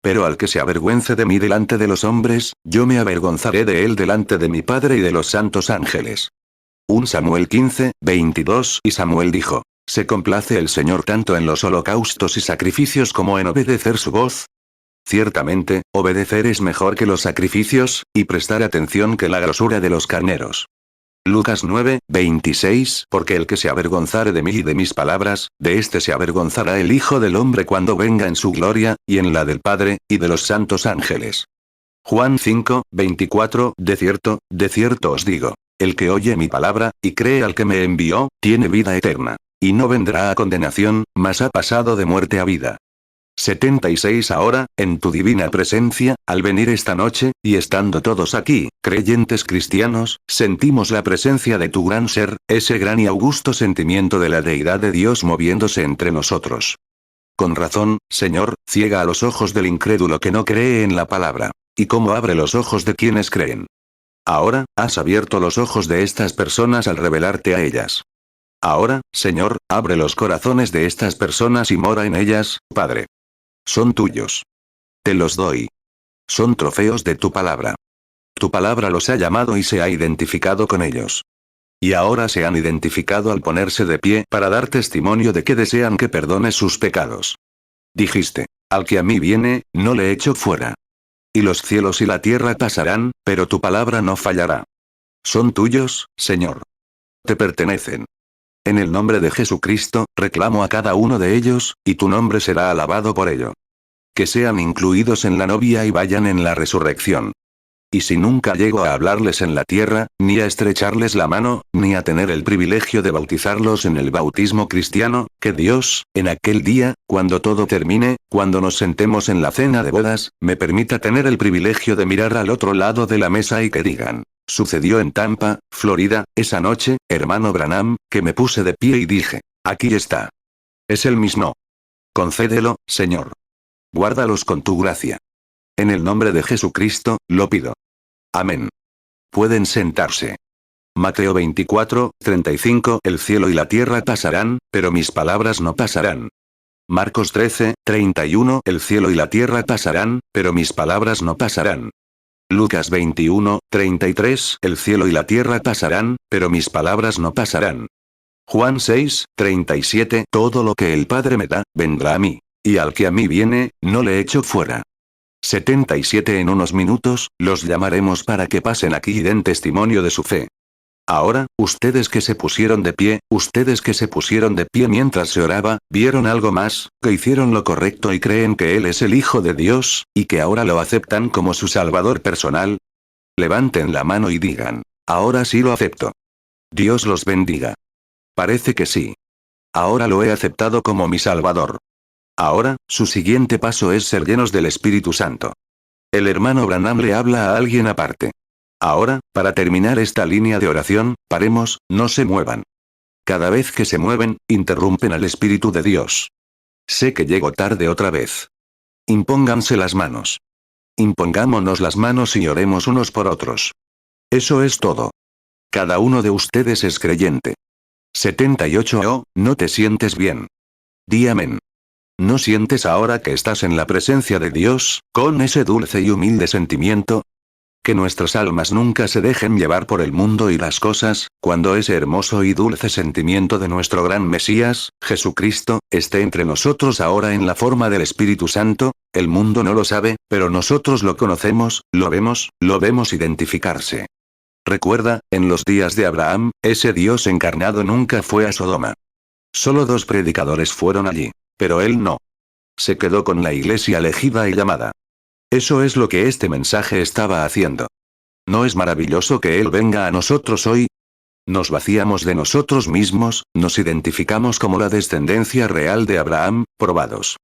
Pero al que se avergüence de mí delante de los hombres, yo me avergonzaré de él delante de mi Padre y de los santos ángeles. 1 Samuel 15:22 y Samuel dijo, ¿se complace el Señor tanto en los holocaustos y sacrificios como en obedecer su voz? Ciertamente, obedecer es mejor que los sacrificios, y prestar atención que la grosura de los carneros. Lucas 9:26 Porque el que se avergonzare de mí y de mis palabras, de éste se avergonzará el Hijo del Hombre cuando venga en su gloria, y en la del Padre, y de los santos ángeles. Juan 5:24 De cierto os digo, el que oye mi palabra, y cree al que me envió, tiene vida eterna. Y no vendrá a condenación, mas ha pasado de muerte a vida. 76 Ahora, en tu divina presencia, al venir esta noche, y estando todos aquí, creyentes cristianos, sentimos la presencia de tu gran ser, ese gran y augusto sentimiento de la deidad de Dios moviéndose entre nosotros. Con razón, Señor, ciega a los ojos del incrédulo que no cree en la palabra. ¿Y cómo abre los ojos de quienes creen? Ahora, has abierto los ojos de estas personas al revelarte a ellas. Ahora, Señor, abre los corazones de estas personas y mora en ellas, Padre. Son tuyos. Te los doy. Son trofeos de tu palabra. Tu palabra los ha llamado y se ha identificado con ellos. Y ahora se han identificado al ponerse de pie para dar testimonio de que desean que perdones sus pecados. Dijiste, al que a mí viene, no le echo fuera. Y los cielos y la tierra pasarán, pero tu palabra no fallará. Son tuyos, Señor. Te pertenecen. En el nombre de Jesucristo, reclamo a cada uno de ellos, y tu nombre será alabado por ello. Que sean incluidos en la novia y vayan en la resurrección. Y si nunca llego a hablarles en la tierra, ni a estrecharles la mano, ni a tener el privilegio de bautizarlos en el bautismo cristiano, que Dios, en aquel día, cuando todo termine, cuando nos sentemos en la cena de bodas, me permita tener el privilegio de mirar al otro lado de la mesa y que digan. Sucedió en Tampa, Florida, esa noche, hermano Branham, que me puse de pie y dije, aquí está. Es el mismo. Concédelo, Señor. Guárdalos con tu gracia. En el nombre de Jesucristo, lo pido. Amén. Pueden sentarse. Mateo 24:35 El cielo y la tierra pasarán, pero mis palabras no pasarán. Marcos 13:31 El cielo y la tierra pasarán, pero mis palabras no pasarán. Lucas 21:33 El cielo y la tierra pasarán, pero mis palabras no pasarán. Juan 6:37 Todo lo que el Padre me da, vendrá a mí. Y al que a mí viene, no le echo fuera. 77 En unos minutos, los llamaremos para que pasen aquí y den testimonio de su fe. Ahora, ustedes que se pusieron de pie mientras se oraba, vieron algo más, que hicieron lo correcto y creen que Él es el Hijo de Dios, y que ahora lo aceptan como su Salvador personal. Levanten la mano y digan, ahora sí lo acepto. Dios los bendiga. Parece que sí. Ahora lo he aceptado como mi Salvador. Ahora, su siguiente paso es ser llenos del Espíritu Santo. El hermano Branham le habla a alguien aparte. Ahora, para terminar esta línea de oración, paremos, no se muevan. Cada vez que se mueven, interrumpen al Espíritu de Dios. Sé que llego tarde otra vez. Impónganse las manos. Impongámonos las manos y oremos unos por otros. Eso es todo. Cada uno de ustedes es creyente. 78 Oh, ¿no te sientes bien? Di amén. ¿No sientes ahora que estás en la presencia de Dios, con ese dulce y humilde sentimiento? Que nuestras almas nunca se dejen llevar por el mundo y las cosas, cuando ese hermoso y dulce sentimiento de nuestro gran Mesías, Jesucristo, esté entre nosotros ahora en la forma del Espíritu Santo. El mundo no lo sabe, pero nosotros lo conocemos, lo vemos identificarse. Recuerda, en los días de Abraham, ese Dios encarnado nunca fue a Sodoma. Solo 2 predicadores fueron allí. Pero él no. Se quedó con la iglesia elegida y llamada. Eso es lo que este mensaje estaba haciendo. ¿No es maravilloso que Él venga a nosotros hoy? Nos vaciamos de nosotros mismos, nos identificamos como la descendencia real de Abraham, probados.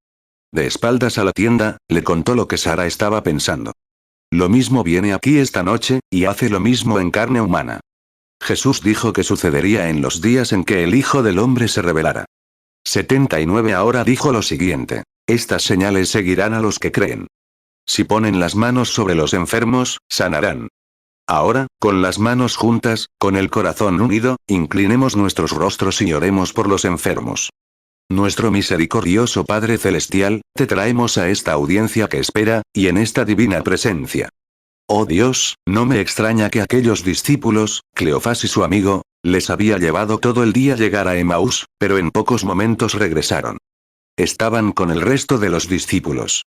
De espaldas a la tienda, le contó lo que Sara estaba pensando. Lo mismo viene aquí esta noche, y hace lo mismo en carne humana. Jesús dijo que sucedería en los días en que el Hijo del Hombre se revelara. 79 Ahora dijo lo siguiente. Estas señales seguirán a los que creen. Si ponen las manos sobre los enfermos, sanarán. Ahora, con las manos juntas, con el corazón unido, inclinemos nuestros rostros y oremos por los enfermos. Nuestro misericordioso Padre Celestial, te traemos a esta audiencia que espera, y en esta divina presencia. Oh Dios, no me extraña que aquellos discípulos, Cleofás y su amigo, les había llevado todo el día llegar a Emaús, pero en pocos momentos regresaron. Estaban con el resto de los discípulos.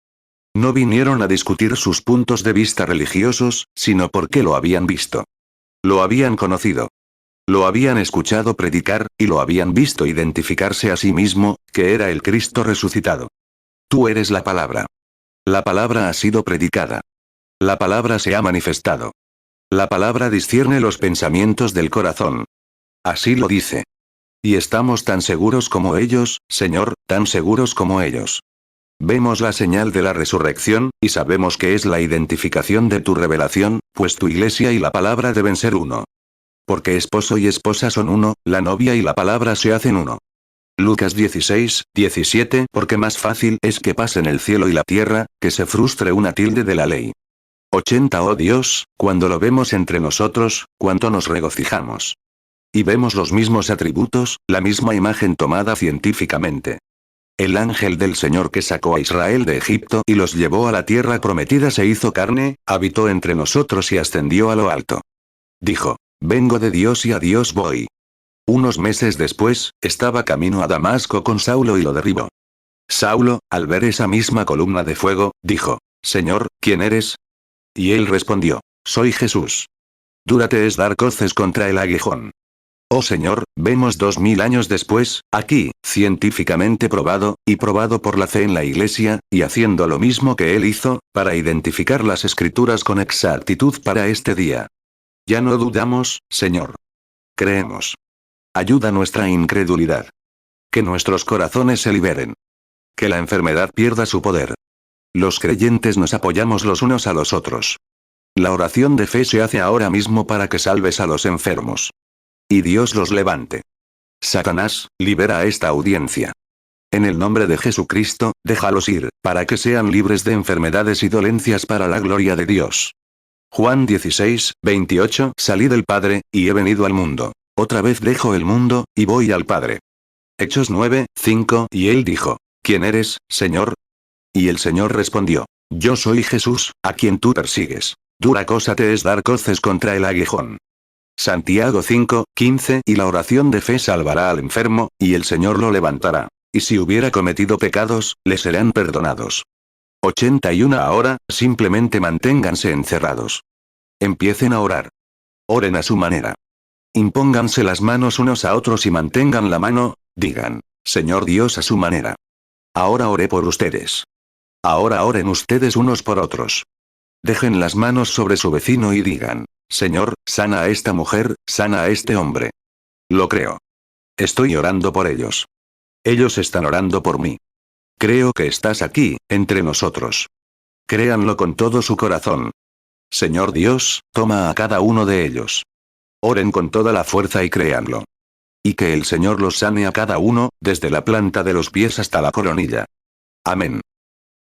No vinieron a discutir sus puntos de vista religiosos, sino porque lo habían visto. Lo habían conocido. Lo habían escuchado predicar, y lo habían visto identificarse a sí mismo, que era el Cristo resucitado. Tú eres la palabra. La palabra ha sido predicada. La palabra se ha manifestado. La palabra discierne los pensamientos del corazón. Así lo dice. Y estamos tan seguros como ellos, Señor, tan seguros como ellos. Vemos la señal de la resurrección, y sabemos que es la identificación de tu revelación, pues tu iglesia y la palabra deben ser uno. Porque esposo y esposa son uno, la novia y la palabra se hacen uno. Lucas 16, 17 Porque más fácil es que pasen el cielo y la tierra, que se frustre una tilde de la ley. 80 Oh Dios, cuando lo vemos entre nosotros, cuánto nos regocijamos. Y vemos los mismos atributos, la misma imagen tomada científicamente. El ángel del Señor que sacó a Israel de Egipto y los llevó a la tierra prometida se hizo carne, habitó entre nosotros y ascendió a lo alto. Dijo, vengo de Dios y a Dios voy. Unos meses después, estaba camino a Damasco con Saulo y lo derribó. Saulo, al ver esa misma columna de fuego, dijo, Señor, ¿quién eres? Y él respondió, soy Jesús. Dúrate es dar coces contra el aguijón. Oh Señor, vemos 2000 años después, aquí, científicamente probado, y probado por la fe en la Iglesia, y haciendo lo mismo que él hizo, para identificar las Escrituras con exactitud para este día. Ya no dudamos, Señor. Creemos. Ayuda nuestra incredulidad. Que nuestros corazones se liberen. Que la enfermedad pierda su poder. Los creyentes nos apoyamos los unos a los otros. La oración de fe se hace ahora mismo para que salves a los enfermos. Y Dios los levante. Satanás, libera a esta audiencia. En el nombre de Jesucristo, déjalos ir, para que sean libres de enfermedades y dolencias para la gloria de Dios. Juan 16, 28 Salí del Padre, y he venido al mundo. Otra vez dejo el mundo, y voy al Padre. Hechos 9, 5 Y él dijo, ¿quién eres, Señor? Y el Señor respondió, yo soy Jesús, a quien tú persigues. Dura cosa te es dar coces contra el aguijón. Santiago 5, 15 Y la oración de fe salvará al enfermo, y el Señor lo levantará. Y si hubiera cometido pecados, le serán perdonados. 81 Ahora, simplemente manténganse encerrados. Empiecen a orar. Oren a su manera. Impónganse las manos unos a otros y mantengan la mano, digan, Señor Dios a su manera. Ahora oré por ustedes. Ahora oren ustedes unos por otros. Dejen las manos sobre su vecino y digan, Señor, sana a esta mujer, sana a este hombre. Lo creo. Estoy orando por ellos. Ellos están orando por mí. Creo que estás aquí, entre nosotros. Créanlo con todo su corazón. Señor Dios, toma a cada uno de ellos. Oren con toda la fuerza y créanlo. Y que el Señor los sane a cada uno, desde la planta de los pies hasta la coronilla. Amén.